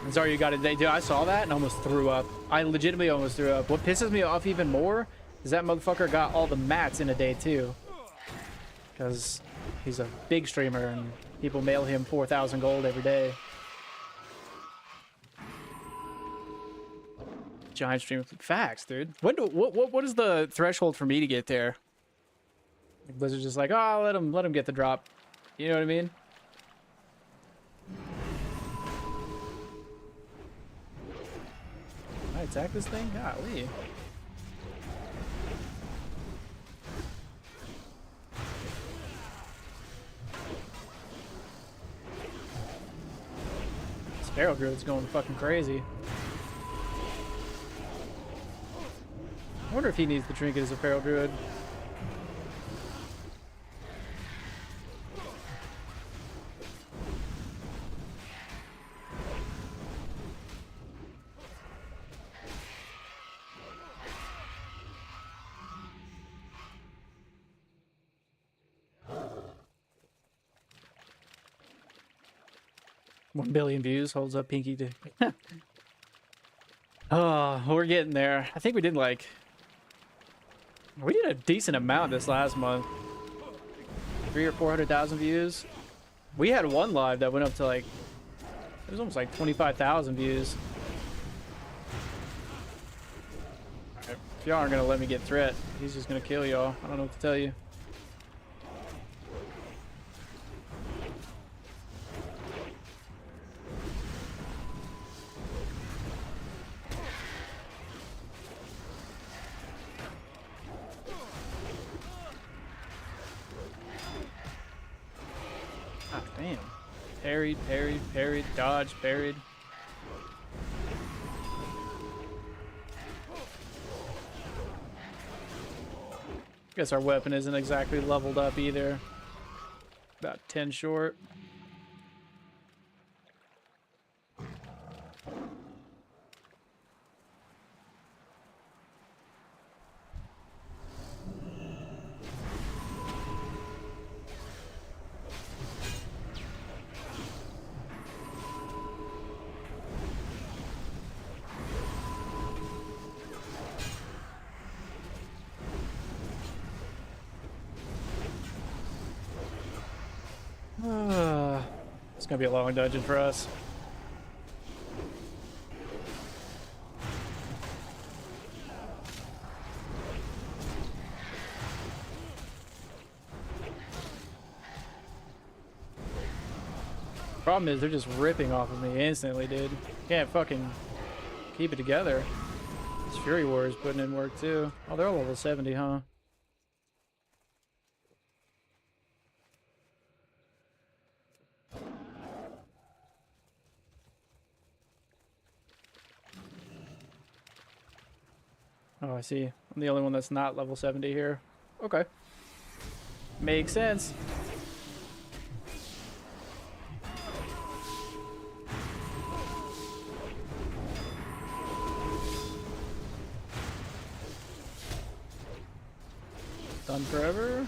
I'm sorry you got it. Dude, I saw that and almost threw up. I legitimately almost threw up. What pisses me off even more is that motherfucker got all the mats in a day too. Because he's a big streamer and people mail him 4,000 gold every day. Giant streamer. Facts, dude. What is the threshold for me to get there? Like Blizzard's just like, oh, let him get the drop. You know what I mean? Can I attack this thing? Golly. Sparrow Druid's going fucking crazy. I wonder if he needs the trinket as a Feral Druid. $1 billion views holds up Pinky to. Oh, we're getting there. I think we did a decent amount this last month. 300,000 or 400,000 views. We had one live that went up to like, it was almost like 25,000 views. Right. If y'all aren't gonna let me get threat, he's just gonna kill y'all. I don't know what to tell you. Damn. Parried, dodge, parried. Guess our weapon isn't exactly leveled up either. About 10 short. It's gonna be a long dungeon for us. Problem is, they're just ripping off of me instantly, dude. Can't fucking keep it together. This Fury Warrior's putting in work, too. Oh, they're all level 70, huh? Oh, I see. I'm the only one that's not level 70 here. Okay. Makes sense. Done forever.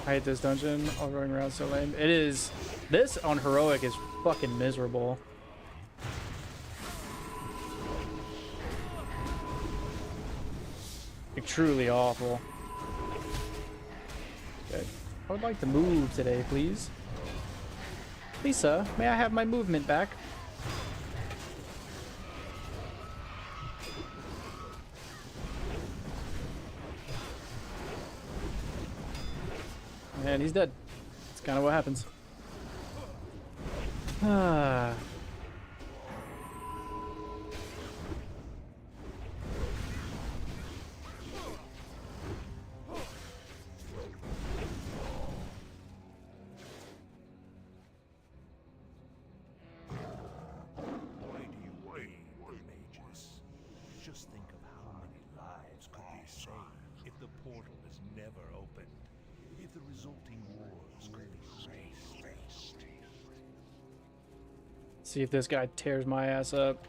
I hate this dungeon. All going around so lame. It is. This on heroic is fucking miserable. Like, truly awful. Okay. I would like to move today, please. Lisa, may I have my movement back? And he's dead. That's kind of what happens. Ah. Why do you wait, mages? Just think of how many lives could be saved if the portal is never opened. If the resulting wars could be erased. See if this guy tears my ass up.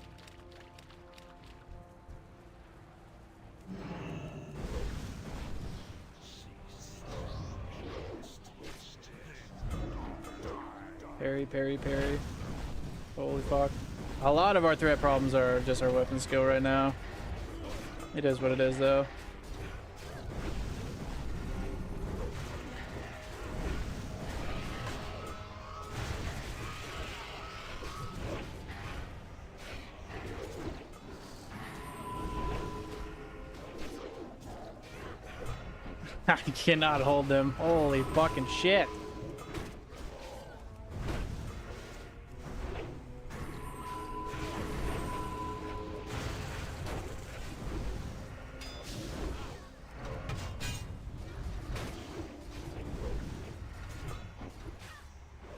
Parry, parry, parry. Holy fuck. A lot of our threat problems are just our weapon skill right now. It is what it is, though. I cannot hold them. Holy fucking shit.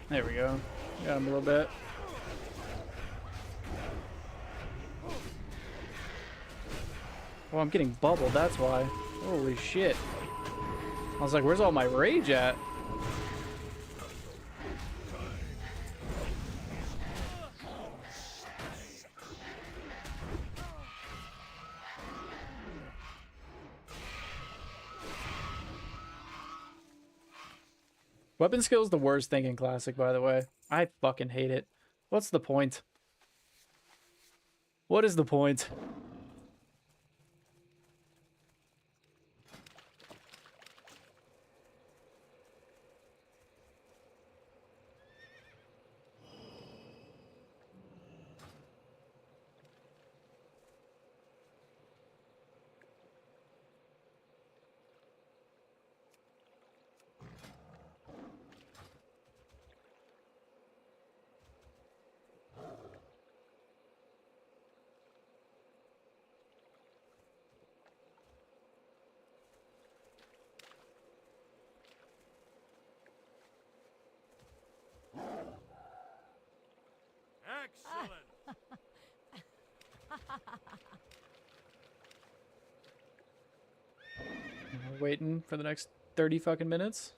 There we go. Got him a little bit. Oh, I'm getting bubbled, that's why. Holy shit. I was like, where's all my rage at? Weapon skill's the worst thing in Classic, by the way. I fucking hate it. What's the point? What is the point? Excellent! We're waiting for the next 30 fucking minutes.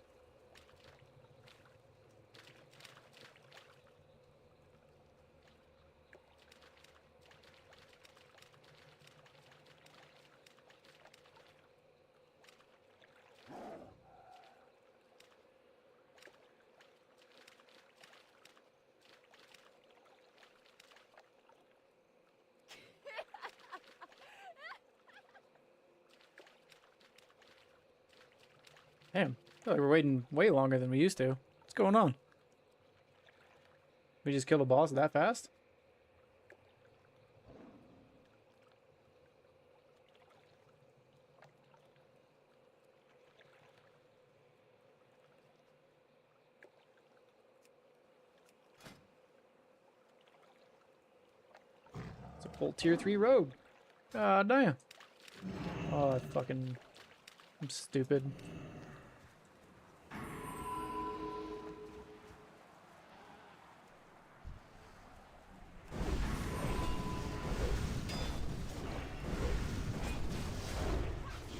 Damn, I feel like we're waiting way longer than we used to. What's going on? We just killed a boss that fast? Full tier 3 rogue. God damn. Oh, I'm stupid.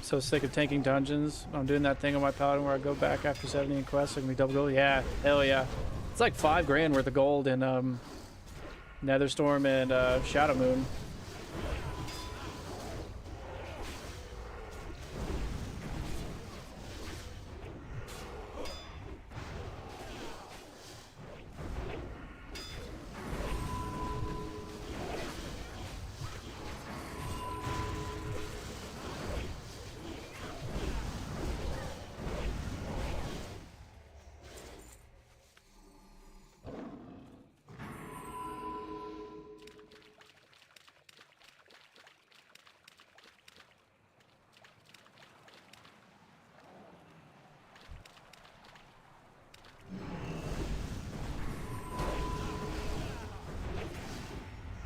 So sick of tanking dungeons. I'm doing that thing on my paladin where I go back after 70 in quests so I can be double gold. Yeah, hell yeah. It's like 5 grand worth of gold in Netherstorm and Shadow Moon.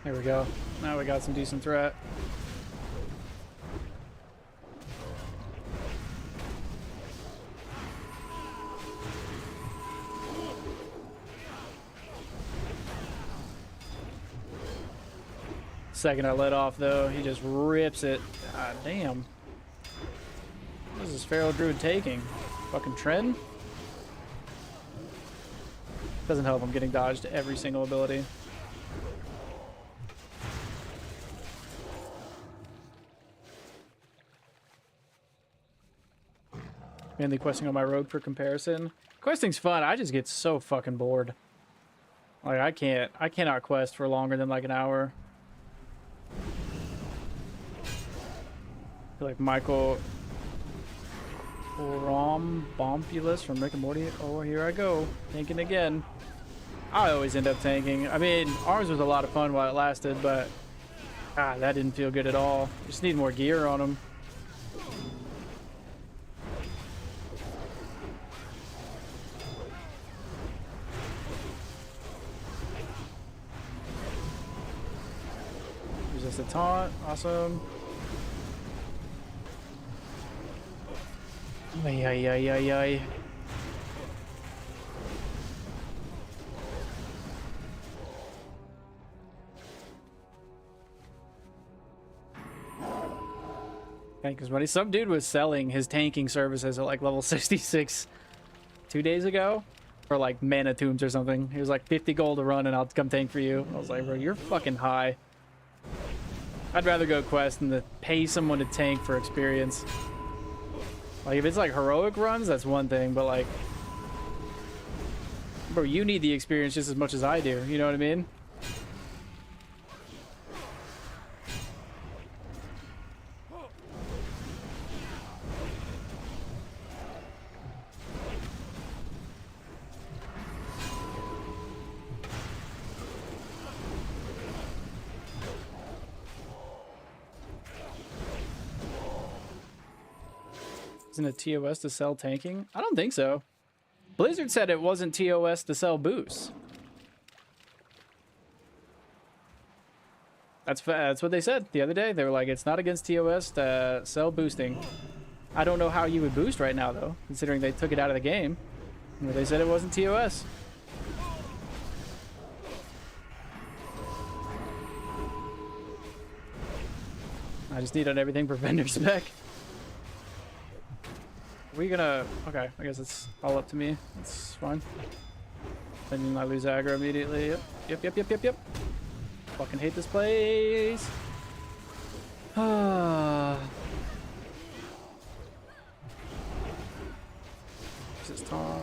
There we go. Now we got some decent threat. Second I let off though, he just rips it. God damn. What is this Feral Druid taking? Fucking trend? Doesn't help, I'm getting dodged every single ability. Mainly questing on my rogue for comparison. Questing's fun, I just get so fucking bored. Like I cannot quest for longer than like an hour. I feel like Michael Bompulus from Rick and Morty. Oh, here I go. Tanking again. I always end up tanking. I mean, ours was a lot of fun while it lasted, but that didn't feel good at all. Just need more gear on them. Resist the taunt. Awesome. Ay, ay, ay, ay, ay. Because money. Some dude was selling his tanking services at like level 66 2 days ago for like mana tombs or something. He was like 50 gold a run and I'll come tank for you. I was like, bro, you're fucking high. I'd rather go quest than to pay someone to tank for experience. Like if it's like heroic runs, that's one thing, but like, bro, you need the experience just as much as I do. You know what I mean? Isn't it TOS to sell tanking? I don't think so. Blizzard said it wasn't TOS to sell boosts. That's what they said the other day. They were like, it's not against TOS to sell boosting. I don't know how you would boost right now, though, considering they took it out of the game. But they said it wasn't TOS. I just need on everything for vendor spec. We gonna... Okay, I guess it's all up to me. It's fine. Then I lose aggro immediately. Yep. Fucking hate this place. This is taunt.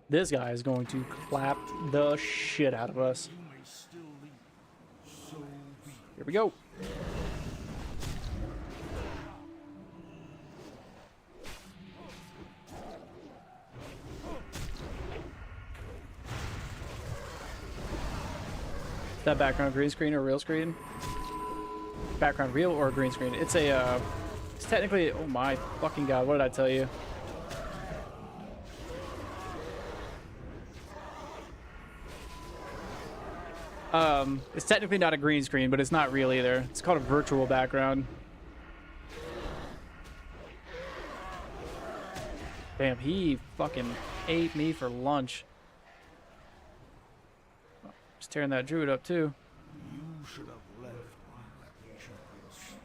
This guy is going to clap the shit out of us. Here we go. Is that background green screen or real screen? Background real or green screen? It's a, it's technically, oh my fucking god, what did I tell you? It's technically not a green screen, but it's not real either. It's called a virtual background. Damn, he fucking ate me for lunch. Just tearing that druid up too. You should have left my chance.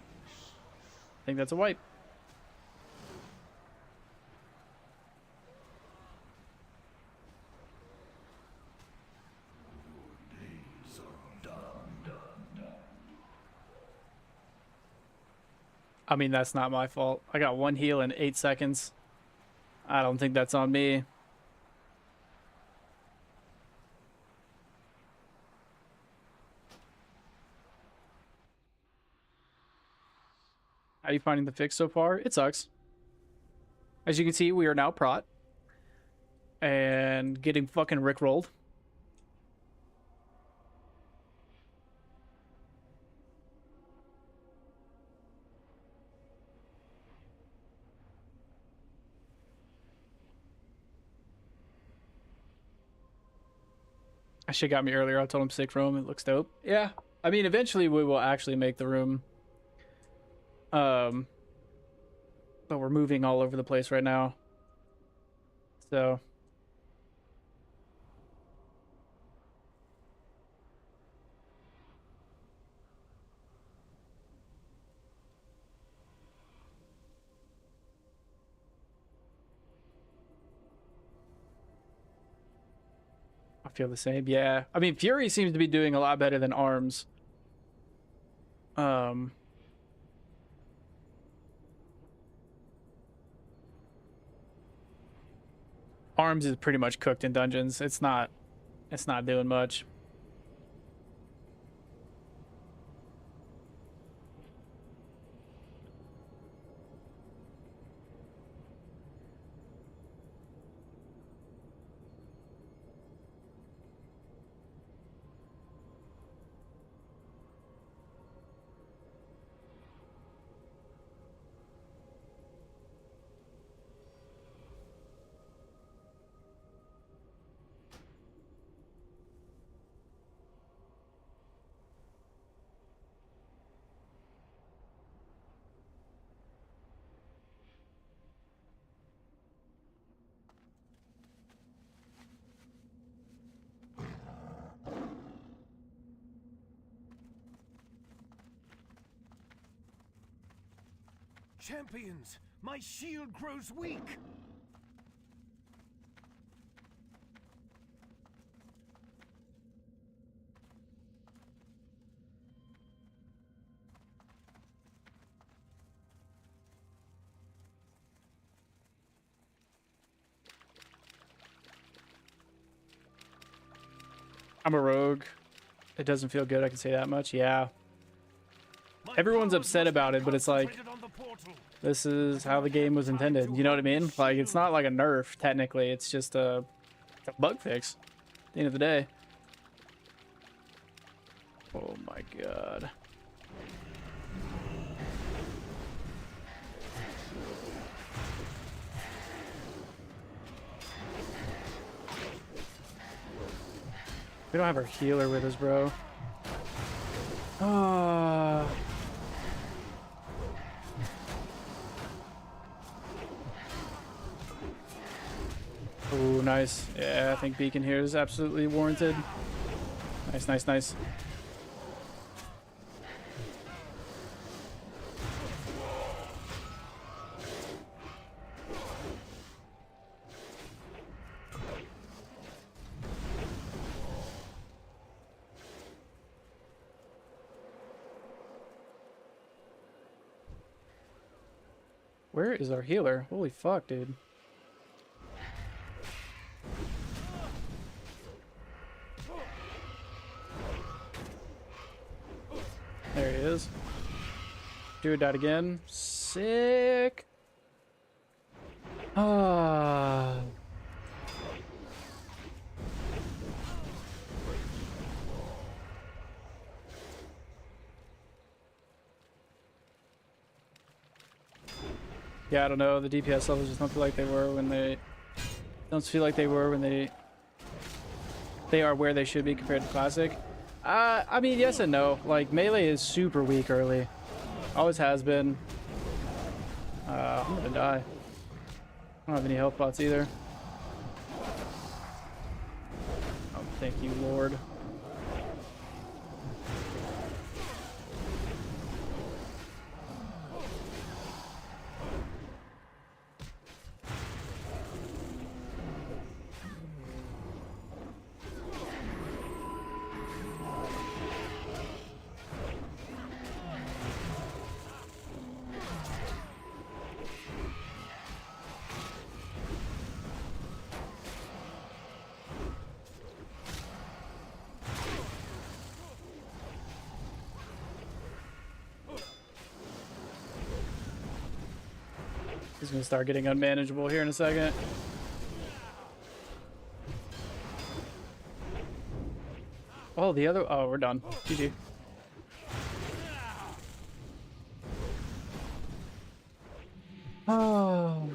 I think that's a wipe. I mean, that's not my fault. I got one heal in 8 seconds. I don't think that's on me. How are you finding the fix so far? It sucks. As you can see, we are now prot. And getting fucking rickrolled. That shit got me earlier. I told him sick room. It looks dope. Yeah. I mean, eventually we will actually make the room. But we're moving all over the place right now. So. I feel the same. Yeah. I mean, Fury seems to be doing a lot better than Arms. Arms is pretty much cooked in dungeons. It's not doing much. Champions, my shield grows weak. I'm a rogue. It doesn't feel good, I can say that much. Yeah. Everyone's upset about it, but it's like, this is how the game was intended. You know what I mean? Like, it's not like a nerf, technically. It's just a bug fix at the end of the day. Oh my god. We don't have our healer with us, bro. Ah. Oh, nice. Yeah, I think beacon here is absolutely warranted. Nice, nice, nice. Where is our healer? Holy fuck, dude. There he is. Dude died again. Sick. Ah. Yeah, I don't know. The DPS levels just don't feel like they were when they they are where they should be compared to Classic. I mean, yes and no. Like, melee is super weak early. Always has been. I'm gonna die. I don't have any health pots either. Oh, thank you, Lord. He's gonna start getting unmanageable here in a second. Oh, the other. Oh, we're done. GG. Oh.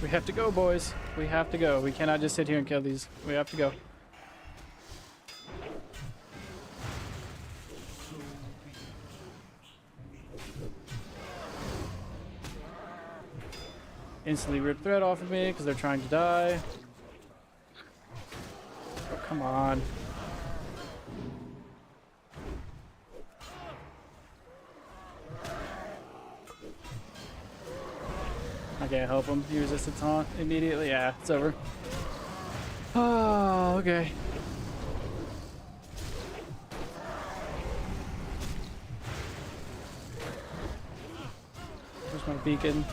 We have to go, boys. We have to go. We cannot just sit here and kill these. We have to go. Instantly rip threat off of me because they're trying to die. Oh, come on. I can't help him. He resisted taunt immediately. Yeah, it's over. Oh, okay. Where's my beacon?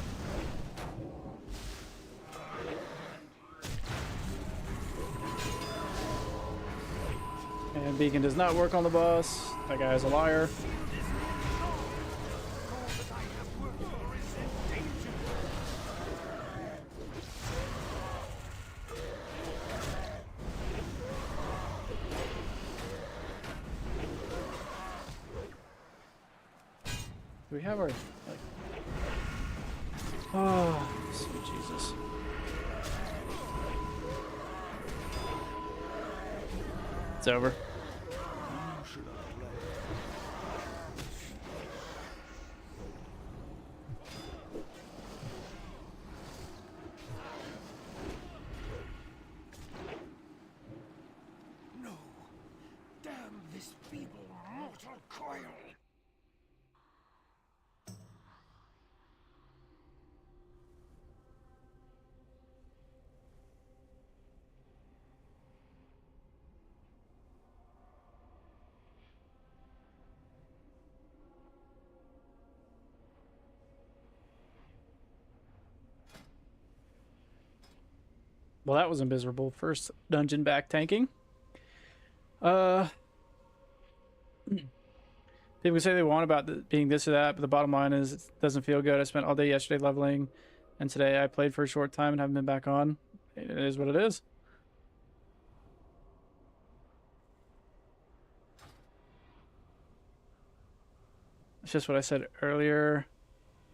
And beacon does not work on the boss. That guy's a liar. Do we have our, like... Oh, sweet Jesus. It's over. No! Damn this feeble mortal coil! Well, that was a miserable first dungeon back tanking. People say they want about being this or that, but the bottom line is it doesn't feel good. I spent all day yesterday leveling, and today I played for a short time and haven't been back on. It is what it is. It's just what I said earlier,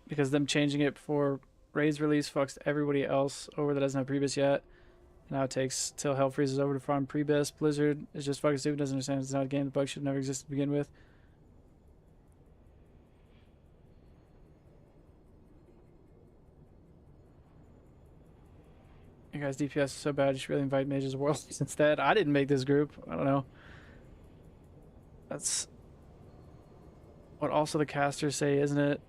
because them changing it before Raid's release fucks everybody else over that doesn't have Prebis yet. Now it takes till hell freezes over to farm Prebis. Blizzard is just fucking stupid, doesn't understand it's not a game. The bug should never exist to begin with. You guys' DPS is so bad, you should really invite mages of worlds instead. I didn't make this group. I don't know. That's what also the casters say, isn't it?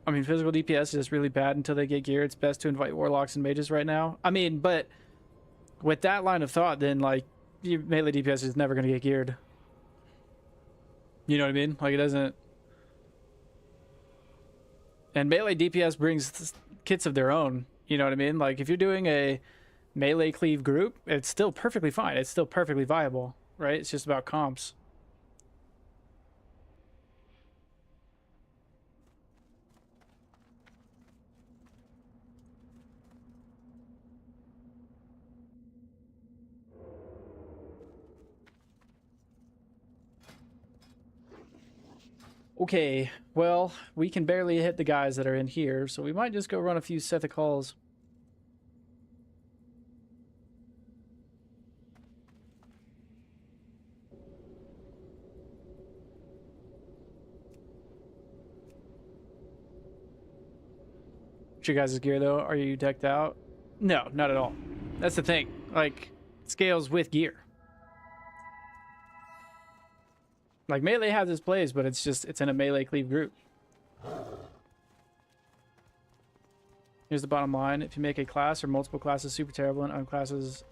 I mean, physical DPS is just really bad until they get gear. It's best to invite warlocks and mages right now. I mean, but with that line of thought, then, like, your melee DPS is never going to get geared. You know what I mean? Like, it doesn't... And melee DPS brings kits of their own. You know what I mean? Like, if you're doing a melee cleave group, it's still perfectly fine. It's still perfectly viable, right? It's just about comps. Okay, well, we can barely hit the guys that are in here, so we might just go run a few Sethic Halls. What's your guys' gear, though? Are you decked out? No, not at all. That's the thing. Like, scales with gear. Like, melee has its plays, but it's in a melee cleave group. Here's the bottom line. If you make a class or multiple classes super terrible and other classes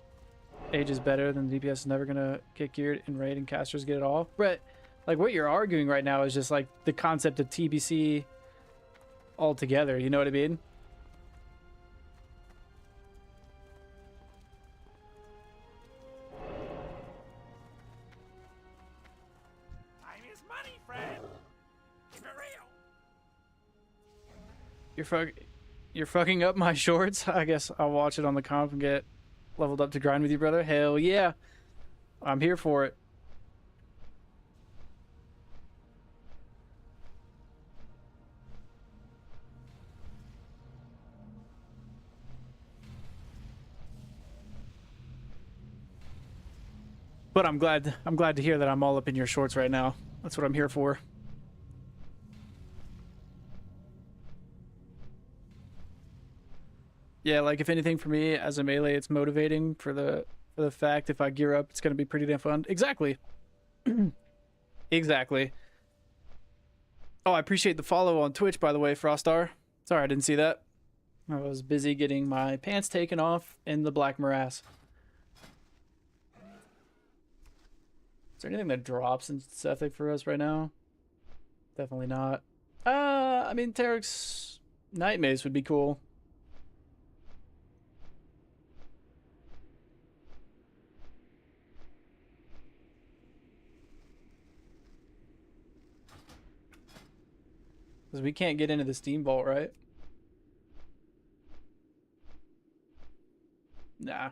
age is better, then the DPS is never going to get geared and raid and casters get it all. But, like, what you're arguing right now is just, like, the concept of TBC altogether. You know what I mean? You're fucking up my shorts. I guess I'll watch it on the comp and get leveled up to grind with you, brother. Hell yeah. I'm here for it. But I'm glad to hear that I'm all up in your shorts right now. That's what I'm here for. Yeah, like, if anything for me as a melee, it's motivating for the fact if I gear up, it's going to be pretty damn fun. Exactly. Exactly. Oh, I appreciate the follow on Twitch, by the way, Frostar. Sorry, I didn't see that. I was busy getting my pants taken off in the Black Morass. Is there anything that drops in Sethic for us right now? Definitely not. I mean, Tarek's Night Mace would be cool. Because we can't get into the Steam Vault, right? Nah.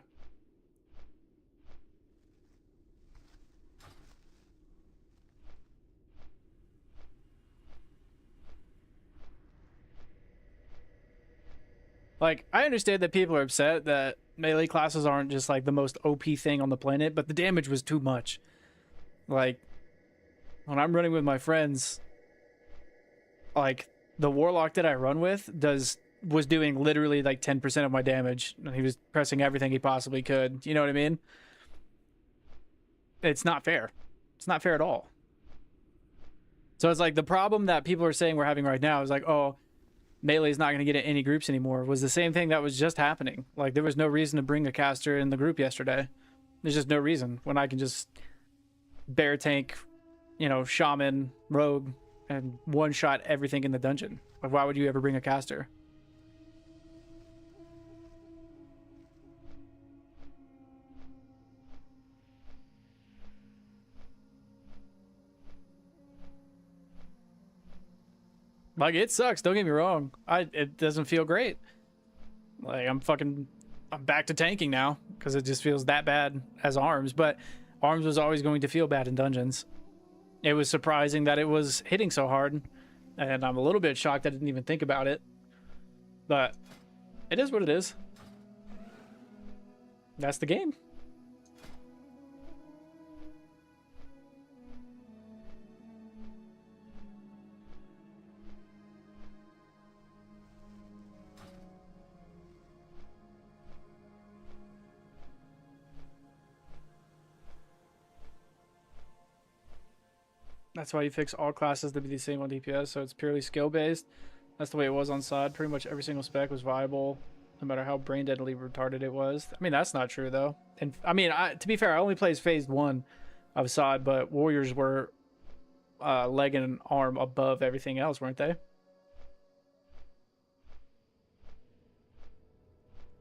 Like, I understand that people are upset that melee classes aren't just, like, the most OP thing on the planet, but the damage was too much. Like, when I'm running with my friends, like, the Warlock that I run with was doing literally, like, 10% of my damage, and he was pressing everything he possibly could. You know what I mean? It's not fair. It's not fair at all. So it's like the problem that people are saying we're having right now is like, oh, Melee's not going to get in any groups anymore, was the same thing that was just happening. Like, there was no reason to bring a caster in the group yesterday. There's just no reason when I can just bear tank, you know, shaman, rogue, and one-shot everything in the dungeon. Like, why would you ever bring a caster? Like, it sucks, don't get me wrong. It doesn't feel great. Like, I'm back to tanking now because it just feels that bad as arms, but arms was always going to feel bad in dungeons. It was surprising that it was hitting so hard, and I'm a little bit shocked I didn't even think about it. But it is what it is. That's the game. That's why you fix all classes to be the same on DPS, so it's purely skill-based. That's the way it was on SOD. Pretty much every single spec was viable, no matter how brain-deadly retarded it was. I mean, that's not true, though. And I mean, to be fair, I only played Phase 1 of SOD, but Warriors were leg and arm above everything else, weren't they?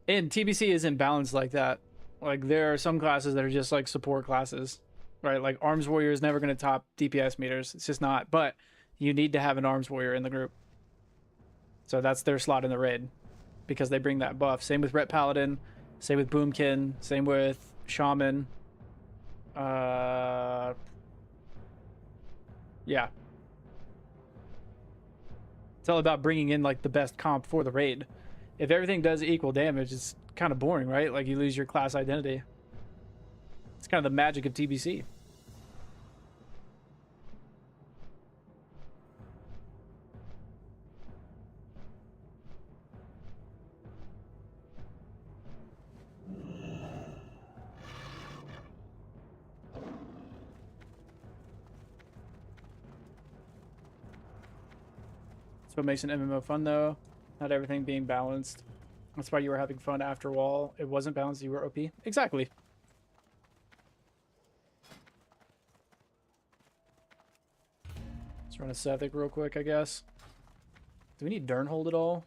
And TBC isn't balanced like that. Like, there are some classes that are just like support classes, right? Like, Arms Warrior is never going to top DPS meters. It's just not. But you need to have an Arms Warrior in the group. So that's their slot in the raid because they bring that buff. Same with Ret Paladin. Same with Boomkin. Same with Shaman. Yeah. It's all about bringing in like the best comp for the raid. If everything does equal damage, it's kind of boring, right? Like, you lose your class identity. It's kind of the magic of TBC. That's what makes an MMO fun, though. Not everything being balanced. That's why you were having fun after Wall. It wasn't balanced, you were OP. Exactly. Let's run a Sethic real quick, I guess. Do we need Durnhold at all?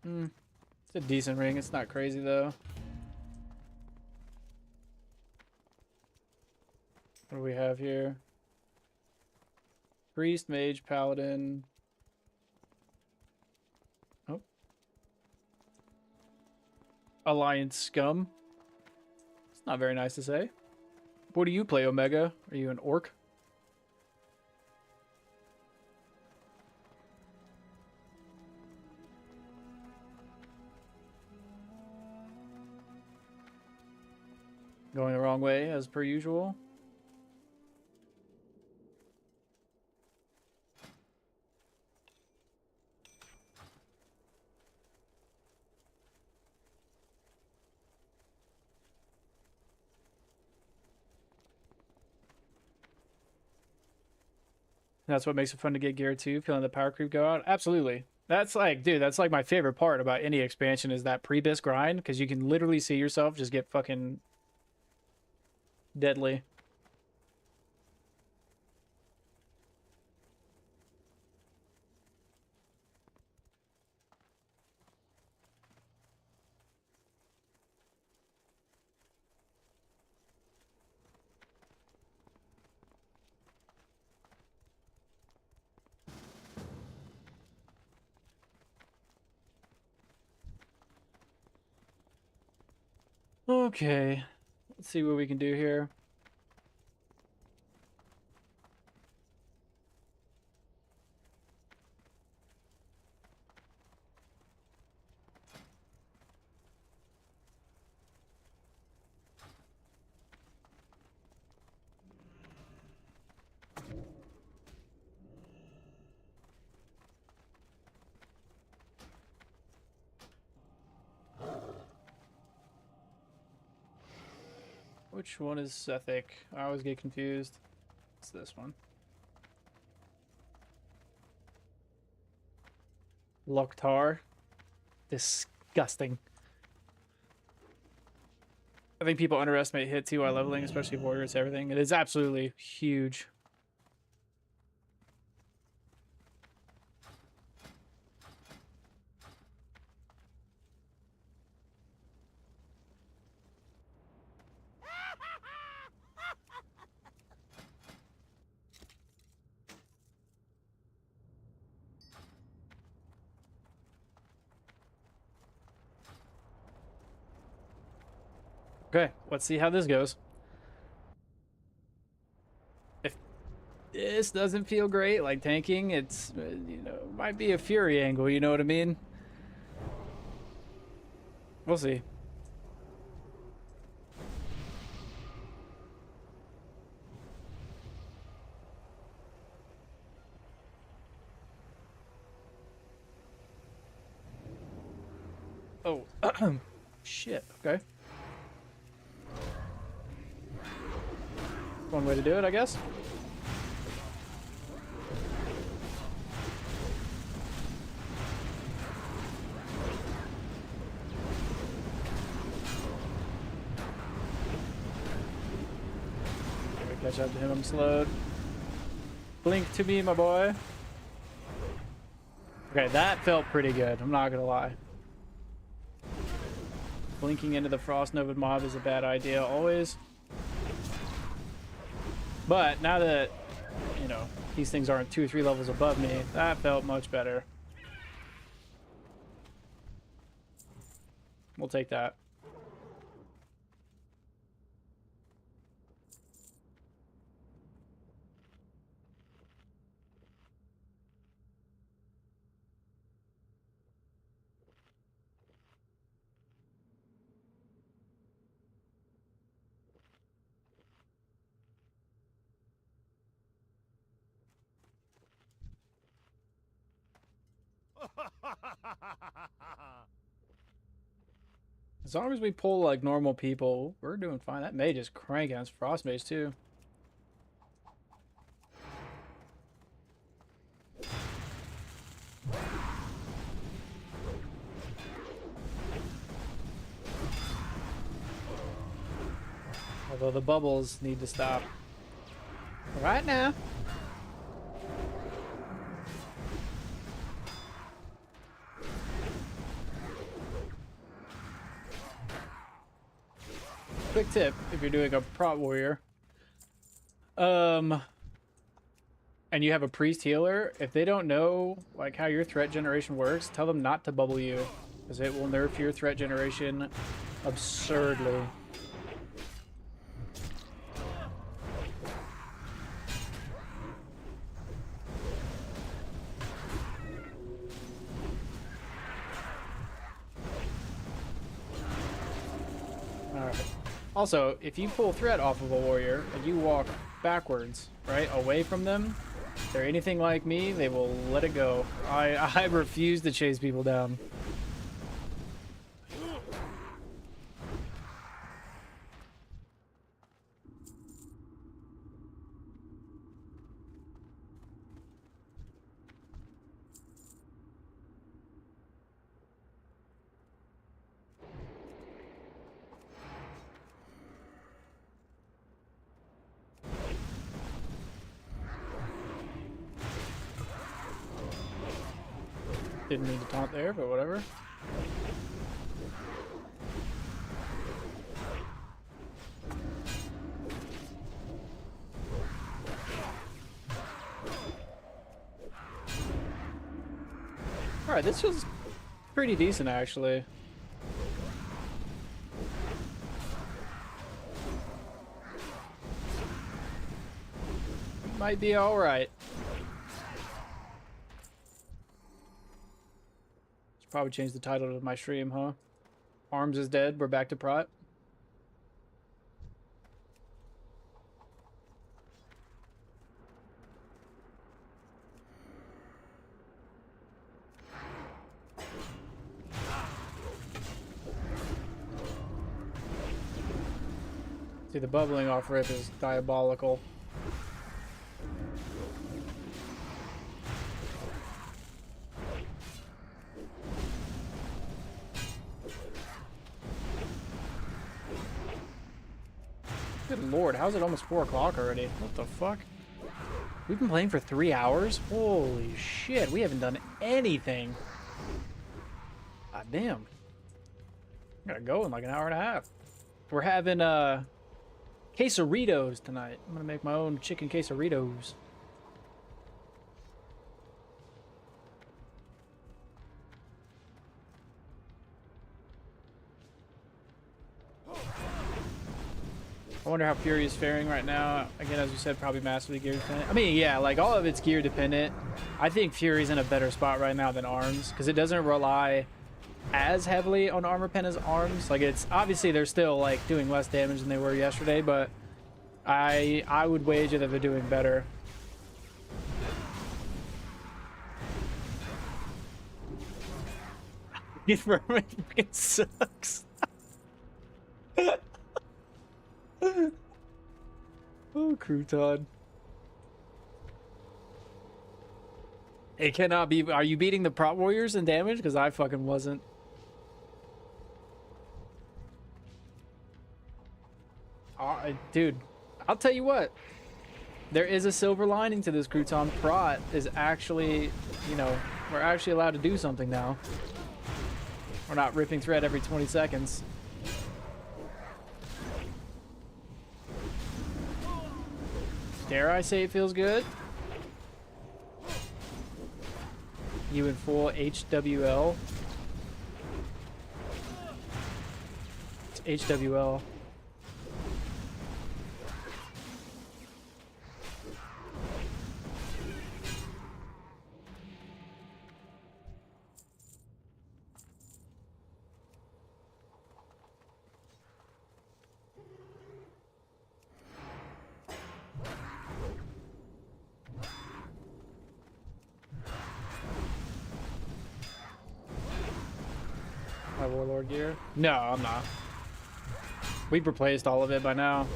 It's a decent ring. It's not crazy, though. What do we have here? Priest, Mage, Paladin. Oh. Alliance Scum. It's not very nice to say. What do you play, Omega? Are you an orc? Going the wrong way, as per usual. That's what makes it fun to get gear too, feeling the power creep go out. Absolutely. That's like, dude, that's like my favorite part about any expansion is that Prebis grind, because you can literally see yourself just get fucking deadly. Okay, let's see what we can do here. Which one is Sethic? I always get confused. It's this one. Loktar. Disgusting. I think people underestimate hit too while leveling, especially warriors, everything. It is absolutely huge. Okay, let's see how this goes. If this doesn't feel great, like tanking, it's, you know, might be a Fury angle, you know what I mean? We'll see. Oh, shit, okay. One way to do it, I guess. Catch up to him, I'm slowed. Blink to me, my boy. Okay, that felt pretty good. I'm not gonna lie. Blinking into the Frost Nova mob is a bad idea always. But now that, you know, these things aren't 2 or 3 levels above me, that felt much better. We'll take that. As long as we pull like normal people, we're doing fine. That mage is cranking. It's Frost Mage too. Although the bubbles need to stop right now. Quick tip if you're doing a prot warrior, and you have a priest healer, if they don't know like how your threat generation works, tell them not to bubble you, because it will nerf your threat generation absurdly. Also, if you pull threat off of a warrior and you walk backwards, right, away from them, if they're anything like me, they will let it go. I refuse to chase people down. Didn't need to taunt there, but whatever. Alright, this feels pretty decent actually. Might be alright. Probably change the title of my stream, huh? Arms is dead. We're back to prot. See, the bubbling off rip is diabolical. Good lord, how's it almost 4 o'clock already? What the fuck? We've been playing for 3 hours? Holy shit, we haven't done anything. God damn. I gotta go in like an hour and a half. We're having quesaritos tonight. I'm gonna make my own chicken quesaritos. I wonder how Fury is faring right now. Again, as you said, probably massively gear dependent. I mean, yeah, like all of it's gear dependent. I think Fury's in a better spot right now than Arms because it doesn't rely as heavily on armor pen as Arms. Like, it's obviously they're still like doing less damage than they were yesterday, but I would wager that they're doing better. Vermin fucking sucks. Oh, crouton. It cannot be. Are you beating the prot warriors in damage? Because I fucking wasn't. Dude, I'll tell you what. There is a silver lining to this crouton. Prot is actually, you know, we're actually allowed to do something now. We're not ripping thread every 20 seconds. Dare I say it feels good? You in full HWL? It's HWL. My warlord gear? No, I'm not. We've replaced all of it by now.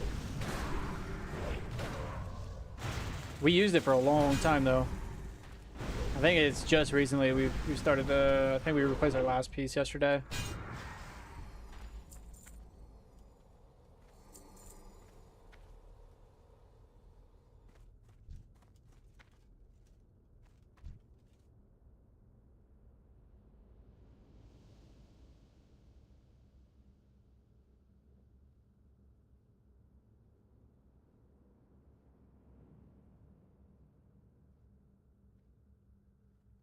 We used it for a long time though. I think it's just recently we started I think we replaced our last piece yesterday.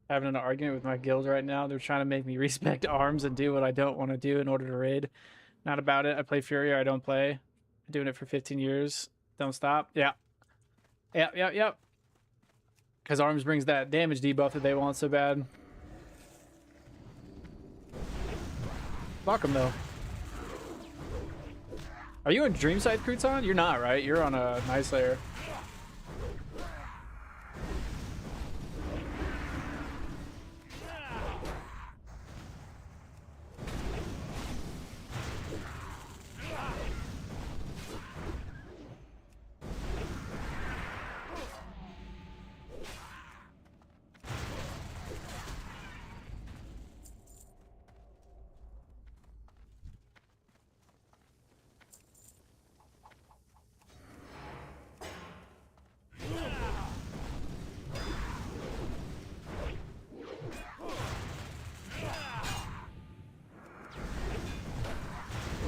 Having an argument with my guild right now. They're trying to make me respect arms and do what I don't want to do in order to raid. Not about it. I play Fury or I don't play. I'm doing it for 15 years. Don't stop. Yeah. Yep. Because arms brings that damage debuff that they want so bad. Fuck them though. Are you in Dreamside Crouton? You're not, right? You're on a Nice Layer.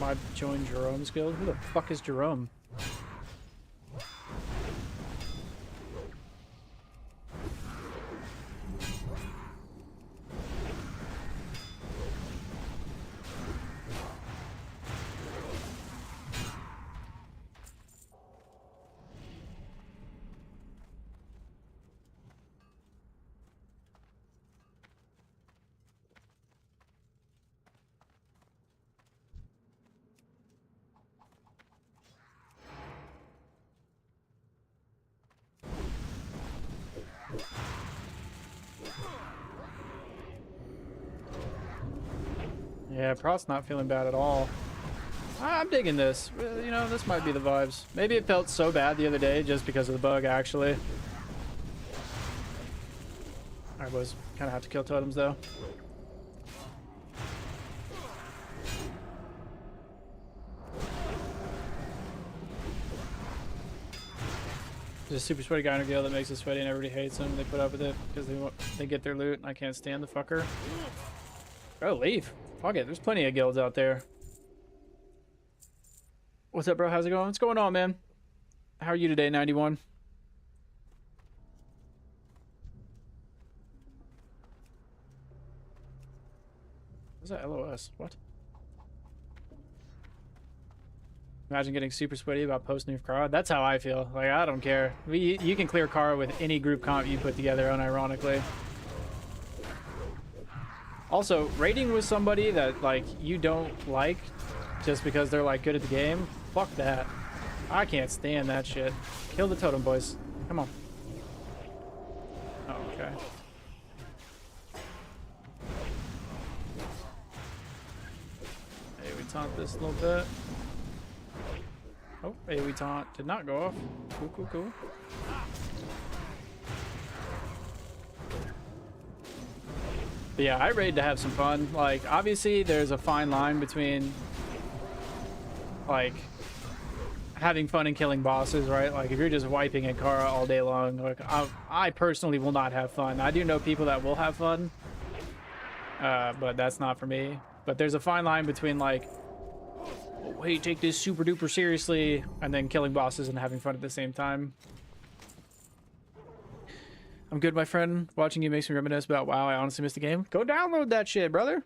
I joined Jerome's guild. Who the fuck is Jerome? Yeah, Prost's not feeling bad at all. I'm digging this. You know, this might be the vibes. Maybe it felt so bad the other day just because of the bug, actually. Alright, boys. Kind of have to kill totems, though. There's a super sweaty guy in our guild that makes us sweaty and everybody hates him. They put up with it because they get their loot and I can't stand the fucker. Oh, leave. Fuck it. There's plenty of guilds out there. What's up, bro? How's it going? What's going on, man? How are you today, 91? What's that LOS? What? Imagine getting super sweaty about posting Kara. That's how I feel. Like, I don't care. You can clear Kara with any group comp you put together, unironically. Also, raiding with somebody that, like, you don't like just because they're, like, good at the game, fuck that. I can't stand that shit. Kill the totem, boys. Come on. Oh, okay. Hey, we taunt this a little bit. Oh, hey, we taunt did not go off. Cool. But yeah, I raid to have some fun. Like, obviously, there's a fine line between, like, having fun and killing bosses, right? Like if you're just wiping Ankara all day long, like I personally will not have fun. I do know people that will have fun, but that's not for me. But there's a fine line between like, oh, hey, take this super duper seriously, and then killing bosses and having fun at the same time. I'm good, my friend. Watching you makes me reminisce about WoW. I honestly missed the game. Go download that shit, brother.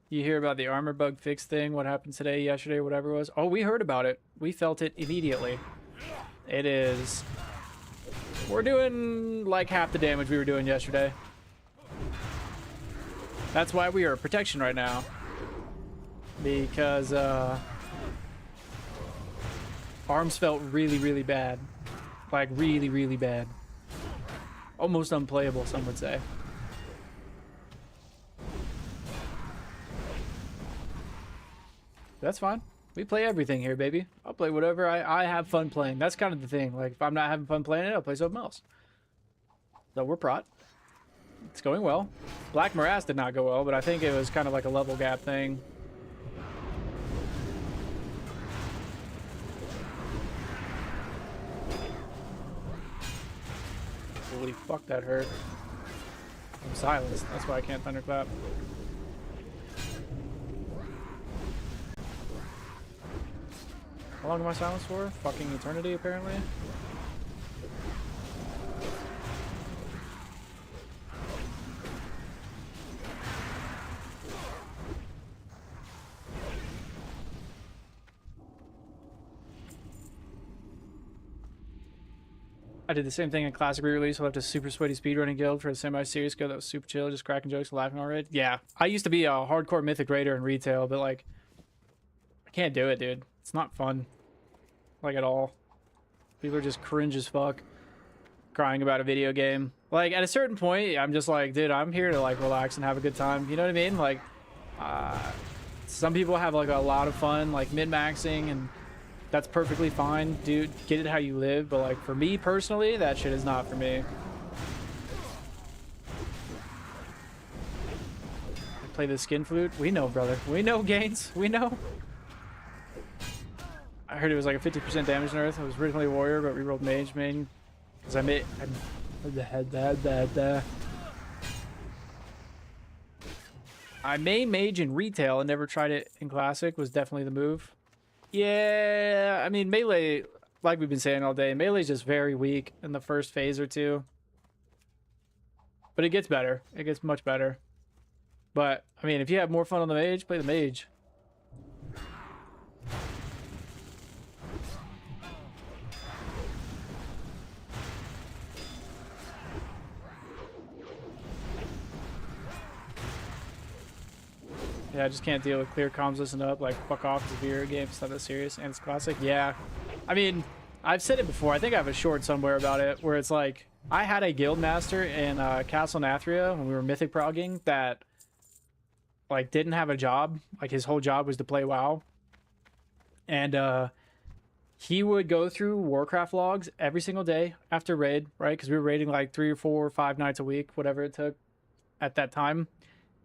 You hear about the armor bug fix thing? What happened today, yesterday, whatever it was? Oh, we heard about it. We felt it immediately. It is... We're doing like half the damage we were doing yesterday. That's why we are at protection right now. Because, arms felt really, really bad. Like, really, really bad. Almost unplayable, some would say. That's fine. We play everything here, baby. I'll play whatever I have fun playing. That's kind of the thing. Like, if I'm not having fun playing it, I'll play something else. So we're prot. It's going well. Black Morass did not go well, but I think it was kind of like a level gap thing. Holy fuck, that hurt. I'm silenced. That's why I can't thunderclap. How long am I silenced for? Fucking eternity, apparently. I did the same thing in Classic re-release. I left a super sweaty speedrunning guild for a semi-serious guild that was super chill, just cracking jokes and laughing already. Yeah, I used to be a hardcore Mythic Raider in retail, but like, I can't do it, dude. It's not fun. Like, at all. People are just cringe as fuck. Crying about a video game. Like, at a certain point, I'm just like, dude, I'm here to, like, relax and have a good time. You know what I mean? Like, some people have, like, a lot of fun, like, min-maxing, and that's perfectly fine. Dude, get it how you live. But, like, for me, personally, that shit is not for me. I play the skin flute? We know, brother. We know, Gaines. We know. I heard it was like a 50% damage nerf. I was originally a warrior, but rerolled mage main because I main mage in retail and never tried it in classic. Was definitely the move. Yeah, I mean melee, like we've been saying all day, melee is just very weak in the first phase or two, but it gets better. It gets much better. But I mean, if you have more fun on the mage, play the mage. Yeah, I just can't deal with clear comms, listen up, like, fuck off, it's a VR game, it's not that serious, and it's classic. Yeah. I mean, I've said it before, I think I have a short somewhere about it, where it's like, I had a guild master in Castle Nathria when we were mythic progging that, like, didn't have a job. Like, his whole job was to play WoW. And, he would go through Warcraft logs every single day after raid, right? Because we were raiding, like, 3 or 4 or 5 nights a week, whatever it took at that time.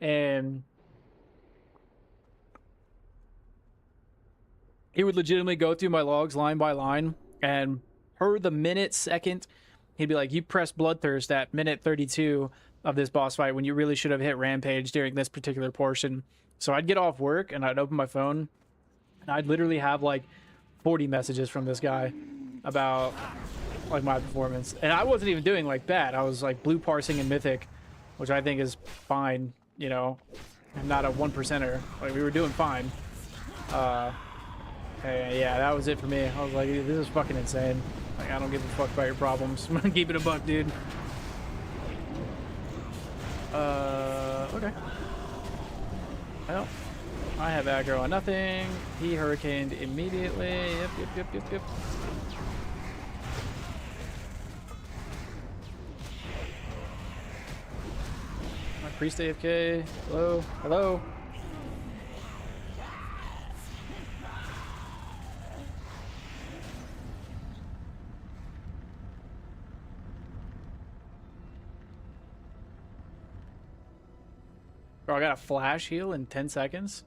And he would legitimately go through my logs line by line, and per the minute, second, he'd be like, you pressed Bloodthirst at minute 32 of this boss fight when you really should have hit Rampage during this particular portion. So I'd get off work, and I'd open my phone, and I'd literally have, like, 40 messages from this guy about, like, my performance. And I wasn't even doing, like, bad. I was, like, blue parsing in Mythic, which I think is fine, you know. I'm not a 1%er. Like, we were doing fine. Hey, yeah, that was it for me. I was like, this is fucking insane. Like, I don't give a fuck about your problems. I'm gonna keep it a buck, dude. Okay. Well, I have aggro on nothing. He hurricaned immediately. Yep. My priest AFK. Hello. Bro, I got a flash heal in 10 seconds.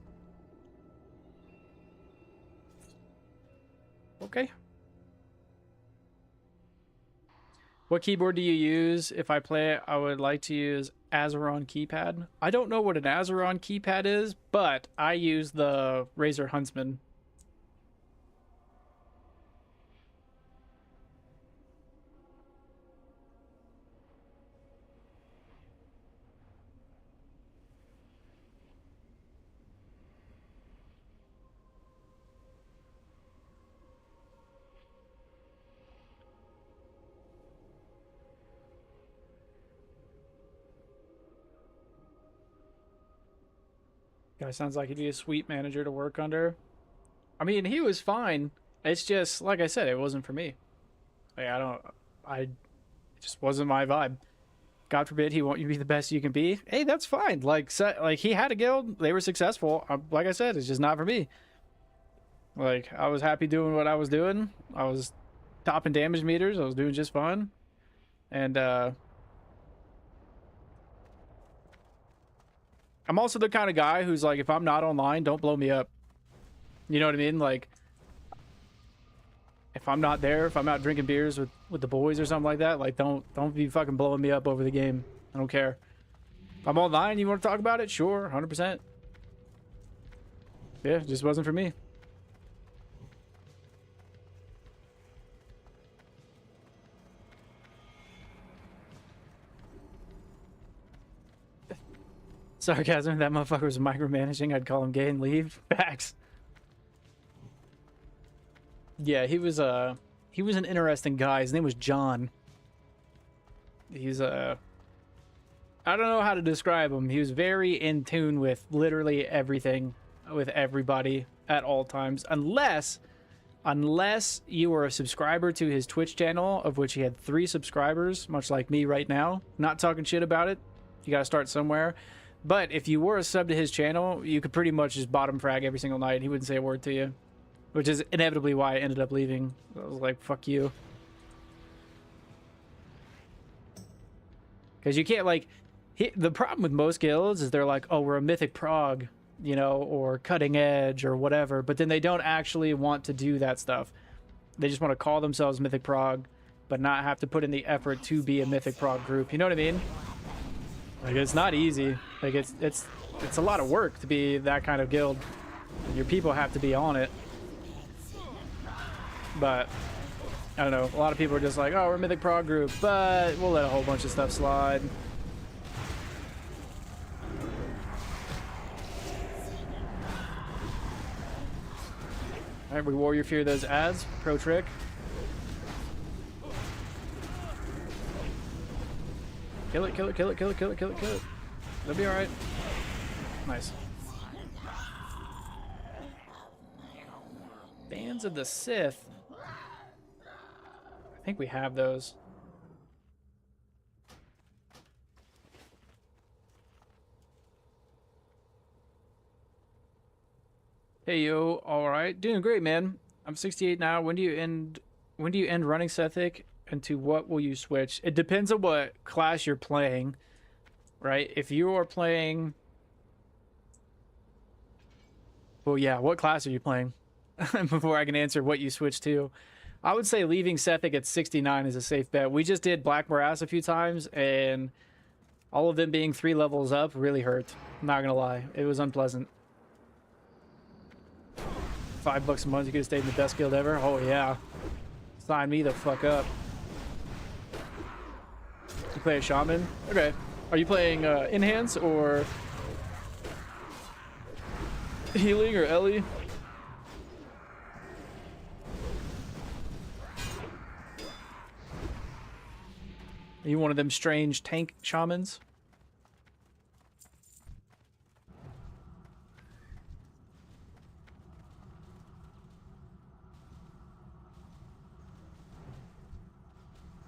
Okay. What keyboard do you use? If I play it, I would like to use Azeron keypad. I don't know what an Azeron keypad is, but I use the Razer Huntsman. Guy sounds like he'd be a sweet manager to work under. I mean, he was fine. It's just, like I said, it wasn't for me. Like, it just wasn't my vibe. God forbid he want you to be the best you can be. Hey, that's fine. Like he had a guild, they were successful. Like I said, it's just not for me. Like, I was happy doing what I was doing. I was topping damage meters. I was doing just fine. And, I'm also the kind of guy who's like, if I'm not online, don't blow me up. You know what I mean? Like, if I'm not there, if I'm out drinking beers with the boys or something like that, like, don't be fucking blowing me up over the game. I don't care. If I'm online, you want to talk about it? Sure, 100%. Yeah, it just wasn't for me. Sarcasm, that motherfucker was micromanaging. I'd call him gay and leave. Facts. Yeah, he was an interesting guy. His name was John. He's I don't know how to describe him. He was very in tune with literally everything, with everybody at all times. Unless you were a subscriber to his Twitch channel, of which he had 3 subscribers, much like me right now. Not talking shit about it. You gotta start somewhere. But if you were a sub to his channel, you could pretty much just bottom frag every single night. He wouldn't say a word to you. Which is inevitably why I ended up leaving. I was like, fuck you. Because you can't, like... the problem with most guilds is they're like, oh, we're a mythic prog, you know, or cutting edge or whatever. But then they don't actually want to do that stuff. They just want to call themselves mythic prog, but not have to put in the effort to be a mythic prog group. You know what I mean? Like, it's not easy. Like, it's a lot of work to be that kind of guild. Your people have to be on it. But I don't know. A lot of people are just like, oh, we're a mythic prog group, but we'll let a whole bunch of stuff slide. All right, we warrior fear those ads. Pro trick. Kill it, kill it, kill it, kill it, kill it, kill it, kill it. It'll be alright. Nice. Bands of the Sith. I think we have those. Hey yo, alright. Doing great, man. I'm 68 now. When do you end running Sethic? And to what will you switch? It depends on what class you're playing, right? If you are playing... Well, yeah, what class are you playing? Before I can answer what you switch to. I would say leaving Sethic at 69 is a safe bet. We just did Black Morass a few times, and all of them being 3 levels up really hurt. I'm not gonna lie. It was unpleasant. $5 a month, you could have stayed in the best guild ever? Oh, yeah. Sign me the fuck up. You play a shaman? Okay. Are you playing enhance or healing or Ellie? Are you one of them strange tank shamans?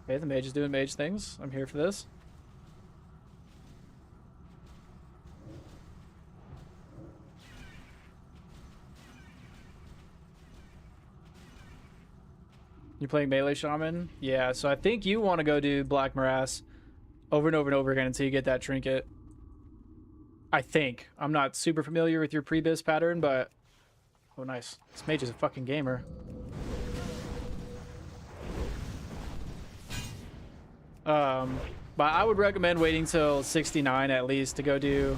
Okay, the mage is doing mage things. I'm here for this. You're playing melee shaman? Yeah, so I think you want to go do Black Morass over and over and over again until you get that trinket. I think. I'm not super familiar with your Prebis pattern, but... Oh, nice. This mage is a fucking gamer. But I would recommend waiting till 69 at least to go do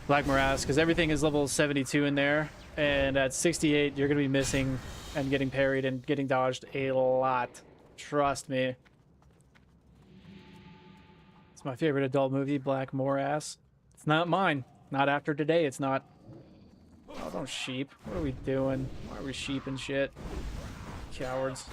Black Morass, because everything is level 72 in there, and at 68 you're going to be missing and getting parried and getting dodged a lot. Trust me. It's my favorite adult movie, Black Morass. It's not mine. Not after today, it's not. Oh, don't sheep. What are we doing? Why are we sheep and shit? Cowards.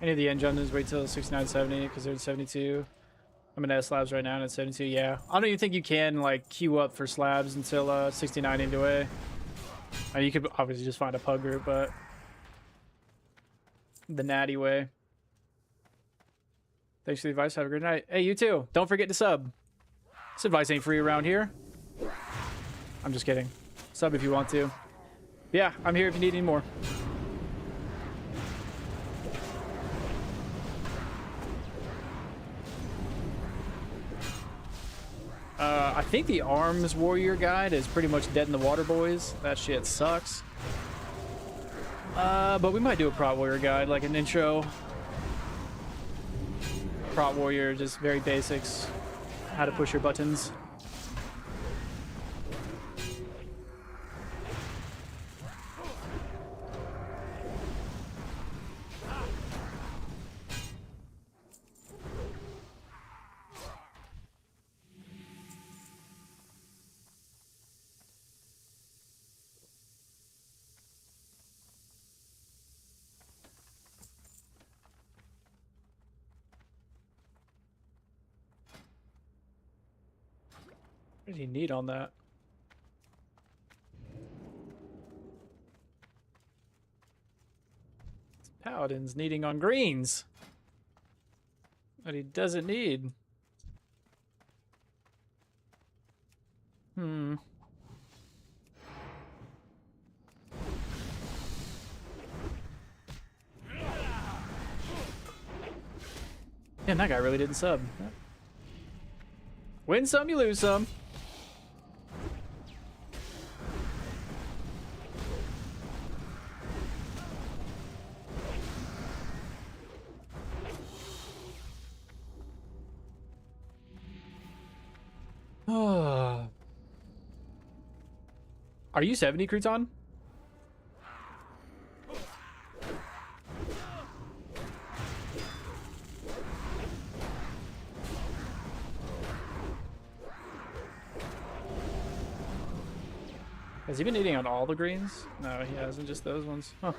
Any of the end jumps wait till 69, 70 because they're at 72. I'm in S slabs right now and at 72. Yeah, I don't even think you can like queue up for slabs until 69 anyway. I mean, you could obviously just find a pug group, but the natty way. Thanks for the advice. Have a good night. Hey, you too. Don't forget to sub. This advice ain't free around here. I'm just kidding. Sub if you want to. Yeah, I'm here if you need any more. I think the Arms Warrior guide is pretty much dead in the water, boys. That shit sucks. But we might do a Prot Warrior guide, like an intro. Prot Warrior, just very basics. How to push your buttons. What did he need on that? Paladin's needing on greens. But he doesn't need. Hmm. Yeah, that guy really didn't sub. Win some, you lose some. Are you 70, Crouton? Has he been eating on all the greens? No, he hasn't, just those ones. Huh.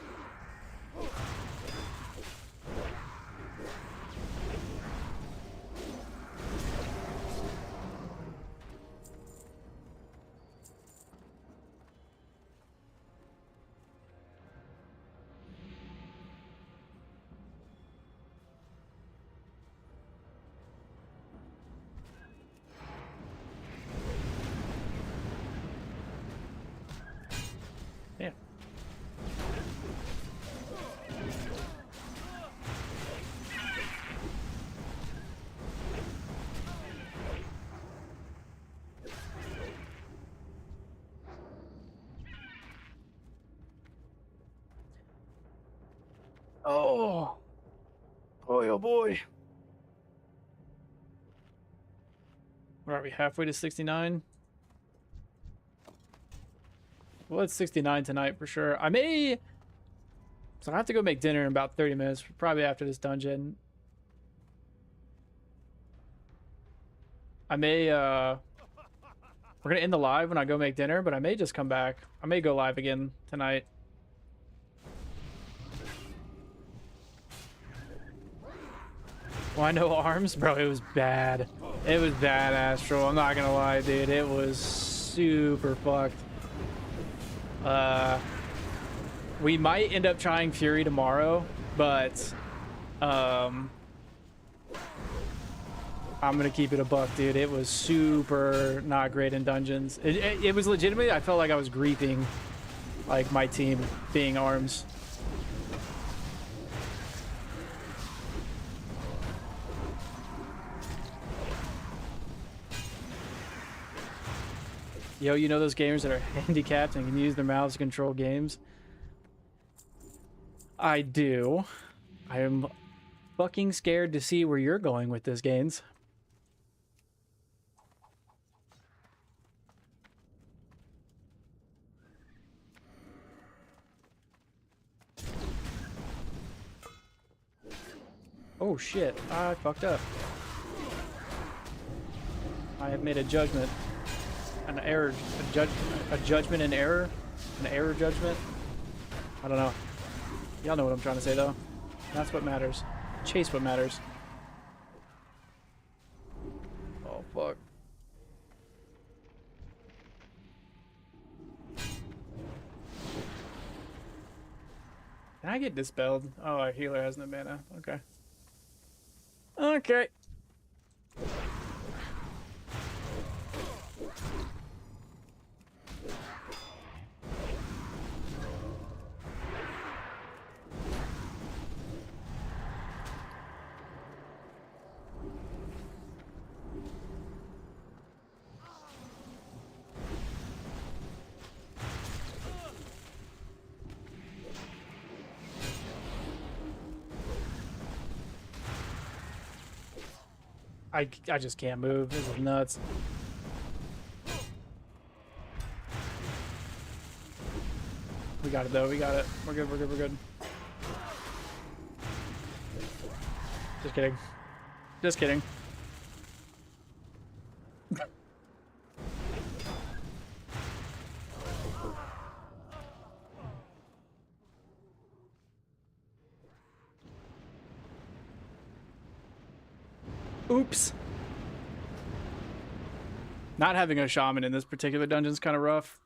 Yeah. Oh. Boy, oh boy. Where are we? Halfway to 69? Well, it's 69 tonight for sure. I may... So I have to go make dinner in about 30 minutes, probably after this dungeon. I may, we're gonna end the live when I go make dinner, but I may just come back. I may go live again tonight. Well, I know Arms, bro, it was bad. It was bad, Astro. I'm not gonna lie, dude. It was super fucked. We might end up trying Fury tomorrow, but I'm gonna keep it a buck, dude. It was super not great in dungeons. It was legitimately, I felt like I was griefing like my team being arms. Yo, you know those gamers that are handicapped and can use their mouths to control games? I do. I am fucking scared to see where you're going with this, Gaines. Oh shit, I fucked up. I have made a judgment. An error, a judgment in error? An error judgment? I don't know. Y'all know what I'm trying to say though. That's what matters. Chase what matters. Oh fuck. Can I get dispelled? Oh, our healer has no mana. Okay. Okay. I just can't move. This is nuts. We got it though. We got it. We're good. We're good. We're good. Just kidding. Just kidding. Oops. Not having a shaman in this particular dungeon is kind of rough.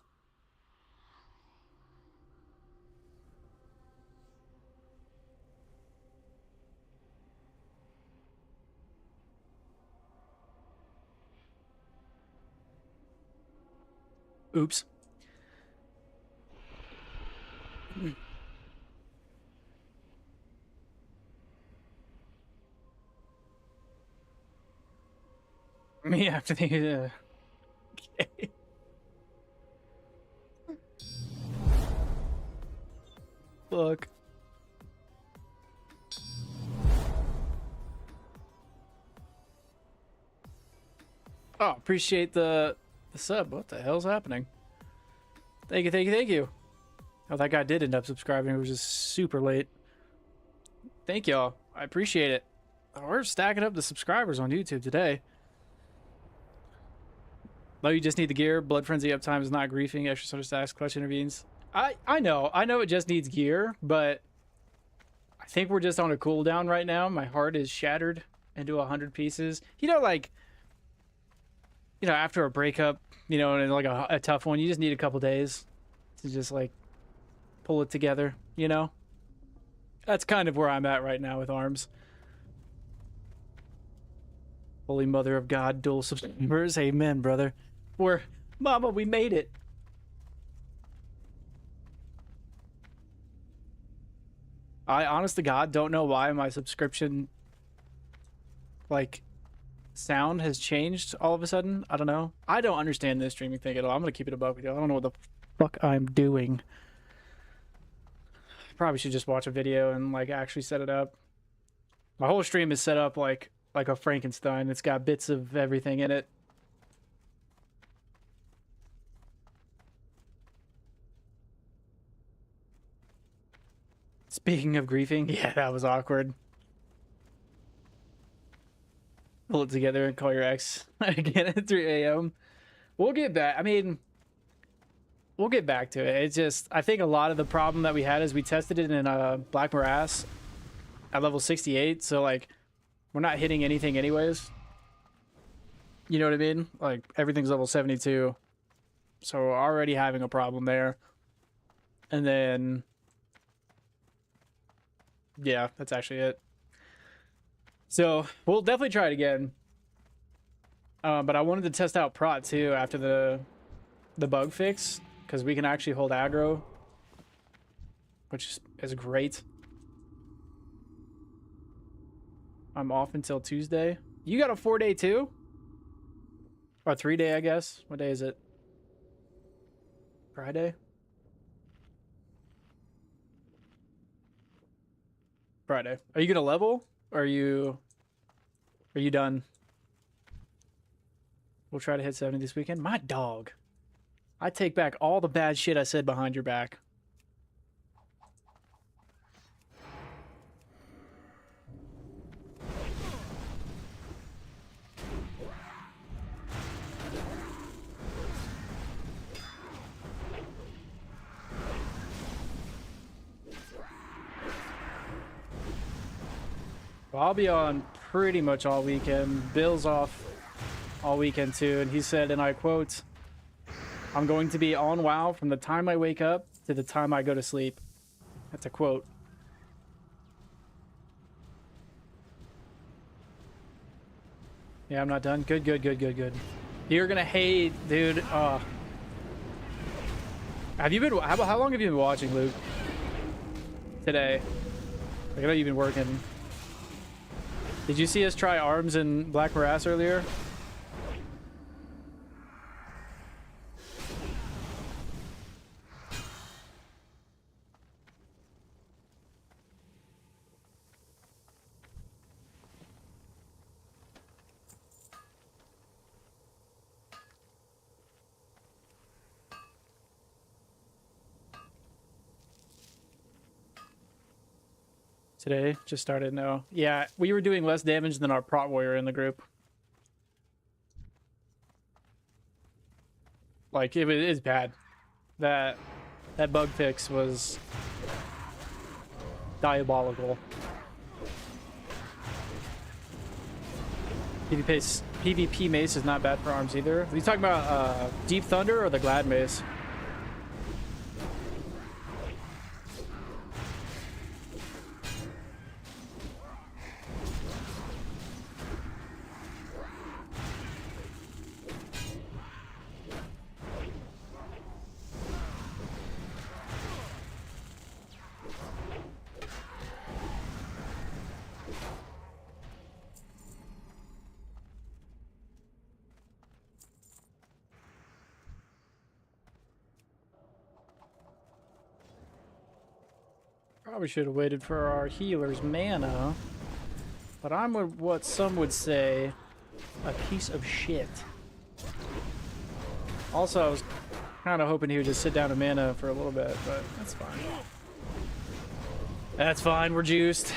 Oops. Me after the okay. Fuck. Oh, appreciate the sub. What the hell's happening? Thank you, thank you, thank you. Oh, that guy did end up subscribing. It was just super late. Thank y'all. I appreciate it. Oh, we're stacking up the subscribers on YouTube today. No, you just need the gear. Blood Frenzy uptime is not griefing. Extra soda stacks, clutch intervenes. I know it just needs gear, but I think we're just on a cooldown right now. My heart is shattered into 100 pieces. You know, like, you know, after a breakup, you know, and like a tough one, you just need a couple days to just like pull it together, you know? That's kind of where I'm at right now with arms. Holy Mother of God, dual subscribers. Amen, brother. Mama, we made it. I, honest to God, don't know why my subscription, like, sound has changed all of a sudden. I don't know. I don't understand this streaming thing at all. I'm going to keep it above with you. I don't know what the fuck I'm doing. Probably should just watch a video and, like, actually set it up. My whole stream is set up like a Frankenstein. It's got bits of everything in it. Speaking of griefing, yeah, that was awkward. Pull it together and call your ex again at 3 a.m. We'll get back. I mean, we'll get back to it. It's just, I think a lot of the problem that we had is we tested it in Black Morass at level 68. So, like, we're not hitting anything anyways. You know what I mean? Like, everything's level 72. So we're already having a problem there. And then Yeah, that's actually it. So we'll definitely try it again. But I wanted to test out Prot too after the bug fix, because we can actually hold aggro, which is great. I'm off until Tuesday. You got a 4-day too? Or 3-day, I guess. What day is it? Friday? Friday. Are you gonna level? Or are you done? We'll try to hit 70 this weekend. My dog. I take back all the bad shit I said behind your back. Well, I'll be on pretty much all weekend. Bill's off all weekend too, and he said, and I quote, "I'm going to be on WoW from the time I wake up to the time I go to sleep." That's a quote. Yeah, I'm not done. Good, good, good, good, good. You're gonna hate, dude. Have you been? How long have you been watching, Luke? Today. Like, I know you've been working. Did you see us try arms in Black Morass earlier? Today? Just started, no. Yeah, we were doing less damage than our prot warrior in the group. Like, it is bad. That bug fix was diabolical. PvP mace is not bad for arms either. Are you talking about Deep Thunder or the Glad Mace? Probably should have waited for our healer's mana. But I'm what some would say a piece of shit. Also, I was kind of hoping he would just sit down to mana for a little bit, but that's fine. That's fine, we're juiced.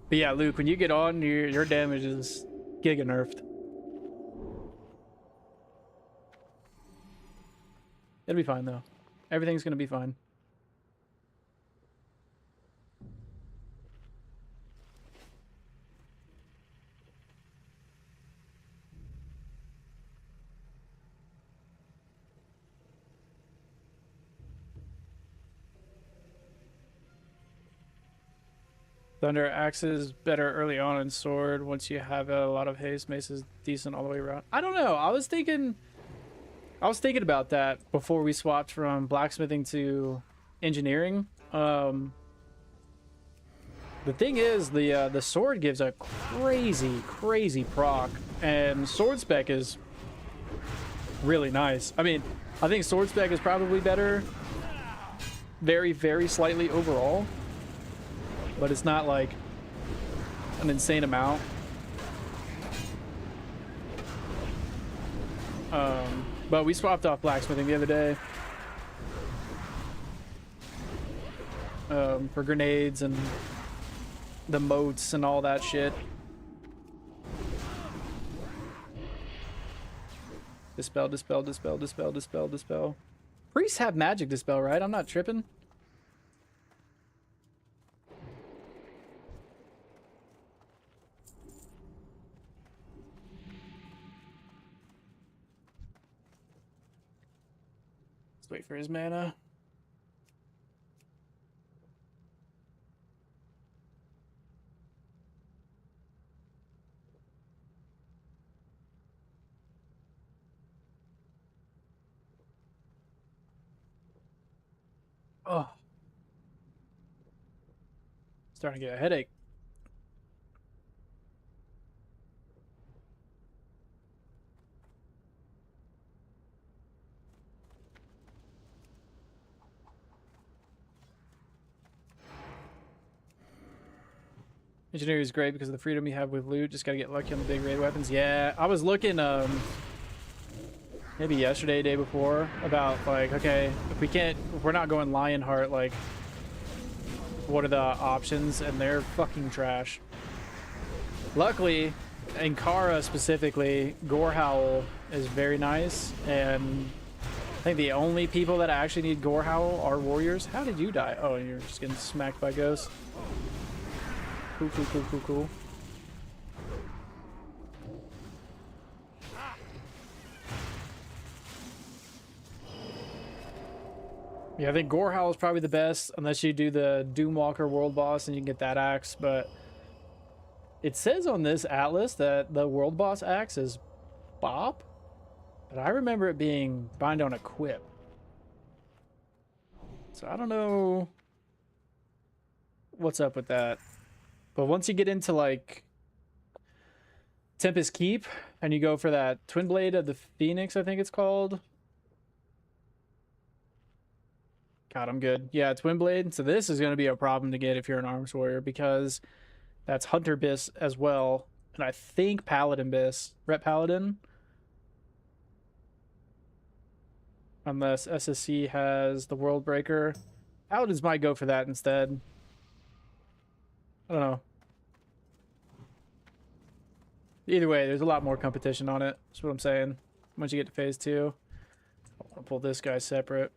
But yeah, Luke, when you get on, your damage is giga nerfed. It'll be fine, though. Everything's gonna be fine. Thunder Axe is better early on in Sword. Once you have a lot of haste, Mace is decent all the way around. I don't know. I was thinking about that before we swapped from blacksmithing to engineering. The thing is, the sword gives a crazy proc, and sword spec is really nice. I mean, I think sword spec is probably better, very slightly overall, but it's not like an insane amount. But we swapped off blacksmithing the other day for grenades and the moats and all that shit. Dispel, dispel, dispel, dispel, dispel, dispel. Priests have magic dispel, right? I'm not tripping. Let's wait for his mana. Oh, starting to get a headache. Engineering is great because of the freedom you have with loot. Just gotta get lucky on the big raid weapons. Yeah, I was looking maybe yesterday, day before, about like, okay, if we're not going Lionheart, like, what are the options? And they're fucking trash. Luckily, in Kara specifically, Gorehowl is very nice, and I think the only people that actually need Gorehowl are warriors. How did you die? Oh, you're just getting smacked by ghosts. Cool, cool, cool, cool, cool. Yeah, I think Gorehowl is probably the best, unless you do the Doomwalker world boss and you can get that axe, but it says on this atlas that the world boss axe is Bop, but I remember it being bind on equip. So I don't know what's up with that. But once you get into like Tempest Keep and you go for that Twin Blade of the Phoenix, I think it's called. God, I'm good. Yeah, Twin Blade. So this is going to be a problem to get if you're an Arms Warrior, because that's Hunter Bis as well. And I think Paladin Bis. Ret Paladin. Unless SSC has the World Breaker. Paladins might go for that instead. I don't know. Either way, there's a lot more competition on it. That's what I'm saying. Once you get to phase 2. I want to pull this guy separate.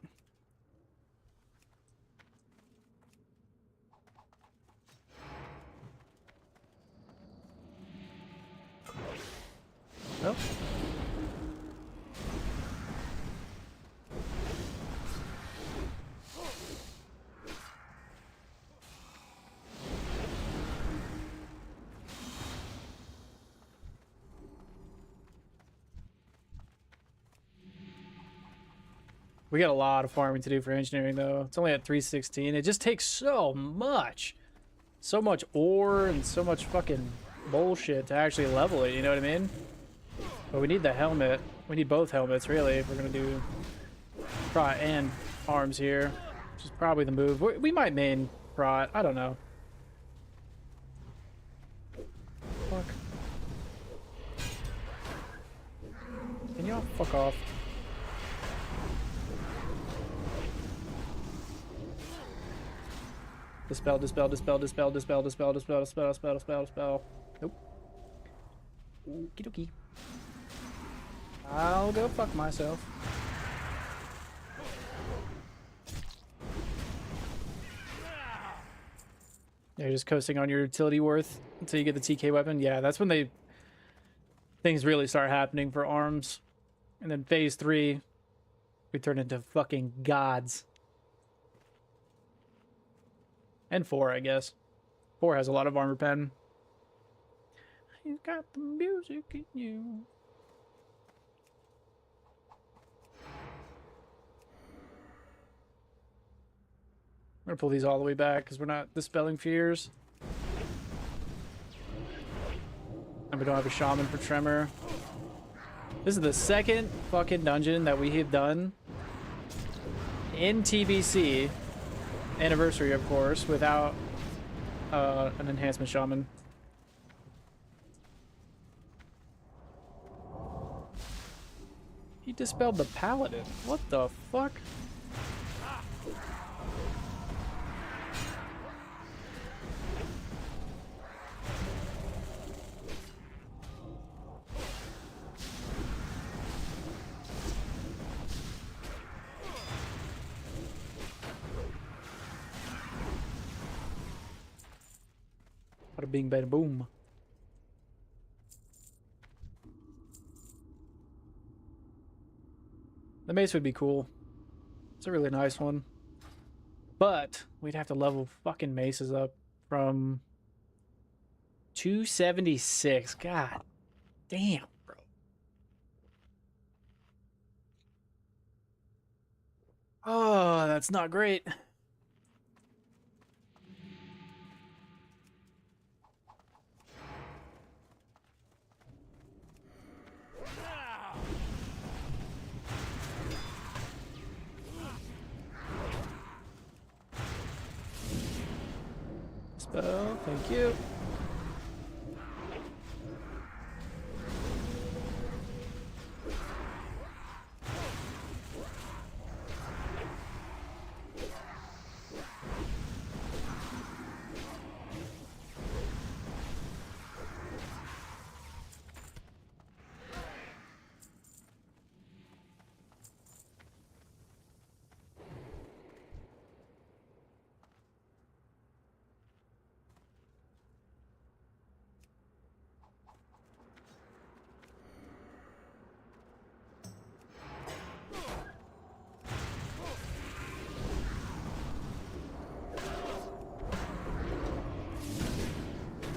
Oh. We got a lot of farming to do for engineering, though. It's only at 316. It just takes so much ore and so much fucking bullshit to actually level it, you know what I mean? But we need the helmet. We need both helmets, really, if we're gonna do Prot and arms here, which is probably the move. We might main Prot. I don't know. Fuck. Can y'all fuck off? Dispel, dispel, dispel, dispel, dispel, dispel, dispel, dispel, dispel, dispel, dispel. Nope. Okie dokie. I'll go fuck myself. Yeah, you're just coasting on your utility worth until you get the TK weapon. Yeah, that's when things really start happening for arms. And then phase 3, we turn into fucking gods. And 4, I guess. 4 has a lot of armor pen. He's got the music in you. I'm gonna pull these all the way back because we're not dispelling fears. And we don't have a shaman for Tremor. This is the second fucking dungeon that we have done in TBC. Anniversary, of course, without an enhancement shaman. He dispelled the paladin. What the fuck? Bada bing, bada boom. The mace would be cool. It's a really nice one. But we'd have to level fucking maces up from 276. God damn, bro. Oh, that's not great. Spell, thank you.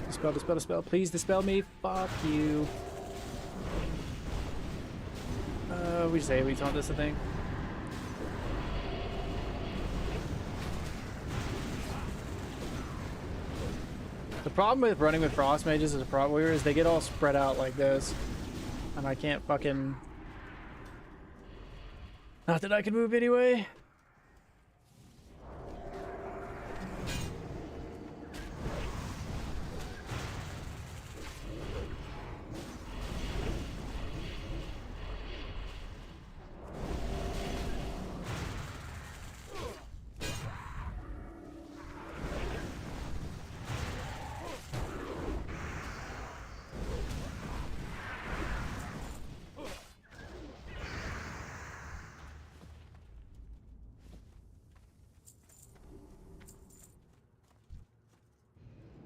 Dispel, dispel, dispel. Please dispel me. Fuck you. We say we taunt this, I think. The problem with running with frost mages as a prot warrior is they get all spread out like this. And I can't fucking... Not that I can move anyway.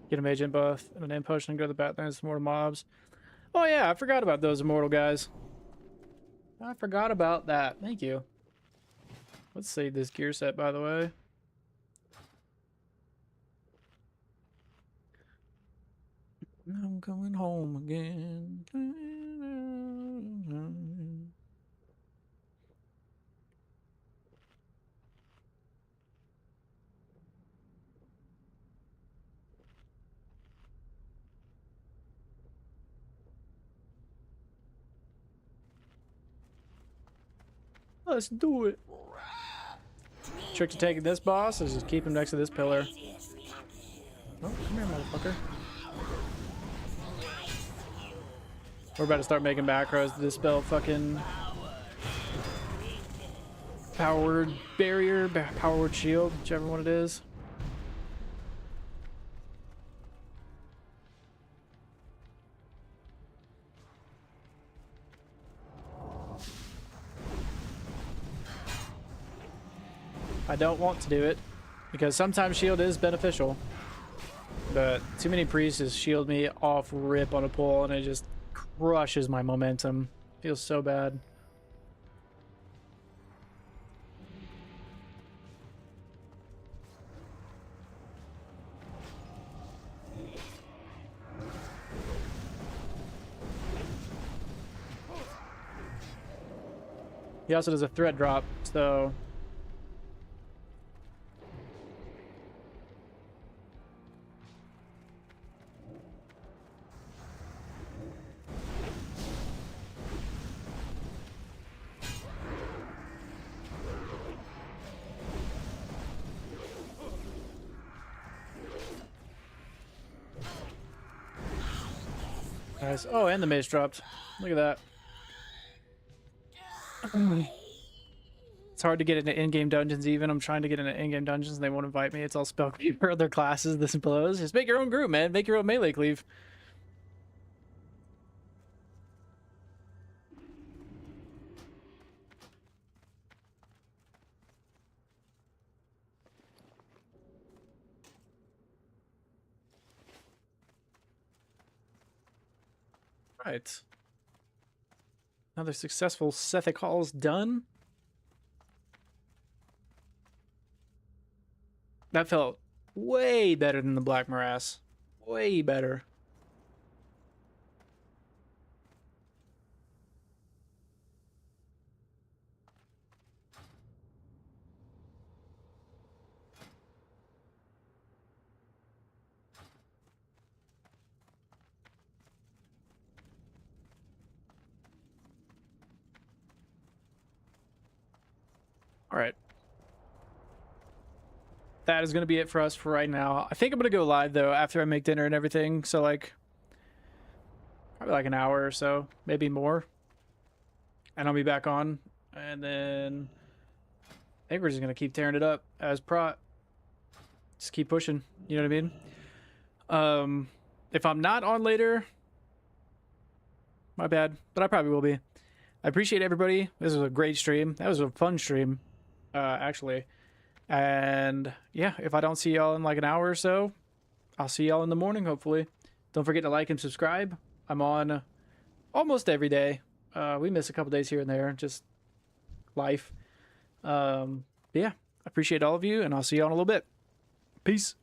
Get a mage in buff and a name potion and go to the Badlands for more mobs. Oh yeah, I forgot about those immortal guys. I forgot about that. Thank you. Let's save this gear set, by the way. I'm coming home again. Let's do it. Trick to taking this boss is just keep him next to this pillar. Oh, come here, motherfucker. We're about to start making macros to dispel fucking powered barrier, powered shield, whichever one it is. I don't want to do it because sometimes shield is beneficial, but too many priests shield me off rip on a pull and it just crushes my momentum. Feels so bad. He also does a threat drop, so nice. Oh, and the mace dropped. Look at that. It's hard to get into in-game dungeons even. I'm trying to get into in-game dungeons and they won't invite me. It's all spell cleave for other classes. This blows. Just make your own group, man. Make your own melee cleave. Right. Another successful Sethic Hall's done. That felt way better than the Black Morass. Way better. All right. That is going to be it for us for right now. I think I'm going to go live, though, after I make dinner and everything. So, like, probably like an hour or so, maybe more. And I'll be back on. And then I think we're just going to keep tearing it up as prot. Just keep pushing. You know what I mean? If I'm not on later, my bad. But I probably will be. I appreciate everybody. This was a great stream. That was a fun stream, actually. And yeah, if I don't see y'all in like an hour or so, I'll see y'all in the morning, hopefully. Don't forget to like and subscribe. I'm on almost every day. We miss a couple days here and there, just life. But yeah, I appreciate all of you, and I'll see y'all in a little bit. Peace.